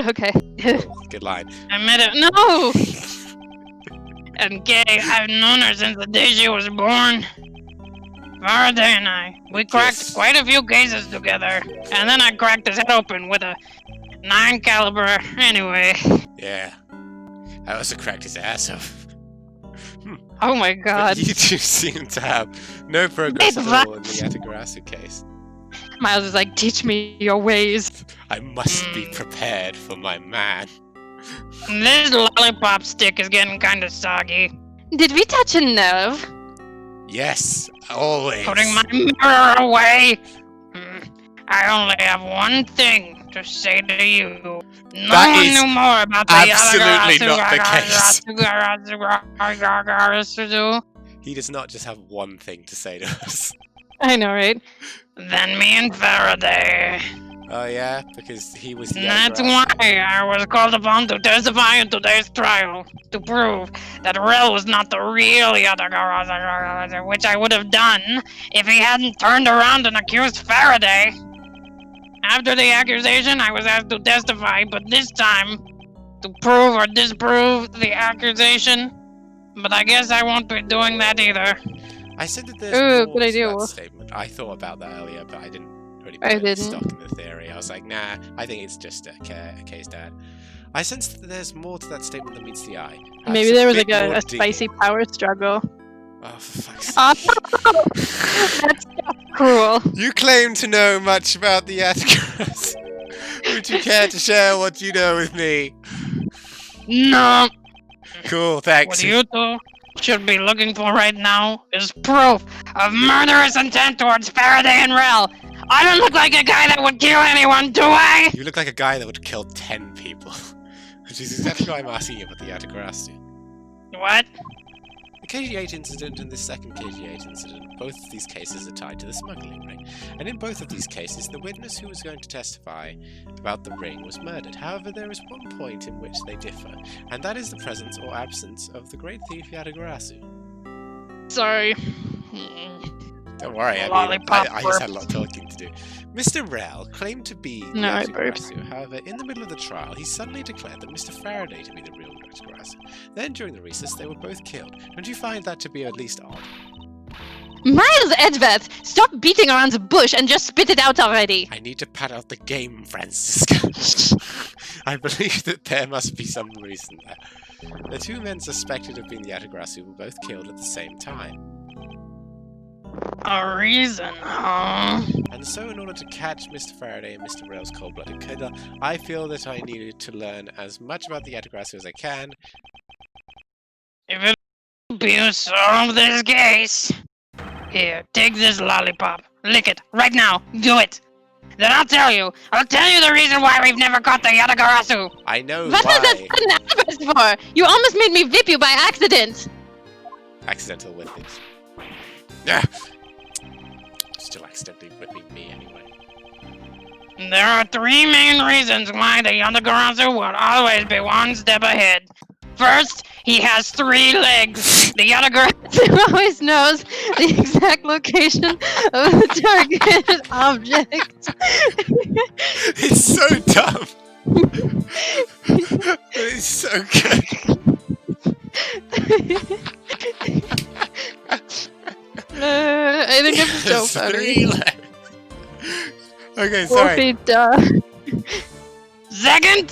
Okay. Good line. I met her. No! And Kay, I've known her since the day she was born. Faraday and I, we cracked Yes. quite a few cases together. And then I cracked his head open with a 9 caliber. Anyway. Yeah. I also cracked his ass off. Oh my god. But you two seem to have no progress Big at all in the Atagarasu case. Miles is like, teach me your ways. I must be prepared for my man. This lollipop stick is getting kinda soggy. Did we touch a nerve? Yes, always. Putting my mirror away. I only have one thing to say to you. No That one is knew more about the absolutely not the case. He does not just have one thing to say to us. I know, right? Than me and Faraday. Oh yeah, because he was the That's Atagarasu. why I was called upon to testify in today's trial to prove that Rel was not the real Yatagarasu, which I would have done if he hadn't turned around and accused Faraday. After the accusation, I was asked to testify, but this time to prove or disprove the accusation. But I guess I won't be doing that either. I said that there's Ooh, more good to idea, that Wolf. statement. I thought about that earlier, but I didn't really I put any didn't. stock in the theory. I was like, nah, I think it's just a case dad. I sense that there's more to that statement than meets the eye. Perhaps Maybe there was bit like more a digging. spicy power struggle. Oh, for fuck's Oh, sake. that's cruel. You claim to know much about the Atticus. Would you care to share what you know with me? No, Cool, thanks. what you two should be looking for right now is proof of murderous intent towards Faraday and Rel. I don't look like a guy that would kill anyone, do I? You look like a guy that would kill 10 people. Which is exactly why I'm asking you about the Yatagarasu. What? The KG8 incident and the second KG8 incident, both of these cases are tied to the smuggling ring. And in both of these cases, the witness who was going to testify about the ring was murdered. However, there is one point in which they differ, and that is the presence or absence of the great thief Yatagarasu. Sorry. Don't worry, I Lollipop just had a lot of talking to do. Mr. Rel claimed to be the No, I burped. Yatagarasu. However, in the middle of the trial, he suddenly declared that Mr. Faraday to be the real Yatagarasu. Then, during the recess, they were both killed. Don't you find that to be at least odd? Miles Edgeworth, stop beating around the bush and just spit it out already. I need to pad out the game, Francisco. I believe that there must be some reason there. The two men suspected of being the Yatagarasu were both killed at the same time. A reason, huh? And so, in order to catch Mr. Faraday and Mr. Rel's cold-blooded killer, I feel that I needed to learn as much about the Yatagarasu as I can. If it'll be to solve this case. Here, take this lollipop. Lick it, right now. Do it. Then I'll tell you the reason why we've never caught the Yatagarasu. I know What was that why. sudden outburst for? You almost made me whip you by accident. Accidental whippings. Yeah. Still accidentally whipping me anyway. There are three main reasons why the Yatagarasu will always be one step ahead. First, he has 3 legs. The Yatagarasu Always knows the exact location of the target object. It's so dumb. It's so good. I think it's so It's funny. 3 legs. Okay, sorry. Wolfie, duh. Second,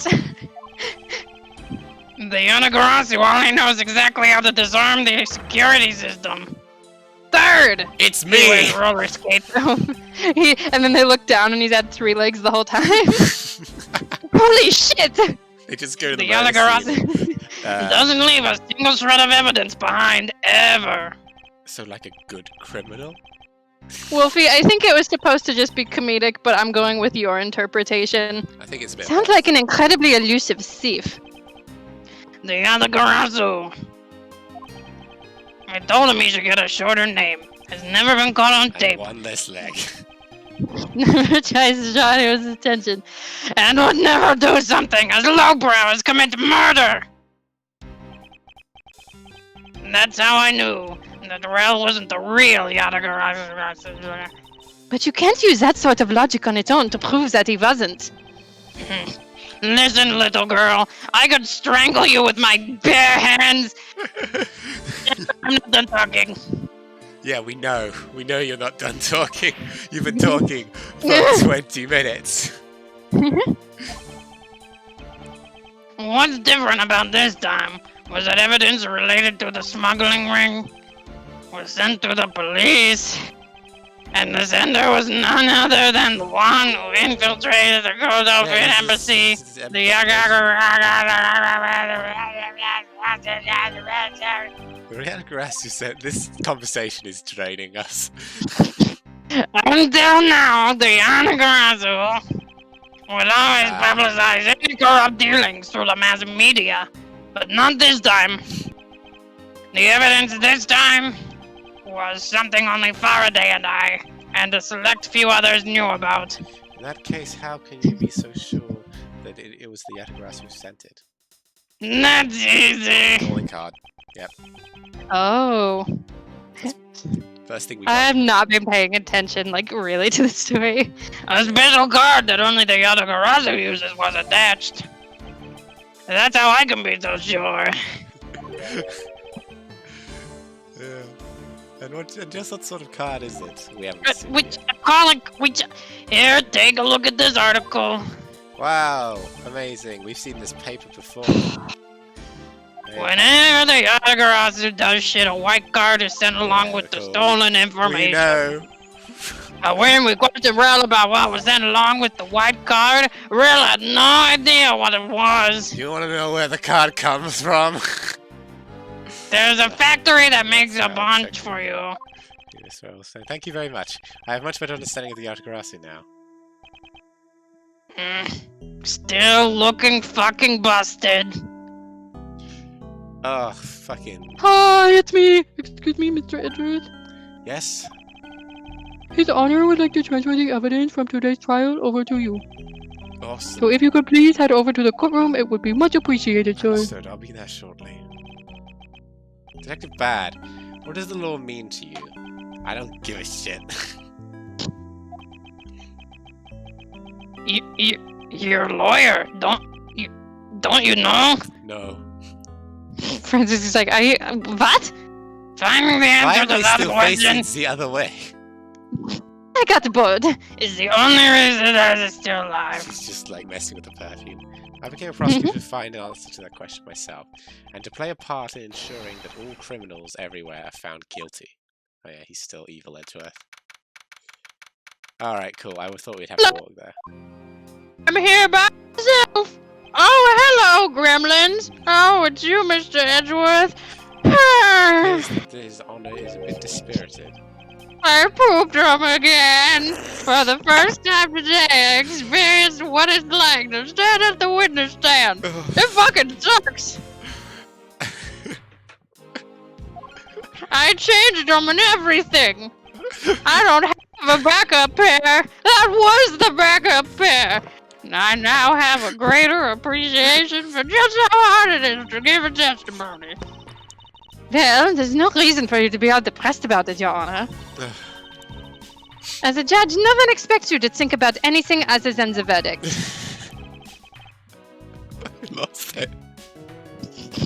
the Yatagarasu only knows exactly how to disarm the security system. Third, It's he me. wears roller skates. And then they look down and he's had 3 legs the whole time. Holy shit! They just go to The the murder scene. Yatagarasu doesn't leave a single shred of evidence behind ever. So like a good criminal? Wolfie, I think it was supposed to just be comedic, but I'm going with your interpretation. I think it's a bit. Sounds like an incredibly elusive thief. The Yatagarasu. I told him he should get a shorter name. Has never been caught on And tape. 1 less leg. Never tries to draw his attention. And would never do something as lowbrow as commit murder. And that's how I knew that Rel wasn't the real Yatagarasu. But you can't use that sort of logic on its own to prove that he wasn't. Listen, little girl, I could strangle you with my bare hands. I'm not done talking. Yeah, we know. We know you're not done talking. You've been talking for 20 minutes. What's different about this time was that evidence related to the smuggling ring was sent to the police, and the sender was none other than the one who infiltrated the Godolphin embassy. The The Yatagarasu said this conversation is draining us. Until now, the Yatagarasu would always publicize any corrupt dealings through the mass media, but not this time. The evidence this time was something only Faraday and I, and a select few others knew about. In that case, how can you be so sure that it was the Yatagarasu who sent it? That's easy. Calling card. Oh. First thing we I got. have not been paying attention, like, really, to the story. A special card that only the Yatagarasu uses was attached. That's how I can be so sure. Yeah. And just what sort of card is it? We haven't seen Here, take a look at this article. Wow, amazing. We've seen this paper before. Yeah. Whenever the Yatagarasu does shit, a white card is sent along with the cool. stolen We information. know. When we questioned Rel about what was sent along with the white card, Rel had no idea what it was. You want to know where the card comes from? There's a factory that makes a I'll bunch check. for you. Yes, well, so thank you very much. I have much better understanding of the Yatagarasu now. Still looking fucking busted. Oh, fucking. Hi, it's me. Excuse me, Mr. Edgeworth. Yes? His Honor would like to transfer the evidence from today's trial over to you. Awesome. So if you could please head over to the courtroom, it would be much appreciated, sir. Understood. I'll be there shortly. Detective Bad, what does the law mean to you? I don't give a shit. You're a lawyer, don't you know? No. Francis is like, what? Finding the Why answer am to I that still question facing the other way? I got bored. is the only reason I was still alive. She's just like messing with the perfume. I became a prosecutor to find an answer to that question myself, and to play a part in ensuring that all criminals everywhere are found guilty. Oh yeah, he's still evil Edgeworth. Alright, cool. I thought we'd have to walk there. I'm here by myself. Oh, hello, gremlins. Oh, it's you, Mr. Edgeworth. His honor is a bit dispirited. I pooped him again. For the first time today, I experienced what it's like to stand at the witness stand. It fucking sucks. I changed them and everything. I don't have a backup pair. That was the backup pair. And I now have a greater appreciation for just how hard it is to give a testimony. Well, there's no reason for you to be all depressed about it, Your Honor. As a judge, no one expects you to think about anything other than the verdict. I lost it.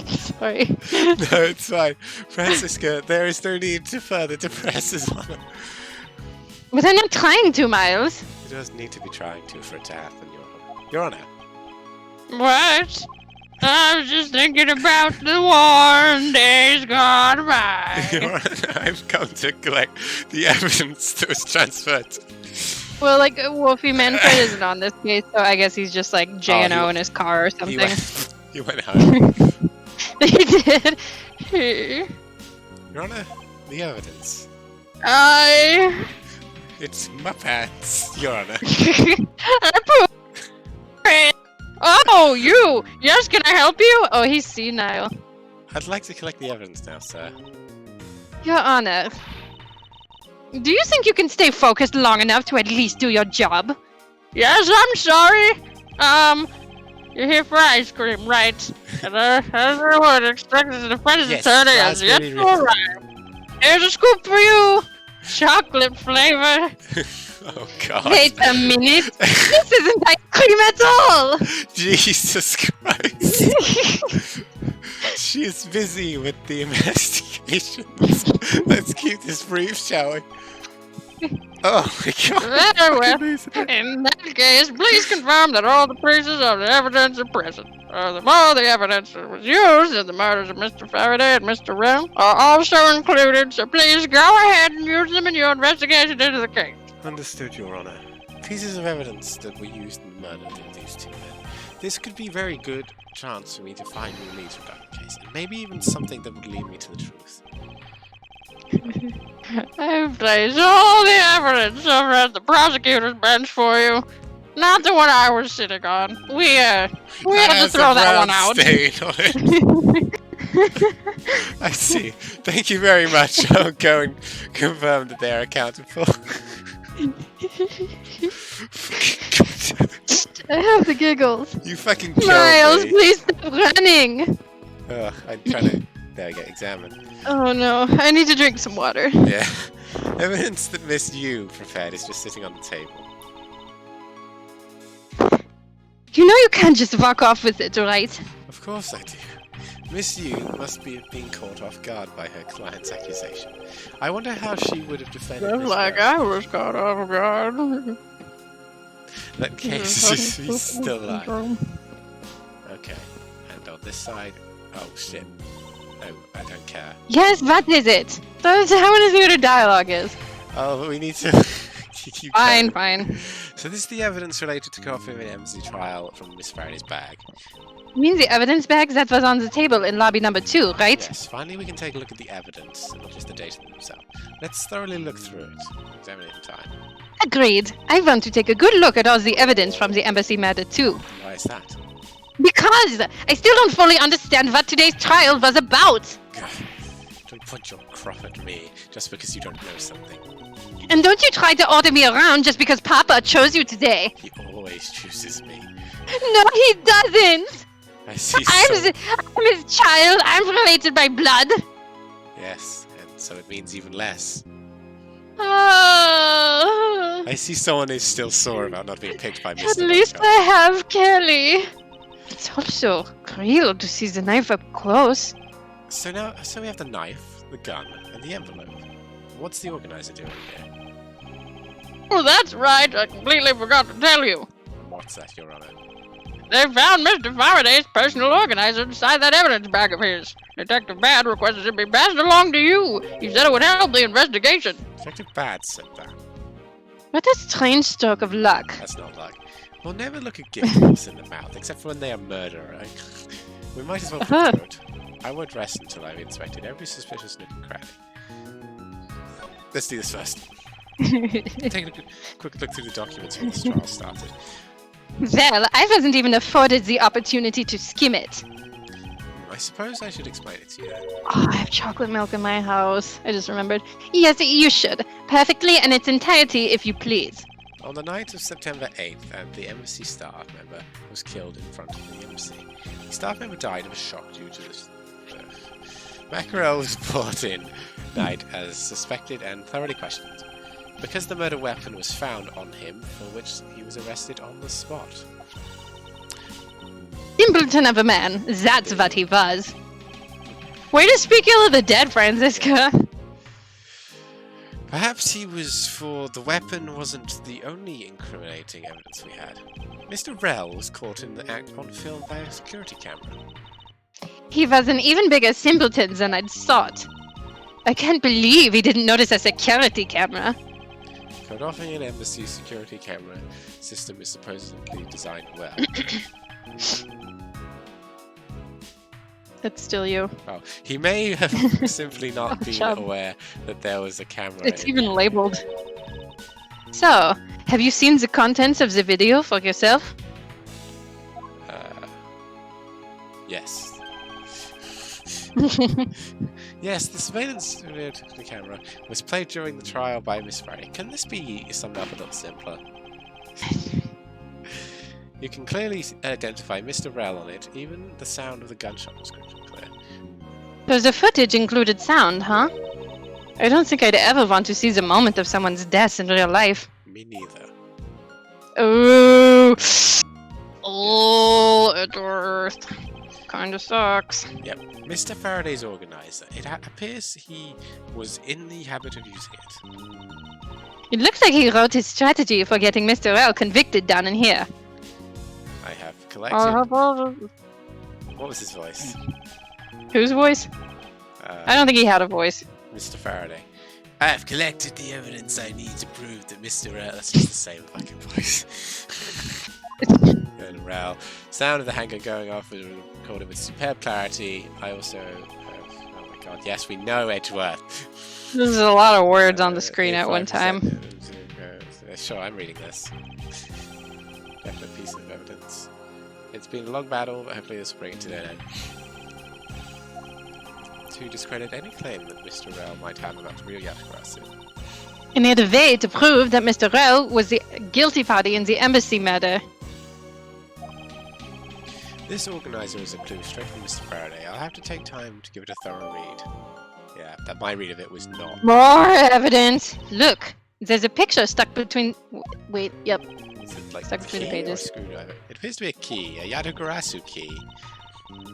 Sorry. No, it's fine. Francisca, there is no need to further depress his honor. But I'm not trying to, Miles. He does need to be trying to for it to happen, Your Honor. Your Honor. What? I was just thinking about the warm days gone by. Your Honor, I've come to collect the evidence that was transferred. Well, like, Wolfie Manfred isn't on this case, so I guess he's just like J&O in his car or something. He went home. He did. Your Honor, the evidence. It's my pants, Your Honor. Oh, you! Yes, can I help you? Oh, he's senile. I'd like to collect the evidence now, sir. Your Honor, do you think you can stay focused long enough to at least do your job? Yes, I'm sorry. You're here for ice cream, right? And as I would expect as a defense attorney, as yet to arrive. Here's a scoop for you. Chocolate flavor. Oh God. Wait a minute. This isn't ice cream at all. Jesus Christ. She's busy with the investigation. Let's keep this brief, shall we? Oh my God. Very well. In that case, please confirm that all the pieces of the evidence are present. Furthermore, the evidence that was used in the murders of Mr. Faraday and Mr. Rem are also included, so please go ahead and use them in your investigation into the case. Understood, Your Honor. Pieces of evidence that were used in the murder of these two men. This could be a very good chance for me to find new leads regarding the case, and maybe even something that would lead me to the truth. I've placed all the evidence over at the prosecutor's bench for you. Not the one I was sitting on. We had to throw that one out. Stain on it. I see. Thank you very much. I'll go and confirm that they're accounted for. I have the giggles. You fucking killed Miles, me. please stop running. Ugh, I'm trying to... There, get examined. Oh no, I need to drink some water. Yeah. Evidence that Miss Yu prepared is just sitting on the table. You know you can't just walk off with it, right? Of course I do. Miss Yu must be being caught off guard by her client's accusation. I wonder how she would have defended Just Miss like Rose. I was caught off guard. That case is he's still alive. Okay. And on this side... Oh, shit. No, I don't care. Yes, what is it? I want to see what her dialogue is. Oh, but we need to... keep Fine, going. fine. So this is the evidence related to Coffee and Embassy trial from Miss Faraday's bag. You mean the evidence bag that was on the table in lobby number 2, right? Yes, finally we can take a look at the evidence, and not just the data themselves. Let's thoroughly look through it. Examine it in time. Agreed. I want to take a good look at all the evidence from the embassy matter too. I Why is that? Because I still don't fully understand what today's trial was about. Gah, don't point your crop at me just because you don't know something. And don't you try to order me around just because Papa chose you today. He always chooses me. No, he doesn't. I see I'm his child. I'm related by blood. Yes, and so it means even less. Oh. I see someone is still sore about not being picked by Mr. At least Buttercup. I have Kelly. It's also real to see the knife up close. So we have the knife, the gun, and the envelope. What's the organizer doing here? Oh, that's right. I completely forgot to tell you. What's that, Your Honor? They found Mr. Faraday's personal organizer inside that evidence bag of his. Detective Bad requested it be passed along to you. He said it would help the investigation. Detective Bad said that. What a strange stroke of luck. That's not luck. We'll never look a guilty person in the mouth, except for when they are murderer. We might as well prefer it. I won't rest until I've inspected every suspicious nook and cranny. Let's do this first. Take a quick look through the documents when this trial started. Well, I wasn't even afforded the opportunity to skim it. I suppose I should explain it to you then. Oh, I have chocolate milk in my house. I just remembered. Yes, you should. Perfectly in its entirety, if you please. On the night of September 8th, the embassy staff member was killed in front of the embassy. The staff member died of a shock due to this. Mackerel was brought in, died as suspected and thoroughly questioned. Because the murder weapon was found on him, for which he was arrested on the spot. Simpleton of a man. That's what he was. Way to speak ill of the dead, Franziska. Perhaps he was, for the weapon wasn't the only incriminating evidence we had. Mr. Rell was caught in the act on film by a security camera. He was an even bigger simpleton than I'd thought. I can't believe he didn't notice a security camera. Cartographing an embassy security camera system is supposedly designed well. That's still you. Well, he may have simply not been Chub. aware that there was a camera. It's in even there. labeled. So, have you seen the contents of the video for yourself? Yes. Yes, the surveillance video to the camera was played during the trial by Miss Faraday. Can this be summed up a little simpler? You can clearly identify Mr. Rell on it, even the sound of the gunshot was crystal clear. So the footage included sound, huh? I don't think I'd ever want to see the moment of someone's death in real life. Me neither. Ooh. Oh, Edgeworth. Kinda sucks. Yep, Mr. Faraday's organizer. It appears he was in the habit of using it. It looks like he wrote his strategy for getting Mr. L convicted down in here. I have collected. What was his voice? Whose voice? I don't think he had a voice. Mr. Faraday. I have collected the evidence I need to prove that Mr. Rell. That's just the same fucking voice. And Rell. Sound of the hanger going off was recorded with superb clarity. I also have. Oh my god, yes, we know Edgeworth. There's a lot of words on the screen at one time. Sure, I'm reading this. Definite piece of evidence. It's been a long battle, but hopefully this will bring it to an end. To discredit any claim that Mr. Rell might have about the real Yatagarasu. I need a way to prove that Mr. Rell was the guilty party in the embassy murder. This organizer is a clue straight from Mr. Faraday. I'll have to take time to give it a thorough read. Yeah, that my read of it was not. More evidence! Look! There's a picture stuck between... Wait, yep. Is it like Stuck a between the key or a pages. screwdriver? It appears to be a key, a Yatagarasu key.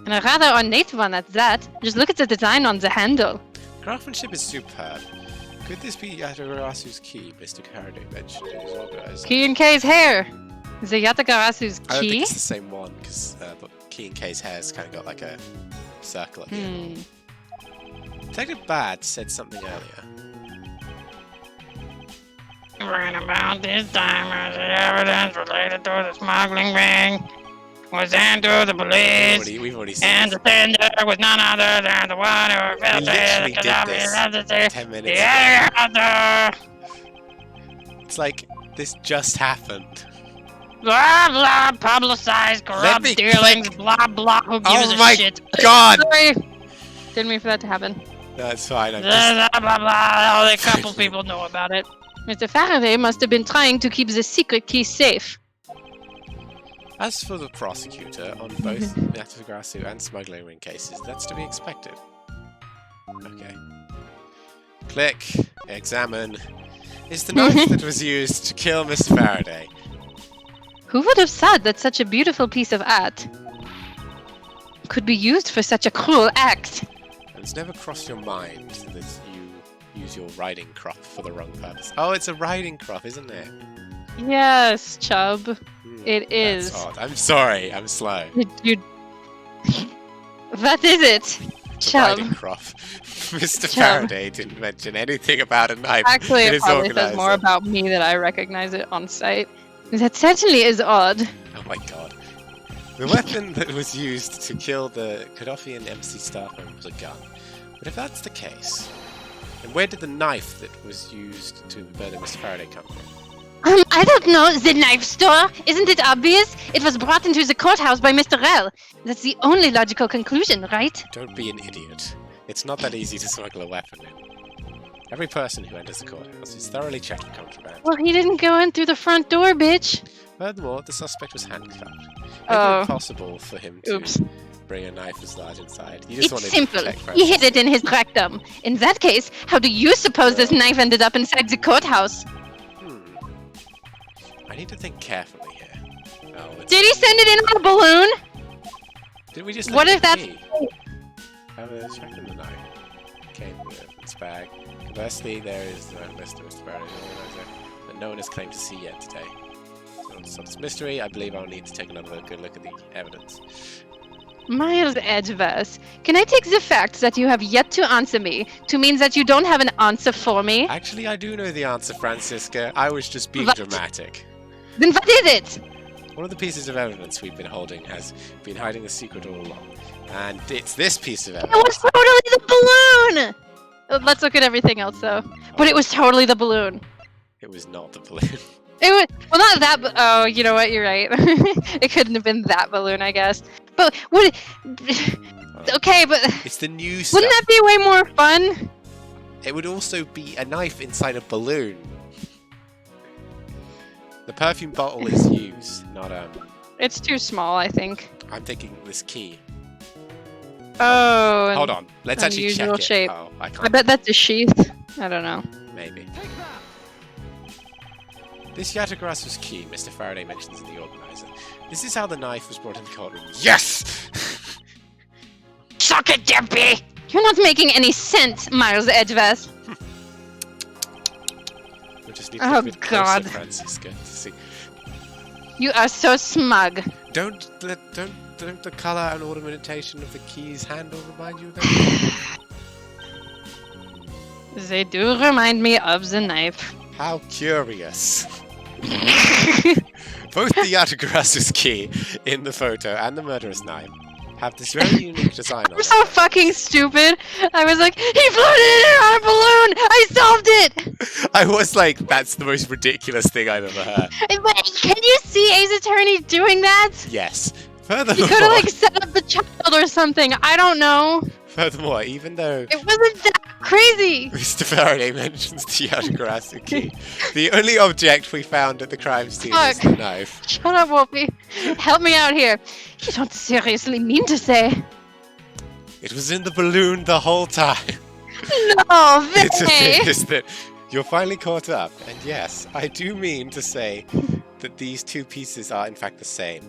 And a rather ornate one at that. Just look at the design on the handle. Craftsmanship is superb. Could this be Yatagarasu's key, Mr. Faraday mentioned in his organizer? Key in K's hair! The Yatagarasu's I don't think key? it's the same one, because Key and K's hair's kind of got like a circle at the end. Detective Bad said something earlier. Right about this time, as the evidence related to the smuggling ring was sent to the police, We've already seen and this. the sender was none other than the one who felt literally did this 10 minutes ago. other. It's like, this just happened. Blah blah, publicized Let me corrupt dealings, click. blah blah, who gives Oh a my shit? God! Sorry. Didn't mean for that to happen. That's fine. I'm Blah just... blah blah blah, only a couple people know about it. Mr. Faraday must have been trying to keep the secret key safe. As for the prosecutor, on both Yatagrasu and smuggling ring cases, that's to be expected. Okay. Click. Examine. Is the knife that was used to kill Mr. Faraday? Who would have thought that such a beautiful piece of art could be used for such a cruel act? And it's never crossed your mind that you use your riding crop for the wrong purpose. Oh, it's a riding crop, isn't it? Yes, Chubb. It That's is. odd. I'm sorry, I'm slow. You... What is it, It's a Chubb? riding crop. Mr. Chubb. Faraday didn't mention anything about a knife. Actually, in it his probably says organizer. more about me that I recognize it on sight. That certainly is odd. Oh my god. The weapon that was used to kill the Gaddafian embassy staff member was a gun. But if that's the case, then where did the knife that was used to murder Mr. Faraday come from? I don't know. The knife store? Isn't it obvious? It was brought into the courthouse by Mr. Rell. That's the only logical conclusion, right? Don't be an idiot. It's not that easy to smuggle a weapon in. Every person who enters the courthouse is thoroughly checked for contraband. Well, he didn't go in through the front door, bitch. Furthermore, the suspect was handcuffed. Making Oh. it possible for him to Oops. bring a knife as large inside. He just It's wanted simple. to protect He Francis. hid it in his rectum. In that case, how do you suppose this knife ended up inside the courthouse? I need to think carefully here. Oh, it's... Did he send it in on a balloon? Did we just What look if at the that's- key? Have a check in the knife. Came with its bag. Conversely, there is a list of Mr. Faraday's organizer that no one has claimed to see yet today. So to solve this mystery, I believe I'll need to take another good look at the evidence. Miles Edgeverse, can I take the fact that you have yet to answer me to mean that you don't have an answer for me? Actually, I do know the answer, Francisca. I was just being What? dramatic. Then what is it? One of the pieces of evidence we've been holding has been hiding a secret all along. And it's this piece of It evidence. was totally the balloon! Let's look at everything else, though. But it was totally the balloon. It was not the balloon. It was, well, not that, oh, you know what, you're right. It couldn't have been that balloon, I guess. But, what, okay, but It's the new stuff. wouldn't that be way more fun? It would also be a knife inside a balloon. The perfume bottle is used, not It's too small, I think. I'm thinking this key. Oh, and Hold on, let's actually check unusual it. shape. Oh, I I can't. bet that's a sheath. I don't know. Maybe. This Yatagrasu's key, Mr. Faraday mentions in the organizer. This is how the knife was brought in the courtroom. Yes! Suck it, Dimpy! You're not making any sense, Miles Edgeverse. We just need to Oh, look a bit closer, God. Francisca, to see. You are so smug. Don't the color and ornamentation of the key's handle remind you of that? They do remind me of the knife. How curious. Both the Yatagrasu's key in the photo and the murderous knife have this very unique design on I'm so fucking stupid. I was like, he floated in on a balloon! I solved it! it. I was like, that's the most ridiculous thing I've ever heard. But can you see Ace Attorney doing that? Yes. He Furthermore, could have like set up the child or something. I don't know. furthermore, even though It wasn't that crazy. Mr. Faraday mentions the Yatagrasu key, the only object we found at the crime scene is the Fuck. knife. Shut up, Wolfie. Help me out here. You don't seriously mean to say. It was in the balloon the whole time. No, It's the thing Vinny. is that you're finally caught up, and yes, I do mean to say that these two pieces are in fact the same.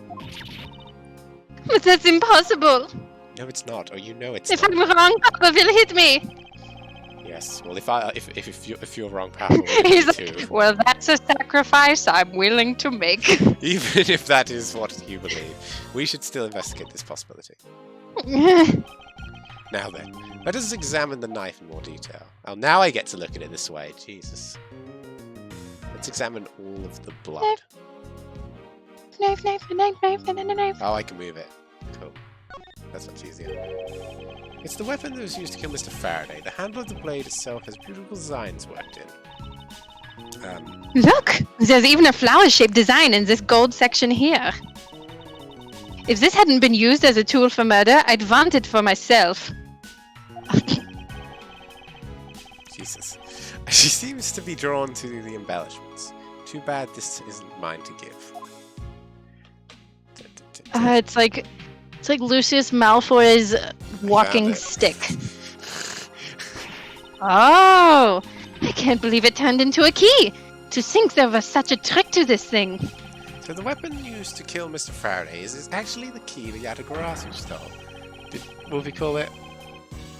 But that's impossible. No, it's not, or you know it's If not. I'm wrong, Papa will hit me. Yes. Well, if you're wrong, Papa will He's hit like, you too. Well, that's a sacrifice I'm willing to make. Even if that is what you believe, we should still investigate this possibility. Now then, let us examine the knife in more detail. Oh, now I get to look at it this way. Jesus. Let's examine all of the blood. Knife, knife, knife, knife, knife, knife. Oh, I can move it. Cool. That's much easier. It's the weapon that was used to kill Mr. Faraday. The handle of the blade itself has beautiful designs worked in. Look, there's even a flower-shaped design in this gold section here. If this hadn't been used as a tool for murder, I'd want it for myself. Jesus. She seems to be drawn to the embellishments. Too bad this isn't mine to give. It's like Lucius Malfoy's walking it. stick. Oh, I can't believe it turned into a key. To think there was such a trick to this thing. So the weapon used to kill Mr. Faraday is actually the key that Yatagarasu stole. Did Wolfie call it?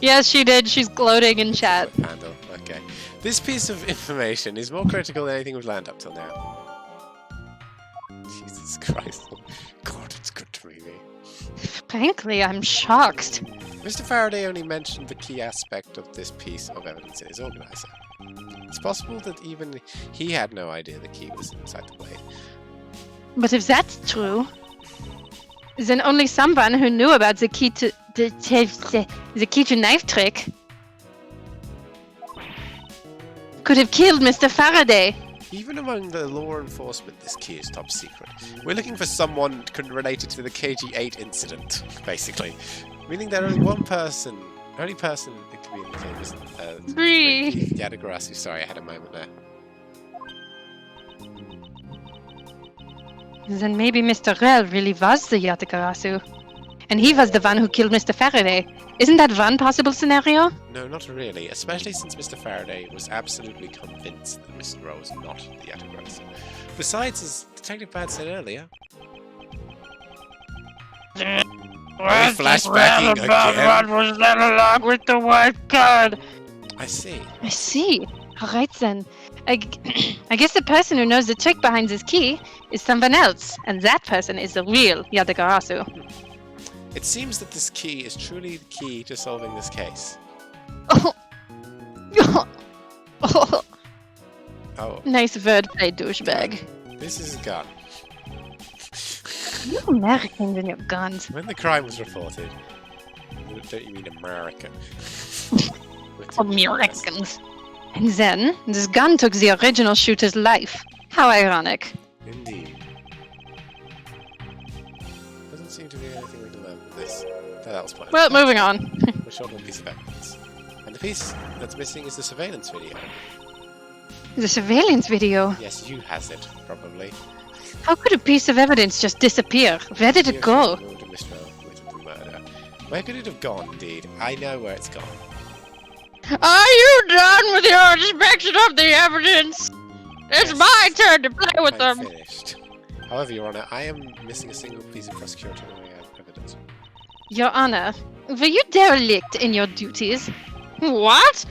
Yes, she did. She's gloating in chat. Handle. Okay. This piece of information is more critical than anything we've learned up till now. Jesus Christ. God, it's good to read me. Frankly, I'm shocked. Mr. Faraday only mentioned the key aspect of this piece of evidence in his organizer. It's possible that even he had no idea the key was inside the blade. But if that's true, then only someone who knew about the key to the key to knife trick could have killed Mr. Faraday. Even among the law enforcement, this key is top secret. We're looking for someone related to the KG-8 incident, basically. Meaning there only one person, only person that could be in the team is Yatagarasu. Sorry, I had a moment there. Then maybe Mr. Rel really was the Yatagarasu. And he was the one who killed Mr. Faraday. Isn't that one possible scenario? No, not really, especially since Mr. Faraday was absolutely convinced that Mr. Rowe was not the Yatagarasu. Besides, as Detective Bad said earlier... flashbacking again. What was that along with the white card? I see. I see. Alright then. I guess the person who knows the trick behind this key is someone else, and that person is the real Yatagarasu. It seems that this key is truly the key to solving this case. Oh, Nice wordplay, douchebag. this is a gun. You Americans and your guns. When the crime was reported, don't you mean American? Americans. And then, this gun took the original shooter's life. How ironic. Indeed. Doesn't seem to be anything we can learn from this. That was quite Well, moving on. We're short on a piece of evidence. And the piece that's missing is the surveillance video. The surveillance video. Yes, you has it, probably. How could a piece of evidence just disappear? Where did it go? Where could it have gone, indeed? I know where it's gone. Are you done with your inspection of the evidence? It's Yes. my turn to play with I'm them. finished. However, Your Honor, I am missing a single piece of prosecutorial evidence. Your Honor, were you derelict in your duties? What?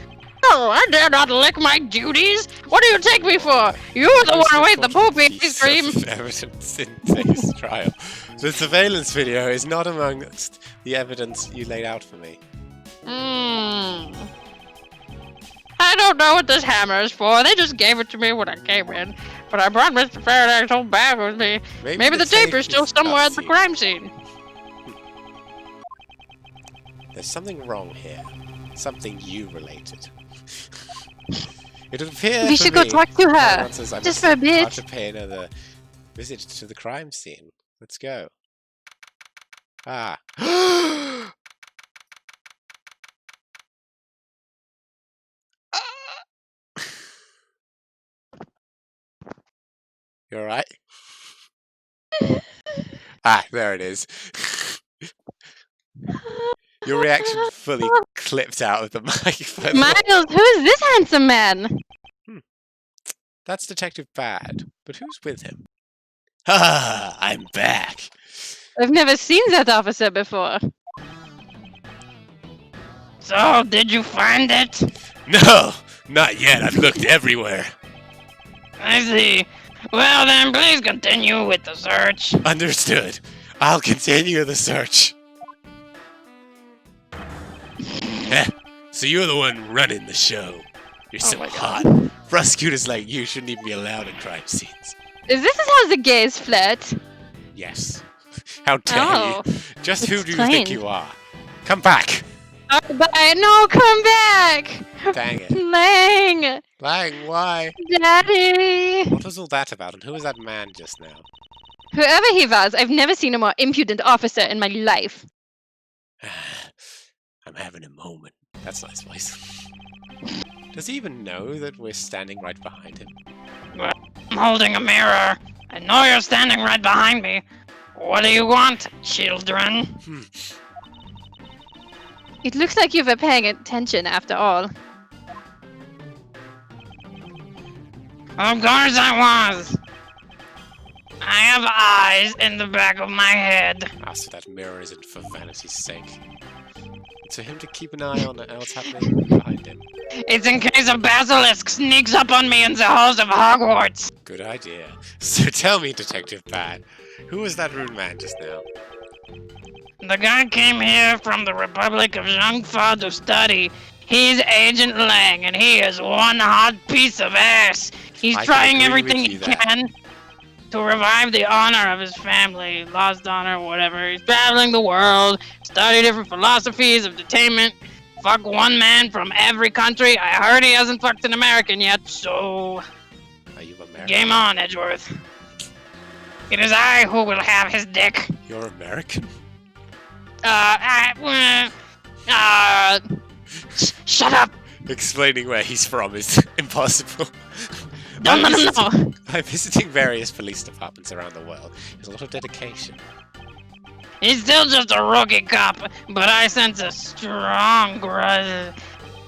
No, I dare not lick my duties. What do you take me for? You were the one who ate the poopy ice cream. Piece of evidence in this trial. The surveillance video is not amongst the evidence you laid out for me. I don't know what this hammer is for. They just gave it to me when I came in. But I brought Mr. Faraday's whole bag with me. Maybe the tape is still somewhere at the crime scene. There's something wrong here. Something you related. It would appear We for should go me, talk to her. Answers I Just must for a bit. have to pay another visit to the crime scene. Let's go. Ah. You alright? Ah, there it is. Your reaction fully clipped out of the microphone. Miles, who is this handsome man? That's Detective Bad, but who's with him? Ah, I'm back. I've never seen that officer before. So, did you find it? No, not yet. I've looked everywhere. I see. Well then, please continue with the search. Understood. I'll continue the search. So you're the one running the show. You're so hot. Prosecutors like you shouldn't even be allowed at crime scenes. Is this how the gays flirt? Yes. How dare Oh, you? Just who do you explain. think you are? Come back. Bye. No, come back! Dang it. Lang! Lang, why? Daddy! What was all that about? And who was that man just now? Whoever he was, I've never seen a more impudent officer in my life. I'm having a moment. That's a nice voice. Does he even know that we're standing right behind him? I'm holding a mirror. I know you're standing right behind me. What do you want, children? It looks like you were paying attention after all. Of course I was. I have eyes in the back of my head. Ah, so that mirror isn't for vanity's sake. It's for him to keep an eye on what's happening behind him. It's in case a basilisk sneaks up on me in the halls of Hogwarts. Good idea. So tell me, Detective Bad, who was that rude man just now? The guy came here from the Republic of Zhangfa to study. He's Agent Lang, and he is one hot piece of ass. He's I can trying agree everything with he you there. can to revive the honor of his family, lost honor, whatever. He's traveling the world, study different philosophies of detainment, fuck one man from every country. I heard he hasn't fucked an American yet, so Are you American? game on, Edgeworth. It is I who will have his dick. You're American? Shut up! Explaining where he's from is impossible. No, no, no, no! By visiting various police departments around the world, there's a lot of dedication. He's still just a rookie cop, but I sense a strong grudge.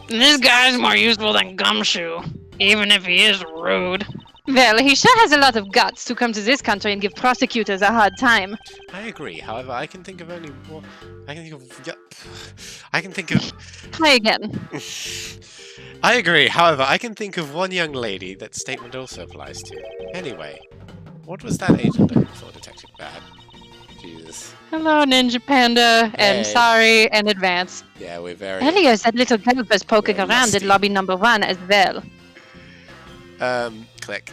This guy's more useful than Gumshoe, even if he is rude. Well, he sure has a lot of guts to come to this country and give prosecutors a hard time. I agree. However, I can think of only one. I can think of. I can think of. Try again. I agree. However, I can think of one young lady that statement also applies to. Anyway, what was that agent looking for, Detective Bad? Jesus. Hello, Ninja Panda, Hey. and sorry in advance. Yeah, we're very. Earlier, that little girl was poking Very around at lusty. lobby number 1 as well. Click.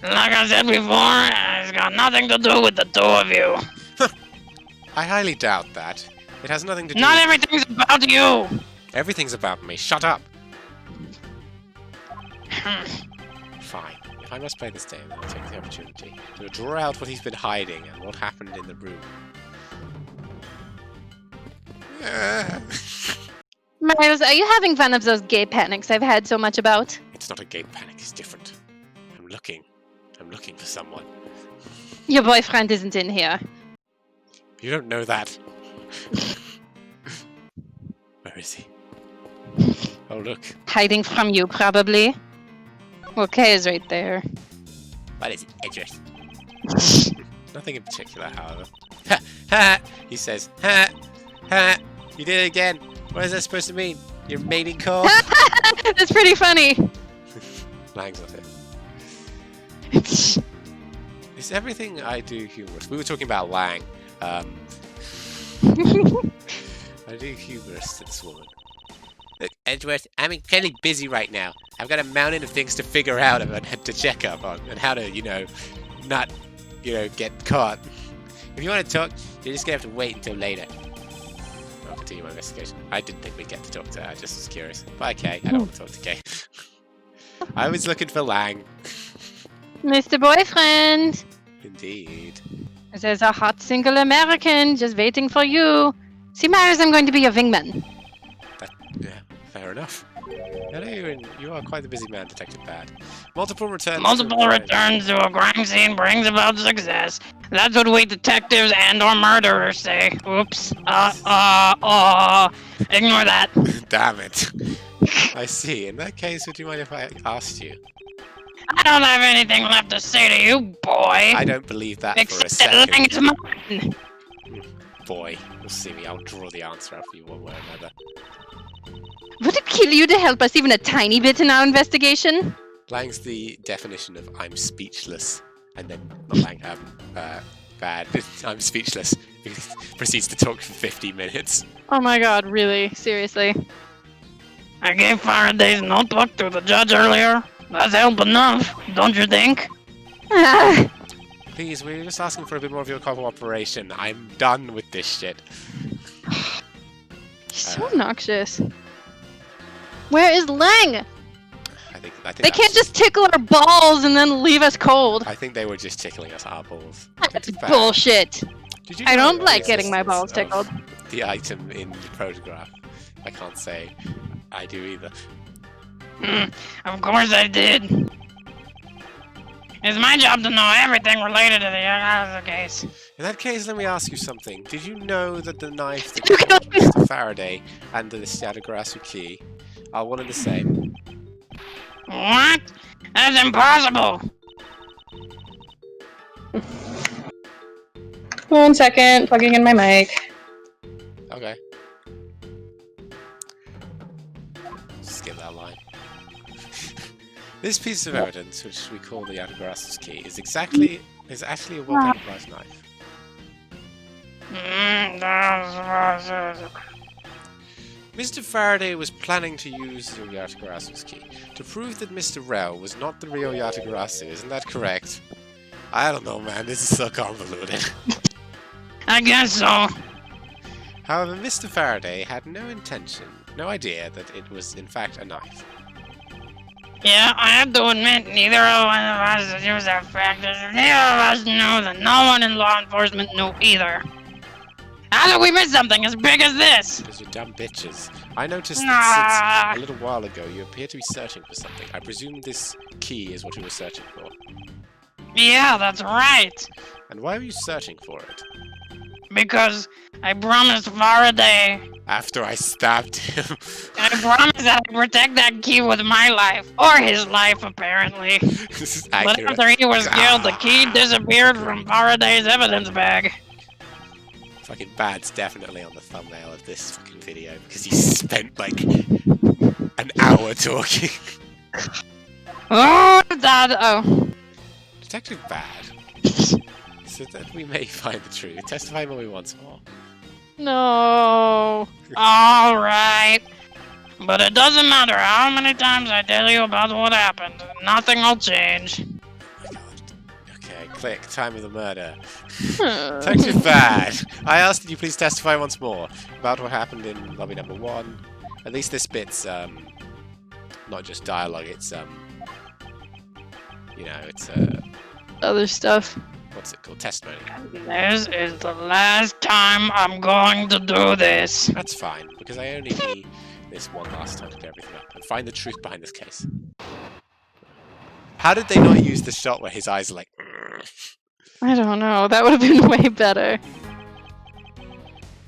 Like I said before, it's got nothing to do with the two of you. I highly doubt that. It has nothing to do. Not with... everything's about you! Everything's about me. Shut up. Fine. If I must play this game, then I'll take the opportunity to draw out what he's been hiding and what happened in the room. Miles, are you having one of those gay panics I've had so much about? It's not a gay panic, it's different. I'm looking for someone. Your boyfriend isn't in here. You don't know that. Where is he? Oh, look. Hiding from you, probably. Okay, is right there. What is it? Edgeworth. Nothing in particular, however. Ha! Ha! He says, ha! Ha! You did it again! What is that supposed to mean? Your mating call? That's pretty funny. Lang's off it. Is everything I do humorous? We were talking about Lang. I do humorous to this woman. Look, Edgeworth, I'm incredibly busy right now. I've got a mountain of things to figure out and to check up on, and how to, not, get caught. If you want to talk, you're just gonna have to wait until later. I'll continue my investigation. I didn't think we'd get to talk to her, I just was curious. But okay, I don't want to talk to Kay. I was looking for Lang. Mr. Boyfriend, Indeed. there's a hot single American just waiting for you. See, Miles, I'm going to be your wingman. Yeah, fair enough. Hello, you are quite the busy man, Detective Bad. Multiple returns. Multiple returns to a crime scene brings about success. That's what we detectives and or murderers say. Oops. Ignore that. Damn it. I see. In that case, would you mind if I asked you? I don't have anything left to say to you, boy. I don't believe that for a Except that Lang second. is mine. Boy, you'll see me. I'll draw the answer out for you one way or another. Would it kill you to help us even a tiny bit in our investigation? Lang's the definition of I'm speechless. And then, not Lang, Bad. I'm speechless. He proceeds to talk for 50 minutes. Oh my god, really? Seriously? I gave Faraday's notebook to the judge earlier. That's help enough, don't you think? You're Please, we're just asking for a bit more of your cooperation. I'm done with this shit. so obnoxious. Where is Lang? I think They that's can't just tickle our balls and then leave us cold. I think they were just tickling us eyeballs. That's bullshit. Did you I know don't the like getting my balls existence of tickled. The item in the photograph. I can't say I do either. Of course I did. It's my job to know everything related to the Yagarasu case. In that case, let me ask you something. Did you know that the knife that killed Mr. Faraday and the Yatagarasu key are one and the same? What? That's impossible. 1 second, plugging in my mic. Okay. Skip that line. This piece of evidence, which we call the Yatagarasu's key, is actually a well-camouflaged knife. Mr. Faraday was planning to use the Yatagarasu's key to prove that Mr. Rel was not the real Yatagarasu, isn't that correct? I don't know, man, this is so convoluted. I guess so. However, Mr. Faraday had no idea that it was in fact a knife. Yeah, I have to admit, neither of us use that factors. Neither of us knew that no one in law enforcement knew either. How did we miss something as big as this? Because you're dumb bitches. I noticed that Nah. since a little while ago you appear to be searching for something. I presume this key is what you were searching for. Yeah, that's right. And why were you searching for it? Because I promised Faraday. After I stabbed him. I promised that I'd protect that key with my life. Or his life, apparently. This is But accurate. after he was killed, the key disappeared from Faraday's evidence bag. Fucking Bad's definitely on the thumbnail of this fucking video because he spent like an hour talking. Oh, Dad. Oh. Detective Bad. So that we may find the truth. Testify more once more. No. Alright. But it doesn't matter how many times I tell you about what happened. Nothing will change. Oh my god. Okay, click. Time of the murder. Detective Bad, I asked that you please testify once more about what happened in lobby number 1. At least this bit's not just dialogue, it's you know, it's Other stuff. what's it called? Testimony. This is the last time I'm going to do this. That's fine, because I only need this one last time to clear everything up and find the truth behind this case. How did they not use the shot where his eyes are like I don't know. That would have been way better.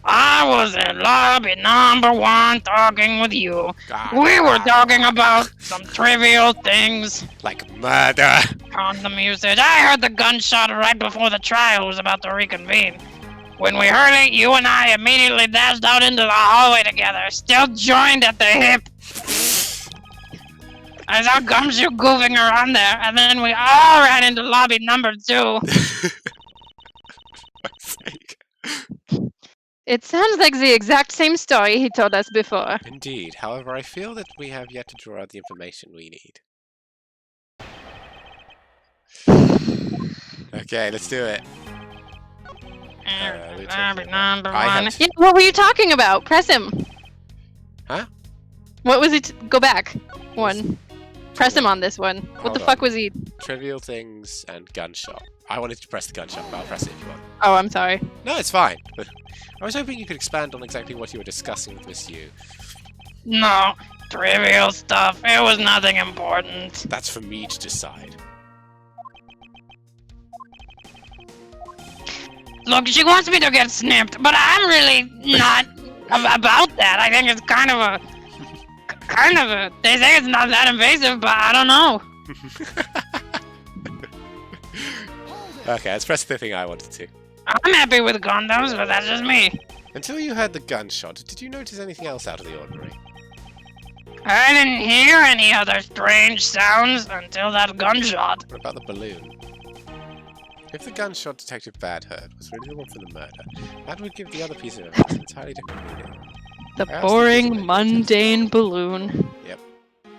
I was in lobby number 1 talking with you. God, We were talking about some trivial things. like murder? Condom usage. I heard the gunshot right before the trial was about to reconvene. When we heard it, you and I immediately dashed out into the hallway together, still joined at the hip. I saw Gumshoe goofing around there, and then we all ran into lobby number 2. For fuck's sake. It sounds like the exact same story he told us before. Indeed. However, I feel that we have yet to draw out the information we need. Okay, let's do it. we're Lobby talking number I have 1. to- Yeah, what were you talking about? Press him. Huh? What was it? Go back. One. Press him on this one. What Hold the on. fuck was he? Trivial things and gunshot. I wanted to press the gunshot, but I'll press it if you want. Oh, I'm sorry. No, it's fine. I was hoping you could expand on exactly what you were discussing with Miss Yu. No, trivial stuff. It was nothing important. That's for me to decide. Look, she wants me to get snipped, but I'm really not about that. I think it's kind of a... They say it's not that invasive, but I don't know. Okay, let's press the thing I wanted to. I'm happy with condoms, but that's just me. Until you heard the gunshot, did you notice anything else out of the ordinary? I didn't hear any other strange sounds until that gunshot. What about the balloon? If the gunshot Detective Bad heard was really the one for the murder, that would give the other piece of evidence an entirely different meaning. The I asked if boring, there's a- mundane balloon. It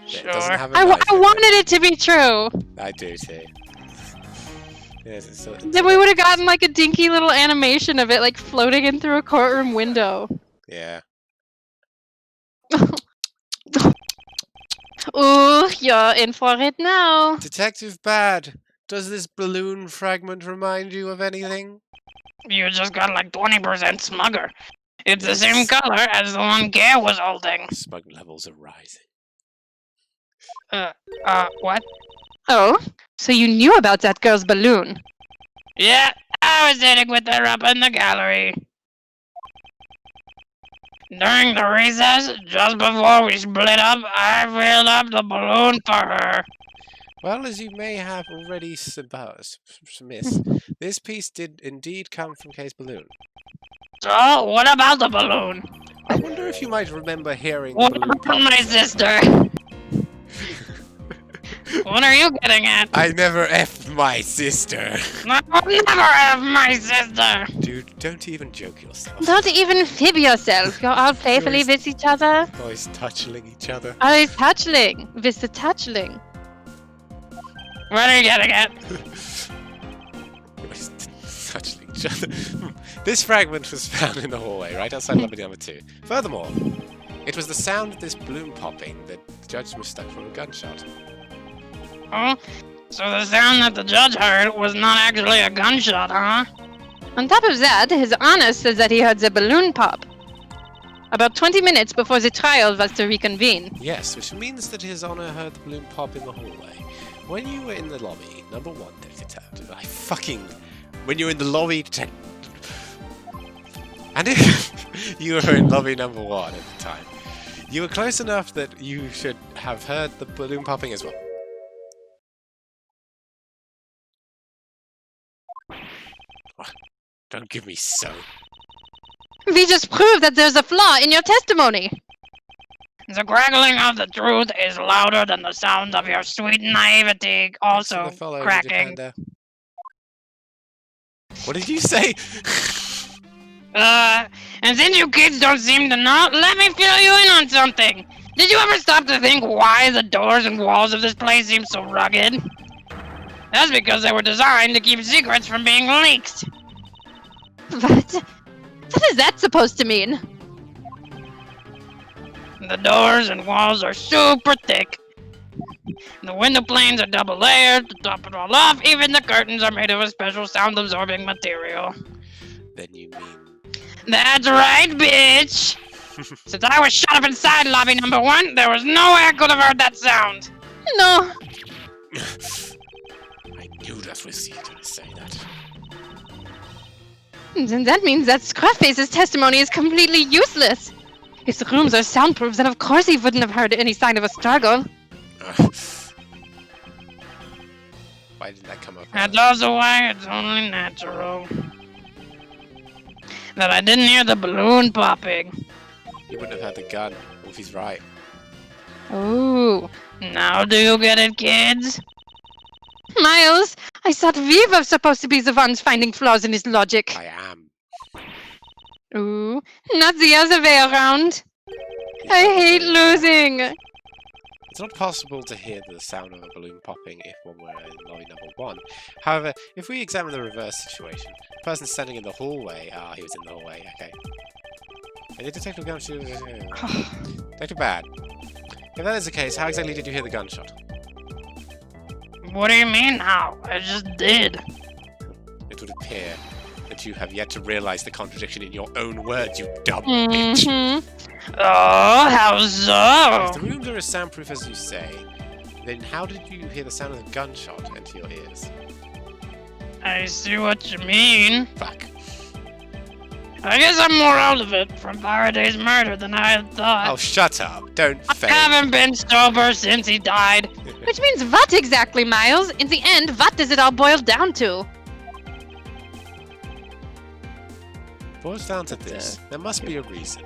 Sure. doesn't have a I knife in it. wanted it to be true. I do too. Yes, it's Then we would have gotten like a dinky little animation of it like floating in through a courtroom window. Yeah. Ooh, you're in for it now. Detective Bad, does this balloon fragment remind you of anything? You just got like 20% smugger. It's the same color as the one Gare was holding. Smug levels are rising. What? Oh, so you knew about that girl's balloon? Yeah, I was sitting with her up in the gallery. During the recess, just before we split up, I filled up the balloon for her. Well, as you may have already missed, this piece did indeed come from Kay's balloon. So, what about the balloon? I wonder if you might remember hearing What balloon about my popping. sister? What are you getting at? I never effed my sister. I would never have my sister. Dude, don't even joke yourself. Don't even fib yourself. You're all playfully Yours- with each other. Boys touching each other. Always touchling. With the touchling. What are you getting at? Boys touching each other. This fragment was found in the hallway, right outside lobby number 2. Furthermore, it was the sound of this balloon popping that the judge mistook for a gunshot. Oh, so the sound that the judge heard was not actually a gunshot, huh? On top of that, his honor says that he heard the balloon pop. About 20 minutes before the trial was to reconvene. Yes, which means that His Honor heard the balloon pop in the hallway. When you were in the lobby, number 1, detective. When you were in the lobby, detective. And if you were in lobby number 1 at the time, you were close enough that you should have heard the balloon popping as well. Don't give me so. We just proved that there's a flaw in your testimony. The crackling of the truth is louder than the sound of your sweet naivety, Thanks for also the follow, cracking. Panda. What did you say? And since you kids don't seem to know, let me fill you in on something. Did you ever stop to think why the doors and walls of this place seem so rugged? That's because they were designed to keep secrets from being leaked. What? What is that supposed to mean? The doors and walls are super thick. The window planes are double layered. To top it all off, even the curtains are made of a special sound-absorbing material. Then you mean... That's right, bitch! Since I was shut up inside lobby number 1, there was no way I could have heard that sound. No. I knew that was you going to say that. Then that means that Scruffface's testimony is completely useless. If the rooms are soundproof, then of course he wouldn't have heard any sign of a struggle. Why didn't that come up? That's also why it's only natural that I didn't hear the balloon popping. You wouldn't have had the gun, if he's right. Ooh. Now do you get it, kids? Miles, I thought we were supposed to be the ones finding flaws in his logic. I am. Ooh, not the other way around. I hate losing. It's not possible to hear the sound of a balloon popping if one were in lobby number 1. However, if we examine the reverse situation, the person standing in the hallway... Ah, he was in the hallway, okay. And the Detective Gumshoe... Detective Bad. If that is the case, how exactly did you hear the gunshot? What do you mean how? I just did. It would appear that you have yet to realize the contradiction in your own words, you dumb bitch. Mm-hmm. Oh, how If so? the rooms are as soundproof as you say, then how did you hear the sound of the gunshot enter your ears? I see what you mean. Fuck. I guess I'm more out of it from Faraday's murder than I had Oh, thought. shut up. Don't I fake. haven't been sober since he died. Which means what exactly, Miles? In the end, what does it all boil down to? Boils down to this. There must be a reason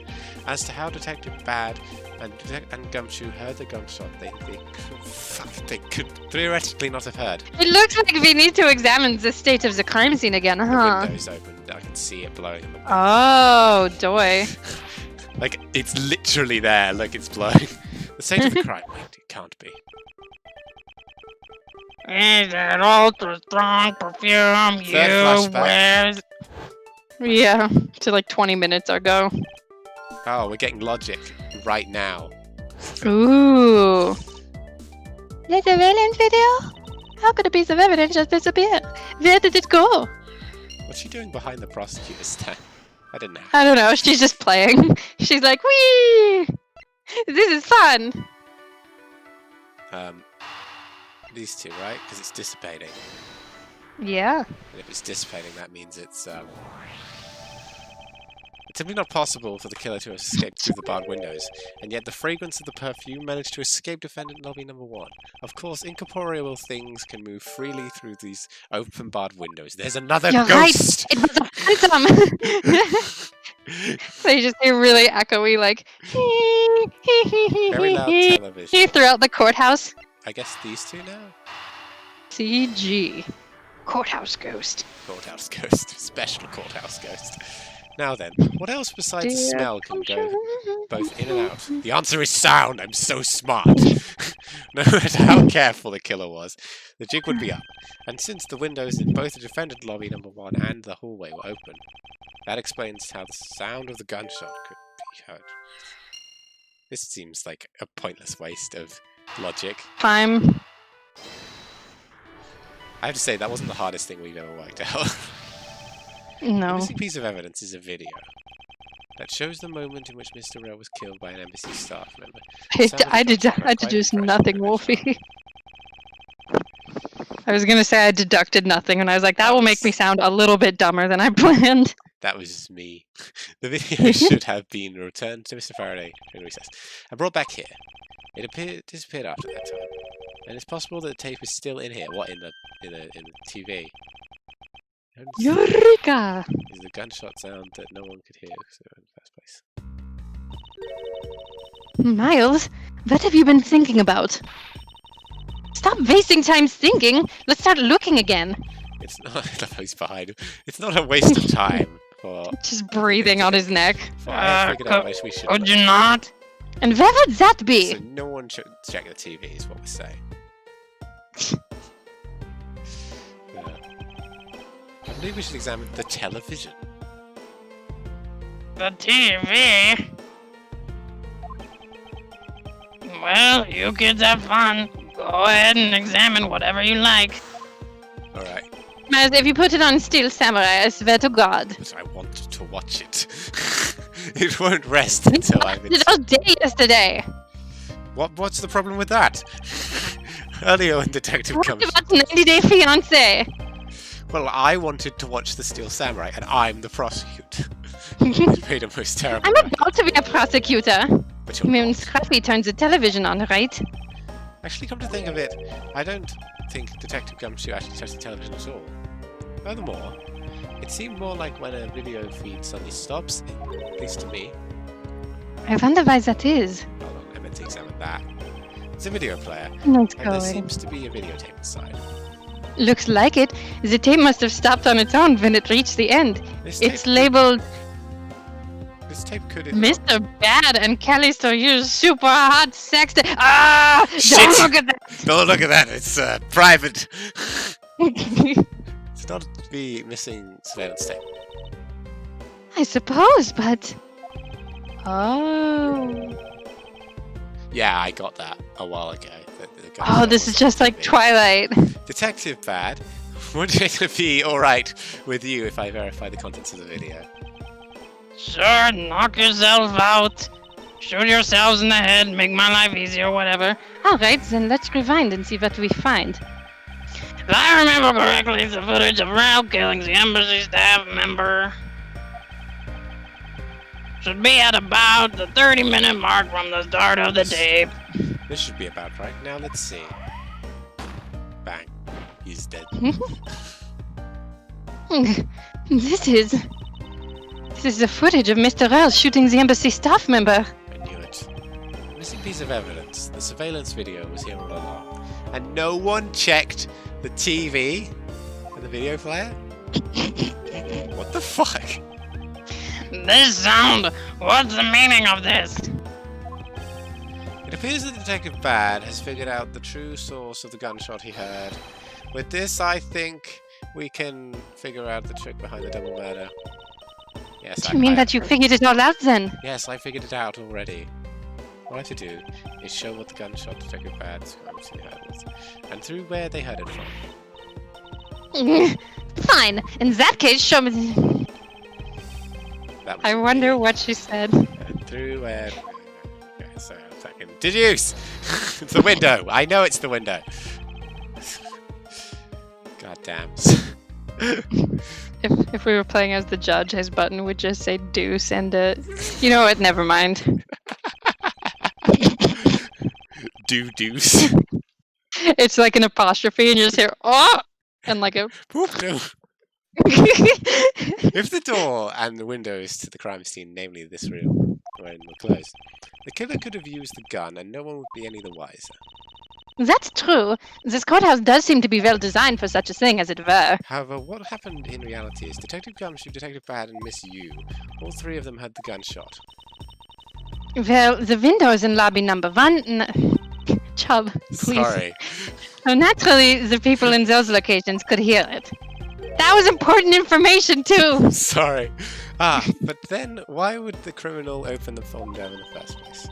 as to how Detective Bad and Gumshoe heard the gunshot they could theoretically not have heard. It looks like we need to examine the state of the crime scene again, The huh? window's open. I can see it blowing in the wind. Oh, doy. Like, it's literally there. Look, it's blowing. The state of the crime. Wait, it can't be. Is that ultra strong perfume you wear? Yeah, to like 20 minutes ago. Oh, we're getting logic right now. Ooh. The surveillance video? How could a piece of evidence just disappear? Where did it go? What's she doing behind the prosecutor's stand? I didn't know. I don't know. She's just playing. She's like, wee! This is fun. These two, right? Because it's dissipating. Yeah. And if it's dissipating, that means it's simply not possible for the killer to have escaped through the barred windows, and yet the fragrance of the perfume managed to escape defendant lobby number 1. Of course, incorporeal things can move freely through these open barred windows. There's another You're ghost! right. It was a phantom. They just hear really echoey, like, Very loud television. throughout the courthouse. I guess these two now? CG. Courthouse ghost. Courthouse ghost. Special courthouse ghost. Now then, what else besides the smell can go both in and out? The answer is sound! I'm so smart! No matter how careful the killer was, the jig would be up. And since the windows in both the defendant lobby number 1 and the hallway were open, that explains how the sound of the gunshot could be heard. This seems like a pointless waste of logic. Time. I have to say, that wasn't the hardest thing we've ever worked out. The No. missing piece of evidence is a video that shows the moment in which Mr. Rell was killed by an embassy staff member. I deduced nothing, Wolfie. I was gonna say I deducted nothing, and I was like, that will make me sound a little bit dumber than I planned. That was me. The video should have been returned to Mr. Faraday in recess and brought back here. It disappeared after that time, and it's possible that the tape is still in here. What, in the TV? Eureka! Is the gunshot sound that no one could hear in the first place? Miles, what have you been thinking about? Stop wasting time thinking. Let's start looking again. It's not. He's behind. It's not a waste of time for. Just breathing on his neck. I figured out where we should. Could look. you not? And where would that be? So no one should check the TV, is what we're saying. I believe we should examine the television. The TV? Well, you kids have fun. Go ahead and examine whatever you like. Alright, Miles, if you put it on Steel Samurai, I swear to God. but I want to watch it. It won't rest until I'm I did it all day yesterday. What's the problem with that? Earlier when Detective What comes... about 90 Day Fiancé? Well, I wanted to watch The Steel Samurai, and I'm the prosecutor. It made a most terrible... I'm about to be a prosecutor. But I you're mean, not. Scruffy turns the television on, right? Actually, come to think of it, I don't think Detective Gumshoe actually touched the television at all. Furthermore, it seemed more like when a video feed suddenly stops, at least to me. I wonder why that is. Hold on, I meant to examine that. It's a video player, Not and there going. seems to be a videotape inside. Looks like it. The tape must have stopped on its own when it reached the end. This It's tape, labeled this tape could... Mr. Bad and Callisto use super hot sex. Ah! Shit! Don't look at that. Don't look at that, it's private. It's not the missing surveillance tape. I suppose, but. Oh. Yeah, I got that a while ago. The guy Oh, said this it is was just on like TV. Twilight. Detective Bad, would it be alright with you if I verify the contents of the video? Sure, knock yourself out. Shoot yourselves in the head, make my life easier, whatever. Alright, then let's rewind and see what we find. If I remember correctly, the footage of Ralph killing the embassy staff member should be at about the 30-minute mark from the start of the tape. This should be about right. Now let's see. Bang. He's dead. This is the footage of Mr. Earl shooting the embassy staff member. I knew it. Missing piece of evidence. The surveillance video was here all along. And no one checked the TV and the video player? What the fuck? This sound, what's the meaning of this? It appears that Detective Bad has figured out the true source of the gunshot he heard. With this, I think we can figure out the trick behind the double murder. Yes, Do you mean that you figured it all out then? Yes, I figured it out already. What I have to do is show what the gunshot detector pads and through where they heard it from. Fine. In that case, show me. That was I it. wonder what she said. And through where. Okay, so I'm taking. Deduce! It's the window! I know it's the window! God damn. If we were playing as the judge, his button would just say deuce and you know what, never mind. Deuce. It's like an apostrophe and you just hear oh and like a Whoop, no. If the door and the windows to the crime scene, namely this room, were closed, the killer could have used the gun and no one would be any the wiser. That's true. This courthouse does seem to be well designed for such a thing, as it were. However, what happened in reality is Detective Gumshoe, Detective Bad, and Miss Yu, all three of them had the gunshot. Well, the windows in lobby number 1. Chubb, please. Sorry. So naturally, the people in those locations could hear it. That was important information, too. Sorry. But then why would the criminal open the phone door in the first place?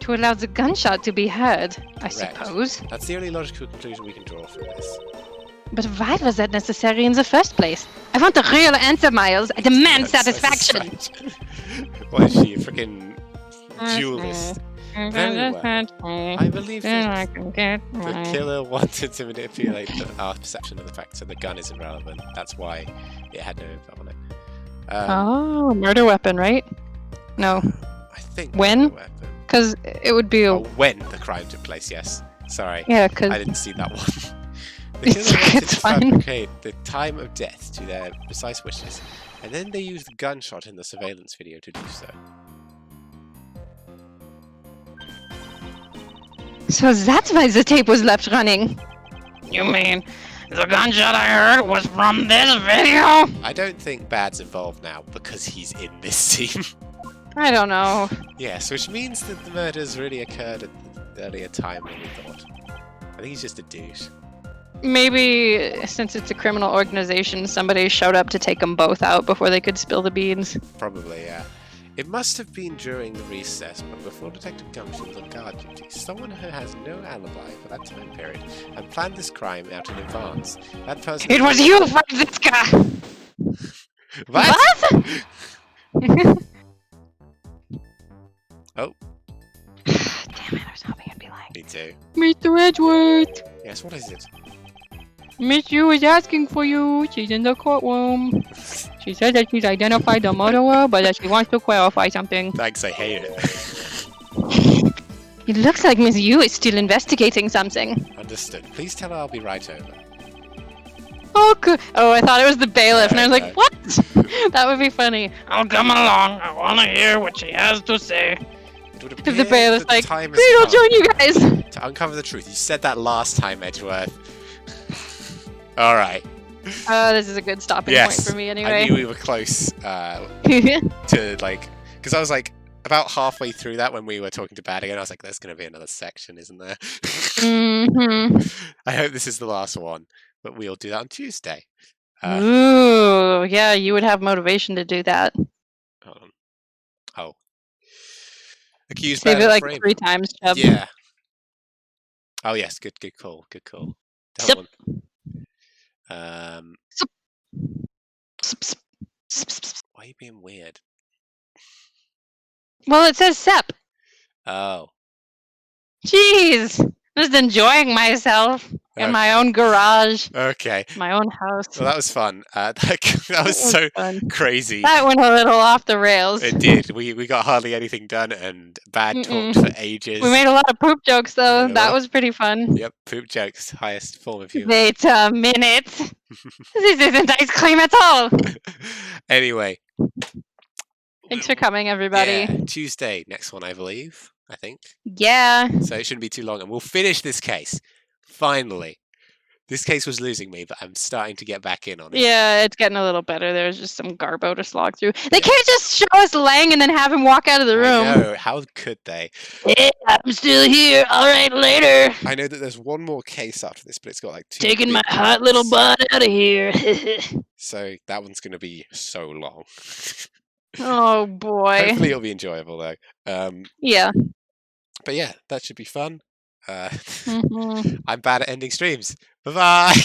To allow the gunshot to be heard, I Correct. suppose. That's the only logical conclusion we can draw from this. But why was that necessary in the first place? I want the real answer, Miles. I demand satisfaction. What is she, a freaking duelist? Very well. I believe that the killer wanted to manipulate our perception of the fact, so the gun isn't relevant. That's why it had no info on it. oh, murder weapon, right? No, I think When? murder weapon. because it would be a Oh, when the crime took place, yes. Sorry, yeah, I because didn't see that one. The killer wanted It's to fine. fabricate the time of death to their precise wishes, and then they used the gunshot in the surveillance video to do so. So that's why the tape was left running. You mean the gunshot I heard was from this video? I don't think Bad's involved now because he's in this scene. I don't know. Yes, which means that the murders really occurred at the earlier time than we thought. I think he's just a douche. Maybe since it's a criminal organization, somebody showed up to take them both out before they could spill the beans. Probably, yeah. It must have been during the recess, but before Detective Gumshoe was on guard duty. Someone who has no alibi for that time period and planned this crime out in advance. That person. It was you, Franziska! What? Oh, Damn it, I was hoping it'd be like. me too. Mr. Edgeworth, Yes, what is it? Miss Yu is asking for you. She's in the courtroom. She says that she's identified the murderer, but that she wants to clarify something. Thanks, I hate it. It looks like Miss Yu is still investigating something. Understood. Please tell her I'll be right over. Oh, good. Oh, I thought it was the bailiff, and I was No. like, what? That would be funny. I'll come along. I want to hear what she has to say. It would If appear the bailiff's that the like, time great, I'll has come join you guys. to uncover the truth. You said that last time, Edgeworth. Alright. This is a good stopping Yes. point for me I anyway. knew we were close to, like... Because I was, like, about halfway through that when we were talking to Bad again. I was like, there's going to be another section, isn't there? hmm I hope this is the last one. But we'll do that on Tuesday. Uh, Ooh, yeah, you would have motivation to do that. hold on. Oh. Accused Save Bad it and like framed. 3 times, Chubb. Yeah. Oh yes, good call. Good call. That Sup. one. Why are you being weird? Well, it says SEP. Oh. Jeez. Just enjoying myself in my own garage, Okay. My own house. Well, that was fun. That was so fun. crazy. that went a little off the rails. It did. We got hardly anything done, and Bad talked for ages. We made a lot of poop jokes, though. Yeah. That was pretty fun. Yep, poop jokes, highest form of humor. Wait a minute. This isn't ice cream at all. Anyway. Thanks for coming, everybody. Yeah, Tuesday, next one, I believe. I think. Yeah. So it shouldn't be too long, and we'll finish this case. Finally. This case was losing me, but I'm starting to get back in on it. Yeah, it's getting a little better. There's just some garbo to slog through. They can't just show us Lang and then have him walk out of the I room. know, how could they? Yeah, I'm still here. All right, later. I know that there's one more case after this, but it's got like 2 Taking my big hot little parts. butt out of here. So that one's going to be so long. Oh boy. Hopefully it'll be enjoyable though. Yeah. But yeah, that should be fun. Mhm. I'm bad at ending streams. Bye bye.